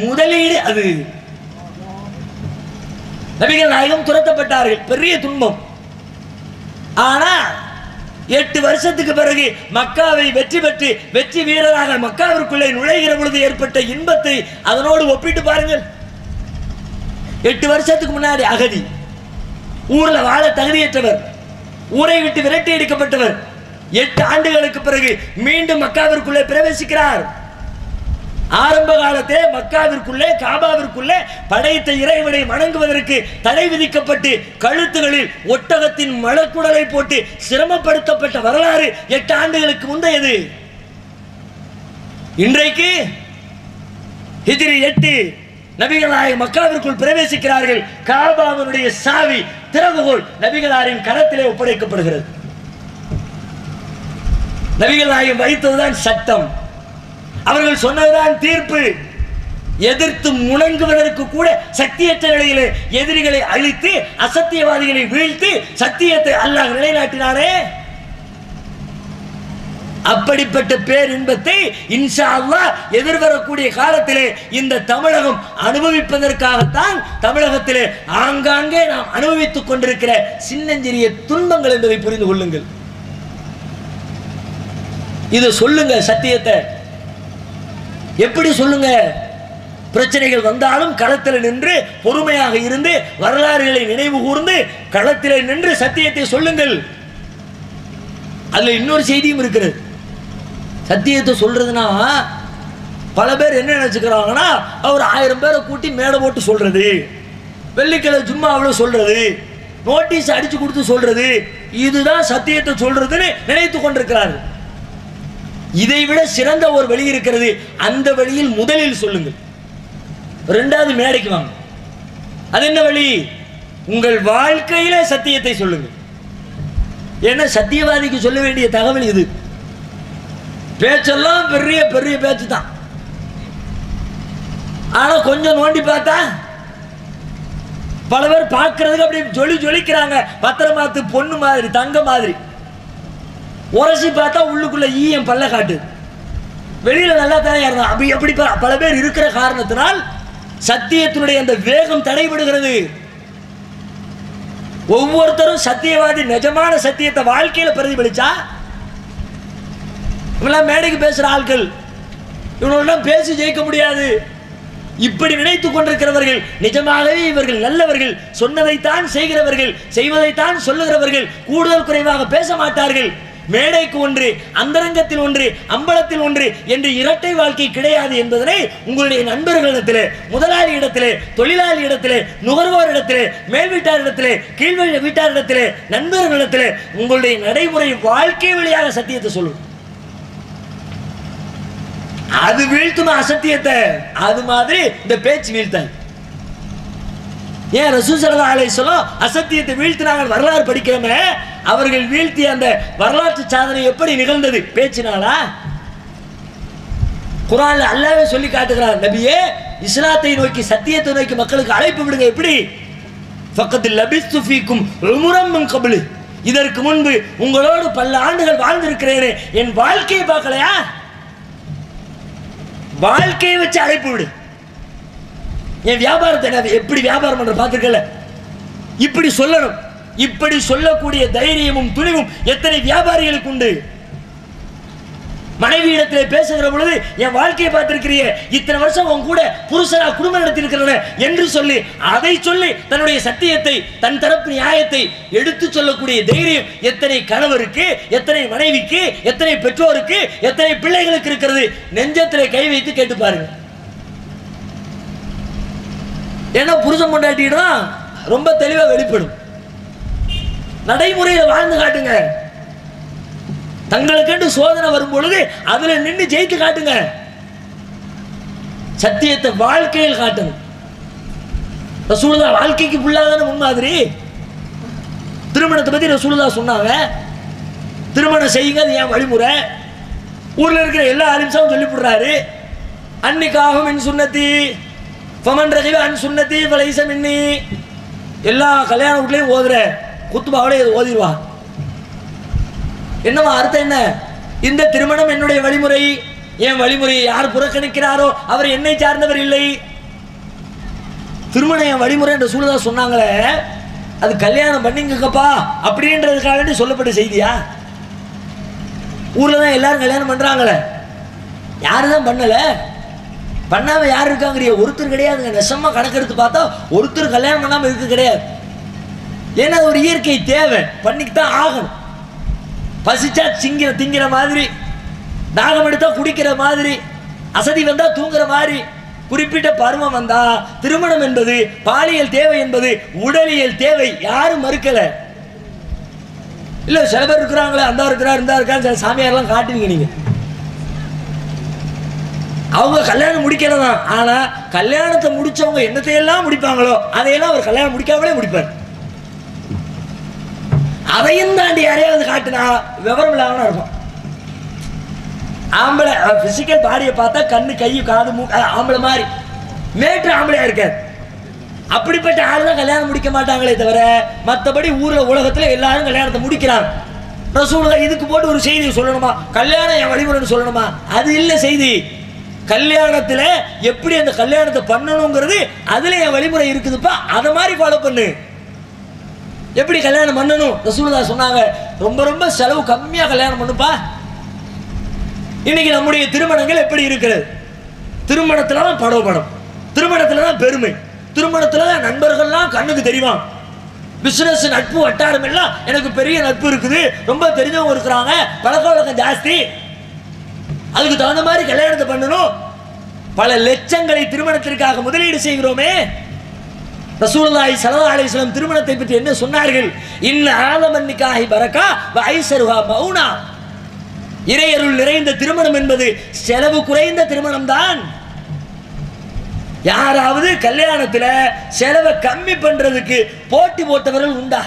முதலீடு அது. நபிகள் நாயகம் துரத்தப்பட்டார்கள், பெரிய துன்பம். ஆனா 8 வருஷத்துக்கு பிறகு மக்காவை வெற்றி பெற்று வெற்றி வீரராக மக்காவிற்குள்ளே நுழைகிற பொழுது ஏற்பட்ட இன்பத்தை அதனோடு ஒப்பிட்டு பாருங்கள். 8 வருஷத்துக்கு முன்னாடி அகதி, ஊர்ல வாழ தகுதியற்றவர், ஊரை விட்டு விரட்டி அடிக்கப்பட்டவர், 8 ஆண்டுகளுக்கு பிறகு மீண்டும் மக்காவிற்குள்ளே பிரவேசிக்கிறார். ஆரம்ப காலத்தே மக்காவிற்குள்ளே காபாவிற்குள்ளே படைத்த இறைவனை வணங்குவதற்கு தடை விதிக்கப்பட்டு கழுத்துகளில் ஒட்டகத்தின் மலக்குடலை போட்டு சிரமப்படுத்தப்பட்ட வரலாறு 8 ஆண்டுகளுக்கு முந்தையது. இன்றைக்கு ஹிஜ்ரி 8 நபிகளாரின் மக்காவிற்குள் பிரவேசிக்கிறார்கள். காபாவினுடைய சாவி திறவுகோல் நபிகளாரின் கரத்திலே ஒப்படைக்கப்படுகிறது. நபிகளாரின் வைத்ததுதான் சட்டம், அவர்கள் சொன்னதுதான் தீர்ப்பு. எதிர்த்து முழங்குவதற்கு கூட சத்தியற்ற நிலையிலே எதிரிகளை அழித்து அசத்தியவாதிகளை வீழ்த்தி சத்தியத்தை அல்லாஹ் நிலைநாட்டினாரே. அப்படிப்பட்ட பேரின்பத்தை இன்ஷா அல்லாஹ் எதிர்வரக்கூடிய காலத்திலே இந்த தமிழகம் அனுபவிப்பதற்காகத்தான் தமிழகத்திலே ஆங்காங்கே நாம் அனுபவித்துக் கொண்டிருக்கிற சின்னஞ்சிறிய துன்பங்கள் என்பதை புரிந்து கொள்ளுங்கள். இதை சொல்லுங்க, சத்தியத்தை எப்படி சொல்லுங்க? பிரச்சனைகள் வந்தாலும் களத்தில் நின்று பொறுமையாக இருந்து வரலாறுகளை நினைவு கூர்ந்து களத்திலே நின்று சத்தியத்தை சொல்லுங்கள். அதுல இன்னொரு செய்தியும் இருக்கிறது. சத்தியத்தை சொல்றதுனா பல பேர் என்ன நினைச்சுக்கிறாங்கன்னா, அவர் 1000 பேரை கூட்டி மேடை போட்டு சொல்றது, வெள்ளிக்கிழமை ஜும்மாவில் சொல்றது, நோட்டீஸ் அடிச்சு கொடுத்து சொல்றது, இதுதான் சத்தியத்தை சொல்றதுன்னு நினைத்து கொண்டிருக்கிறார்கள். இதை விட சிறந்த ஒரு வழி இருக்கிறது. அந்த வழியில் முதலில் சொல்லுங்கள், 2வது மேடைக்கு வாங்க. அது என்ன வழி? உங்கள் வாழ்க்கையில சத்தியத்தை சொல்லுங்கள். ஏன்னா சத்தியவாதிக்கு சொல்ல வேண்டிய தகவல் இது. பேச்செல்லாம் பெரிய பெரிய பேச்சு தான். ஆனா கொஞ்சம் நோண்டி பார்த்தா பல பேர் பார்க்கறதுக்கு அப்படி ஜொலிக்கிறாங்க. பத்திரமாத்து பொண்ணு மாதிரி, தங்க மாதிரி. உரசி பார்த்தா உள்ளுக்குள்ள ஈயம் பல்ல காட்டு, வெளியில நல்லா தான் இருந்தான். அப்படி எப்படி பல பேர் இருக்கிற காரணத்தினால் சத்தியத்தினுடைய அந்த வேகம் தடைபடுகிறது. ஒவ்வொருத்தரும் சத்தியவாதி நிஜமான சத்தியத்தை வாழ்க்கையில பிரதிபலிச்சா, இவெல்லாம் மேடைக்கு பேசுற ஆட்கள், இவனெல்லாம் பேசி ஜெயிக்க முடியாது. இப்படி நினைத்துக் கொண்டிருக்கிறவர்கள் நிஜமாகவே இவர்கள் நல்லவர்கள், சொன்னதைத்தான் செய்கிறவர்கள், செய்வதைத்தான் சொல்லுகிறவர்கள், கூடுதல் குறைவாக பேச மாட்டார்கள். மேடைக்கு ஒன்று, அந்தரங்கத்தில் ஒன்று, அம்பலத்தில் ஒன்று என்று இரட்டை வாழ்க்கை கிடையாது என்பதனை உங்களுடைய நண்பர்களிடத்திலே, முதலாளி இடத்திலே, தொழிலாளி இடத்திலே, நுகர்வோர் இடத்திலே, மேல் வீட்டாரிடத்திலே, கீழ் வீட்டாரிடத்திலே, நண்பர்களிடத்திலே உங்களுடைய நடைமுறை வாழ்க்கை வழியாக சத்தியத்தை சொல்லும். அது வீழ்த்துமா அசத்தியத்தை? அது மாதிரி இந்த பேச்சு வீழ்த்தாது. ஏன் ரசூல் ஸல்லல்லாஹு அலைஹி வஸல்லம் அசத்தியத்தை வீழ்த்தினாங்க வரலாறு படிக்கிறோமே, அவர்கள் வீழ்த்திய அந்த வரலாற்று சாதனை எப்படி நிகழ்ந்தது? பேச்சினாலா? குர்ஆன்ல அல்லாஹ்வே சொல்லி காட்டுகிறார், நபியே இஸ்லாத்தை நோக்கி சத்தியத்தை நோக்கி மக்களுக்கு அழைப்பு விடுங்க. எப்படி? ஃபக்கத் லபிஸ்து ஃபீக்கும் உம்ரம் மின் கப்லு, இதற்கு முன்பு உங்களோடு பல ஆண்டுகள் வாழ்ந்திருக்கிறேனே, என் வாழ்க்கையை பார்க்கலையா? வாழ்க்கையை வச்சு அழைப்பு விடு. என் வியாபாரத்தை எப்படி வியாபாரம் பண்ற பார்த்திருக்கல, இப்படி சொல்லணும். இப்படி சொல்லக்கூடிய தைரியமும் துணிவும் எத்தனை வியாபாரிகளுக்கு உண்டு? மனைவி இடத்திலே பேசுகிற பொழுது என் வாழ்க்கையை பார்த்திருக்கிறிய, இத்தனை வருஷம் உன் கூட புருஷனா குடும்பம் நடத்திருக்கிறேன் என்று சொல்லி, அதை சொல்லி தன்னுடைய சத்தியத்தை, தன் தரப்பு நியாயத்தை எடுத்து சொல்லக்கூடிய தைரியம் எத்தனை கணவருக்கு, எத்தனை மனைவிக்கு, எத்தனை பெற்றோருக்கு, எத்தனை பிள்ளைகளுக்கு இருக்கிறது? நெஞ்சத்திலே கை வைத்து கேட்டு பாருங்க. ஏன்னா புருஷன் கொண்டாட்டினா ரொம்ப தெளிவா வெளிப்படும். நடைமுறையில் வாழ்ந்து காட்டுங்க. தங்களுக்கென்று சோதனை வரும் பொழுது அதுல நின்று ஜெயித்து காட்டுங்க. சத்தியத்தை வாழ்க்கையில் காட்டணும். ரசூலுல்லாஹ் வாழ்க்கைக்கு ஃபுல்லாதான முன்மாதிரி. திருமணத்தை பத்தி ரசூலுல்லாஹ் சொன்னாங்க, திருமணம் செய்யுங்க, அது ஏன் வழிமுறை. ஊர்ல இருக்கிற எல்லா ஆலிம்ஸும் சொல்லி போடுறாரு, அன்னிக்காகும் மின் சுன்னத்தி ஃபமன் ரகிப அன் சுன்னத்தி ஃபலைஸ மின்னி. எல்லா கல்யாண வீட்லயும் ஓதுற குத்துபாவோட ஓதிடுவா. என்னவா அர்த்தம்? என்ன? இந்த திருமணம் என்னுடைய வழிமுறை, என் வழிமுறையை யார் புறக்கணிக்கிறாரோ அவர் என்னை சார்ந்தவர் இல்லை. திருமணம் என் வழிமுறை என்ற சூழலா சொன்னாங்களே, அது கல்யாணம் பண்ணிங்கப்பா அப்படின்றதுக்காக சொல்லப்பட்ட செய்தியா? ஊர்ல தான் எல்லாரும் கல்யாணம் பண்றாங்களே, யாருதான் பண்ணல? பண்ணாம யார் இருக்காங்க? ஒருத்தர் கிடையாதுங்க. நெசமா கணக்கெடுத்து பார்த்தா ஒருத்தர் கல்யாணம் பண்ணாம இருக்க கிடையாது. ஏன்னா ஒரு இயற்கை தேவை, பண்ணிக்கிதான் ஆகணும். பசிச்சா திங்கிற மாதிரி, தாகம் எடுத்தா குடிக்கிற மாதிரி, அசதி வந்தா தூங்குற மாதிரி, குறிப்பிட்ட பருவம் வந்தா திருமணம் என்பது பாலியல் தேவை என்பது உடலியல் தேவை. யாரும் மறுக்கல. இல்ல சில பேர் இருக்கிறாங்களே, அந்த இருக்கிறார் இந்த இருக்காரு, சில சாமியாரெல்லாம் காட்டுவீங்க நீங்க. அவங்க கல்யாணம் முடிக்கிறதான். ஆனா கல்யாணத்தை முடிச்சவங்க என்னத்தையெல்லாம் முடிப்பாங்களோ அதையெல்லாம் அவர் கல்யாணம் முடிக்காமலே முடிப்பார். அதையும் தாண்டி யாரையாவது காட்டுனா விவரம் இல்லாம இருக்கும். ஆம்பளை பிசிக்கல் பாடியை பார்த்தா கண்ணு கை காது மூக்கு ஆம்பளை மாதிரி, மேற்று ஆம்பளையா இருக்காரு. அப்படிப்பட்ட ஆள் தான் கல்யாணம் முடிக்க மாட்டாங்களே தவிர மற்றபடி ஊர்ல உலகத்துல எல்லாரும் கல்யாணத்தை முடிக்கிறாங்க. ரசூலுல்லாஹ் இதுக்கு போட்டு ஒரு செய்தி சொல்லணுமா? கல்யாணம் என் வழிமுறைன்னு சொல்லணுமா? அது இல்லை செய்தி. கல்யாணத்துல எப்படி அந்த கல்யாணத்தை பண்ணணுங்கிறது அதுல என் வழிமுறை இருக்குதுப்பா, அதை மாதிரி ஃபாலோ பண்ணு. எப்படி கல்யாணம் பண்ணணும் ரசூலுல்லாஹ் சொன்னாங்க. ரொம்ப ரொம்ப செலவு கம்மியா கல்யாணம் பண்ணுப்பா. இன்னைக்கு நம்முடைய திருமணங்கள் எப்படி இருக்கிறது? திருமணத்துல தான் படம், திருமணத்துல தான் பெருமை, திருமணத்துல தான் நண்பர்கள்லாம் கண்ணுக்கு தெரியும். பிசினஸ் நட்பு வட்டாரம் எல்லாம் எனக்கு பெரிய நட்பு இருக்குது, ரொம்ப தெரிஞ்சவங்க இருக்கிறாங்க, பழக்க வழக்கம் ஜாஸ்தி, அதுக்கு தகுந்த மாதிரி கல்யாணத்தை பண்ணணும். பல லட்சங்களை திருமணத்திற்காக முதலீடு செய்கிறோமே. ரசூலுல்லாஹி ஸல்லல்லாஹு அலைஹி வஸல்லம் திருமணத்தை பற்றி என்ன சொன்னார்கள்? இன்ன ஆலமன் நிகாஹி பரக்கா வ ஐஸருஹா மௌனா. இறையருள் நிறைந்த திருமணம் என்பது செலவு குறைந்த திருமணம் தான். யாராவது கல்யாணத்துல செலவை கம்மி பண்றதுக்கு போட்டி போட்டவர்கள் உண்டா?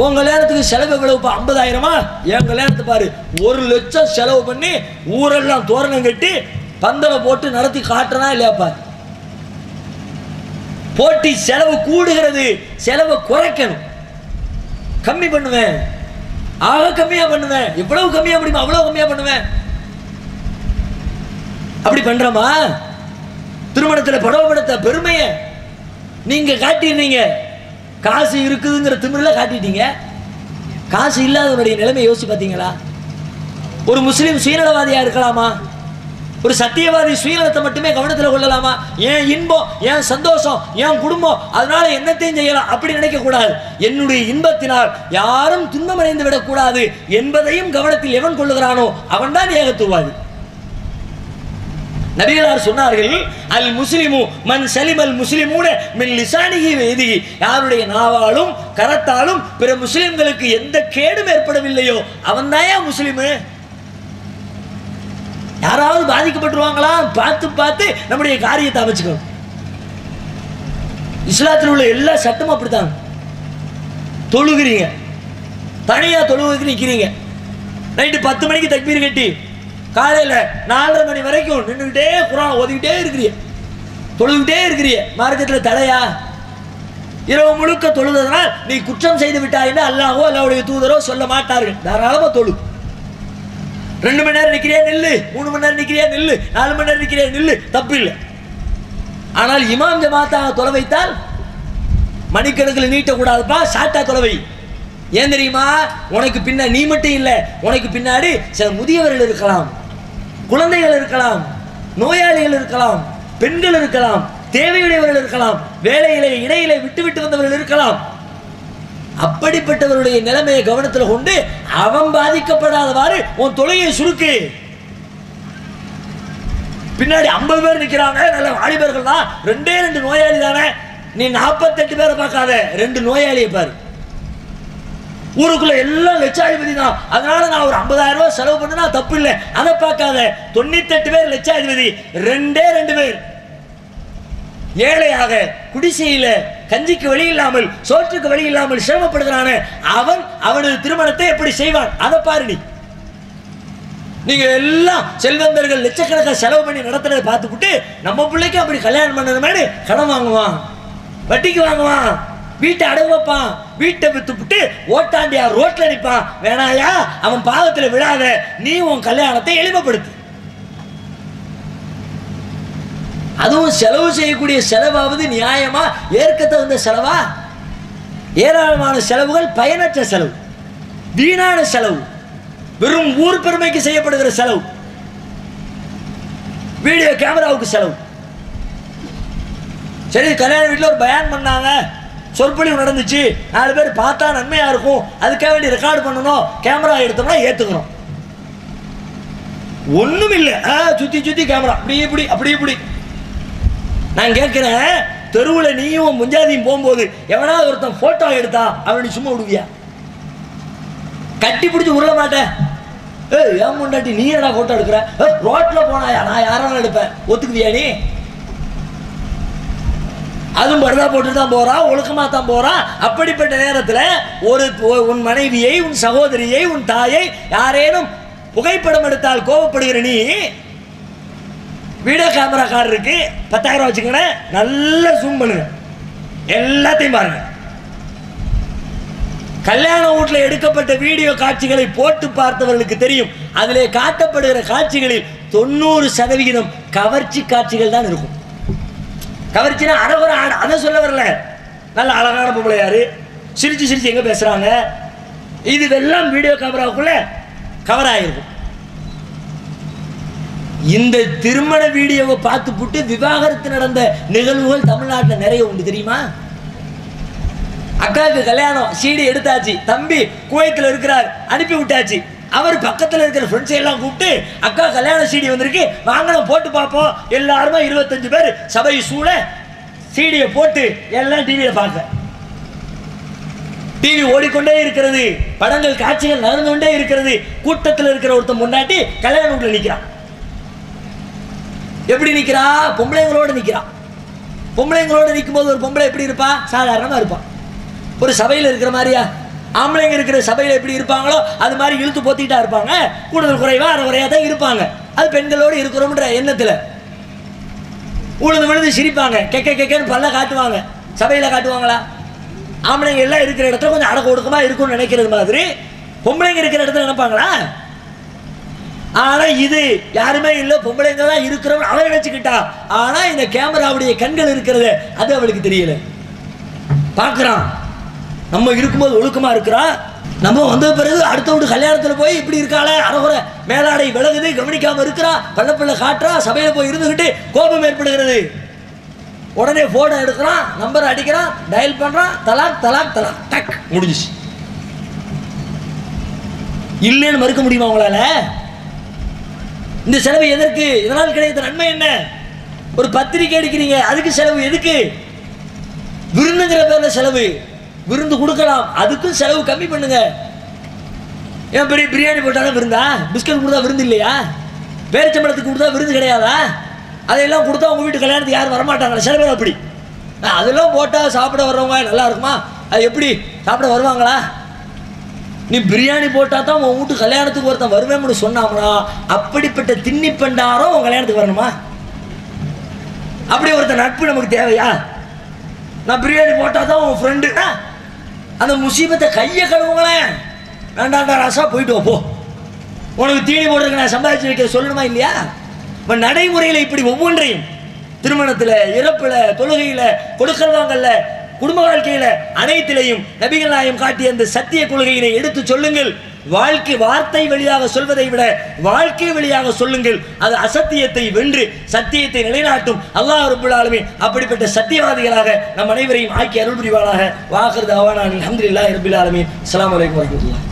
உங்க கல்யாணத்துக்கு செலவு எவ்வளவு? 50,000? என் கல்யாணத்தை பாரு 1 லட்சம் செலவு பண்ணி ஊரெல்லாம் தோரணம் கட்டி பந்தலை போட்டு நடத்தி காட்டுறனா இல்லையாப்பா? போட்டி செலவு கூடுகிறது, செலவை குறைக்கணும். கம்மி பண்ணுவேன். ஆக கம்மியா பண்ணுவேன், எவ்வளவு கம்மியா முடியுமா அவ்வளவு கம்மியா பண்ணுவேன். அப்படி பண்றோமா? திருமணத்தில் படவப்படுத்த பெருமைய நீங்க காட்டிடுறீங்க. காசு இருக்குதுங்கிற திமிரில காட்டிட்டீங்க. காசு இல்லாதவனுடைய நிலைமை யோசிச்சு பார்த்தீங்களா? ஒரு முஸ்லீம் சுயநலவாதியா இருக்கலாமா? ஒரு சத்தியவாதி சுயநலத்தை மட்டுமே கவனத்தில் கொள்ளலாமா? ஏன் இன்பம், ஏன் சந்தோஷம், ஏன் குடும்பம், அதனால என்னத்தையும் செய்யலாம் அப்படி நினைக்க கூடாது. என்னுடைய இன்பத்தினால் யாரும் துன்பமடைந்து விடக்கூடாது என்பதையும் கவனத்தில் எவன் கொள்ளுகிறானோ அவன் தான் ஏகத்துவாதி. நபிகளார் சொன்னார்கள், அல் முஸ்லிமு மன் சலிமல் முஸ்லிமூன மின் லிசானிஹி வ யதிஹி. யாருடைய நாவாலும் கரத்தாலும் பிற முஸ்லிம்களுக்கு எந்த கேடும் ஏற்படவில்லையோ அவன் தாயா முஸ்லிமு. யாராவது பாதிக்கப்பட்டுருவாங்களா பார்த்து பார்த்து நம்முடைய காரியத்தை அமைச்சுக்கணும். இஸ்லாத்தில் உள்ள எல்லா சட்டமும் அப்படித்தான். தொழுகிறீங்க, தனியா தொழுவுக்கு நிற்கிறீங்க, நைட்டு 10 மணிக்கு தக்பீர் கட்டி காலையில் 4:30 மணி வரைக்கும் நின்றுக்கிட்டே குர்ஆன் ஓதிக்கிட்டே இருக்கிறீங்க, தொழுகிட்டே இருக்கிறீங்க. மார்க்கத்தில் தடையா? இரவு முழுக்க தொழுதனால் நீ குற்றம் செய்து விட்டாய் என்று அல்லாஹோ அல்லாஹ்வுடைய தூதரோ சொல்ல மாட்டார்கள். தாராளமாக தொழு. 2 மணி நேரம் நிற்கிறியா நில்லு, 3 மணி நேரம் நிற்கிறியா நில்லு, 4 மணி நேரம் நிற்கிறியா நில்லு, தப்பு இல்லை. ஆனால் இமாம் ஜமாத்தாக தொலை வைத்தால் மணிக்கணக்கில் நீட்டக்கூடாதுப்பா, ஷார்ட்டா தொலைவை. ஏன் தெரியுமா? உனக்கு பின்னாடி நீ மட்டும் இல்லை, உனக்கு பின்னாடி சில முதியவர்கள் இருக்கலாம், குழந்தைகள் இருக்கலாம், நோயாளிகள் இருக்கலாம், பெண்கள் இருக்கலாம், தேவையுடையவர்கள் இருக்கலாம், வேலையிலே இடையிலே விட்டு விட்டு வந்தவர்கள் இருக்கலாம். அப்படிப்பட்டவருடைய நிலைமையை கவனத்தில் கொண்டு அவன் பாதிக்கப்படாதவாறு உன் தொலையை சுருக்கு. பின்னாடி 50 பேர் நிற்கிறாங்க, நல்ல வாலிபர்கள் தான், 2 நோயாளி தானே, நீ 48 பேரை பார்க்காத, 2 நோயாளியை பாரு. ஊருக்குள்ள எல்லாம் லட்சாதிபதி தான், அதனால நான் ஒரு 50,000 ரூபாய் செலவு பண்ணா தப்பு இல்லை, அதை பார்க்காத. 98 பேர் லட்சாதிபதி, 2 பேர் ஏழையாக குடிசையில கஞ்சிக்கு வழி இல்லாமல் சோற்றுக்கு வழி இல்லாமல் சிரமப்படுகிறான அவன் அவனது திருமணத்தை எப்படி செய்வான் அதை பாரு. நீங்க எல்லாம் செல்வந்தர்கள் லட்சக்கணக்காக செலவு பண்ணி நடத்துறதை பார்த்துக்கிட்டு நம்ம பிள்ளைக்கு அப்படி கல்யாணம் பண்ணது மாதிரி கடன் வாங்குவான், வட்டிக்கு வாங்குவான், வீட்டை அடகு வைப்பான், வீட்டை வித்துப்புட்டு ஓட்டாண்டியா ரோட்ல நிற்பான். வேணாயா, அவன் பாவத்தில் விழாத, நீ உன் கல்யாணத்தை எளிமைப்படுத்து. அதுவும் செலவு செய்யக்கூடிய செலவாவது நியாயமா, ஏற்க தகுந்த செலவா? ஏராளமான செலவுகள் பயனற்ற செலவு, வீணான செலவு, வெறும் ஊர் பெருமைக்கு செய்யப்படுகிற செலவு, வீடியோ கேமராவுக்கு செலவு. சரி, கல்யாண வீட்டில் ஒரு பயான் பண்ணாங்க, சொற்பொழிவு நடந்துச்சு, 4 பேர் பார்த்தா நன்மையா இருக்கும், அதுக்காக வேண்டி ரெக்கார்டு பண்ணணும், கேமரா எடுத்தோம்னா ஏத்துக்கணும். ஒண்ணும் இல்லை, சுத்தி சுத்தி கேமரா அப்படி இப்படி அப்படி இப்படி. நான் கேட்கிறேன், தெருவில் நீயும் முஞ்சாதியும் போகும்போது எவனாவது ஒருத்தன் போட்டோ எடுத்தா அவனை சும்மா விடுவியா? கட்டி பிடிச்சி உருள மாட்டேன். ஏன் முன்னாடி நீ என்னடா போட்டோ எடுக்கிற? ரோட்ல போனாயா, நான் யாராலும் எடுப்பேன், ஒத்துக்குவியா நீ? அதுவும் பரதா போட்டு தான் போறான், ஒழுக்கமா தான் போறான். அப்படிப்பட்ட நேரத்தில் உன் மனைவியை, உன் சகோதரியை, உன் தாயை யாரேனும் புகைப்படம் எடுத்தால் கோபப்படுகிற நீ, வீடியோ கேமரா கார் இருக்கு, 10,000 வச்சுக்கங்க, நல்லா ஜூம் பண்ணுங்க, எல்லாத்தையும் பாருங்க. கல்யாண வீட்டில் எடுக்கப்பட்ட வீடியோ காட்சிகளை போட்டு பார்த்தவர்களுக்கு தெரியும், அதிலே காட்டப்படுகிற காட்சிகளில் 90% கவர்ச்சி காட்சிகள் தான் இருக்கும். கவர்ச்சினா அழகுற அதை சொல்ல வரல, நல்ல அழகான பொம்பளை யாரு, சிரிச்சு சிரிச்சு எங்க பேசுறாங்க, இதுவெல்லாம் வீடியோ கேமராவுக்குள்ள கவர் ஆகிருக்கும். இந்த திருமண வீடியோவை பார்த்து புட்டு விவாகரத்து நடந்த நிகழ்வுகள் தமிழ்நாட்டில் நிறைய உண்டு தெரியுமா? அக்காவுக்கு கல்யாணம், சீடி எடுத்தாச்சு, தம்பி குவைத்தில் இருக்கிறார், அனுப்பி விட்டாச்சு. அவர் பக்கத்தில் இருக்கிற ஃப்ரெண்ட்ஸ் எல்லாம் கூப்பிட்டு, அக்கா கல்யாண சீடி வந்திருக்கு வாங்க போட்டு பார்ப்போம். எல்லாருமே 25 பேர் சபை சூழ சீடியை போட்டு எல்லாம் டிவியில் பார்க்க. டிவி ஓடிக்கொண்டே இருக்கிறது, படங்கள் காட்சிகள் நடந்து கொண்டே இருக்கிறது. கூட்டத்தில் இருக்கிற ஒருத்தன் முன்னாடி கல்யாண வீட்டில் நிற்கிறான். எப்படி நிற்கிறா? பொம்பளைங்களோடு நிற்கிறான். பொம்பளைங்களோடு நிற்கும்போது ஒரு பொம்பளை எப்படி இருப்பா? சாதாரணமாக இருப்பான். ஒரு சபையில் இருக்கிற மாதிரியா? ஆம்பளைங்க இருக்கிற சபையில் எப்படி இருப்பாங்களோ அது மாதிரி இழுத்து போத்திட்டா இருப்பாங்க. கூடுதல் குறைவா அரை குறையாக தான் இருப்பாங்க. அது பெண்களோடு இருக்கிறோம்ன்ற எண்ணத்தில் உழுது விழுந்து சிரிப்பாங்க, கெக்க கெக்கன்னு பல்ல காட்டுவாங்க. சபையில் காட்டுவாங்களா? ஆம்பளைங்க எல்லாம் இருக்கிற இடத்துல கொஞ்சம் அடக்க ஒடுக்கமாக இருக்கும்னு நினைக்கிறது மாதிரி பொம்பளைங்க இருக்கிற இடத்துல நினைப்பாங்களா? ஆனா இது யாருமே இல்ல, பொம்பளைங்க தான் இருக்கிறவன் அவன் நினைச்சுக்கிட்டா. ஆனா இந்த கேமராவுடைய கண்கள் இருக்கிறது அது அவளுக்கு தெரியல. பார்க்கறான், நம்ம இருக்கும்போது ஒழுக்கமா இருக்கிறா, நம்ம வந்த பிறகு அடுத்த வீட்டு கல்யாணத்துல போய் இப்படி இருக்காளே, அறகுறை மேலாடை விலகுது, கவனிக்காம இருக்கிறா, பள்ளப்பள்ள காட்டுறா, சபையில போய் இருந்துகிட்டு கோபம் ஏற்படுகிறது. உடனே போனை எடுக்கிறான், நம்பர் அடிக்கிறான், டயல் பண்றான், தலாக் தலாக் தலாக், டக் முடிஞ்சிச்சு. இல்லைன்னு மறுக்க முடியுமா உங்களால? இந்த செலவு எதற்கு? இதனால் கிடைத்த நன்மை என்ன? ஒரு பத்திரிக்கை அடிக்கிறீங்க, அதுக்கு செலவு எதுக்கு? விருந்துங்கிற பேர்ல செலவு, விருந்து கொடுக்கலாம், அதுக்கும் செலவு கம்மி பண்ணுங்க. ஏன் பெரிய பிரியாணி போட்டாலும் விருந்தா? பிஸ்கட் கொடுத்தா விருந்து இல்லையா? பேரிச்சம்பழத்துக்கு கொடுத்தா விருந்து கிடையாதா? அதையெல்லாம் கொடுத்தா உங்க வீட்டு கல்யாணத்துக்கு யாரும் வரமாட்டாங்களா? சில பேர் அப்படி. அதெல்லாம் போட்டால் சாப்பிட வர்றவங்க நல்லா இருக்குமா? அது எப்படி சாப்பிட வருவாங்களா? நீ பிரியாணி போட்டா தான் உன் வீட்டு கல்யாணத்துக்கு ஒருத்தன் வருவேன்னு சொன்னாங்கன்னா அப்படிப்பட்ட திண்ணி பண்டாரம் உன் கல்யாணத்துக்கு வரணுமா? அப்படி ஒருத்தன் நட்பு நமக்கு தேவையா? நான் பிரியாணி போட்டா தான் உன் ஃப்ரெண்டு, அந்த முசீபத்தை கையை கழுவுங்களேன். வேண்டாண்டா ராசா, போயிட்டு போ, உனக்கு தீனி போடுறதுக்கு நான் சம்பாதிச்சு வைக்க சொல்லணுமா இல்லையா? இப்போ நடைமுறையில் இப்படி ஒவ்வொன்றையும் திருமணத்தில், இறப்பில், தொழுகையில், கொடுக்கல் வாங்கல்ல, குடும்ப வாழ்க்கையில அனைத்திலையும் நபிகள் நாயகம் காட்டிய அந்த சத்திய கொள்கையினை எடுத்து சொல்லுங்கள். வாழ்க்கை வார்த்தை வழியாக சொல்வதை விட வாழ்க்கை வழியாக சொல்லுங்கள். அது அசத்தியத்தை வென்று சத்தியத்தை நிலைநாட்டும். அல்லாஹ் ரப்பல் ஆலமீன் அப்படிப்பட்ட சத்தியவாதிகளாக நம் அனைவரையும் ஆக்கி அருள் புரிவானாக. வாஹிர் தஅவானா அல்ஹம்துலில்லாஹி ரப்பில் ஆலமீன். அஸ்ஸலாமு அலைக்கும் வரஹ்மத்துல்லாஹ்.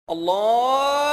அல்லாஹ்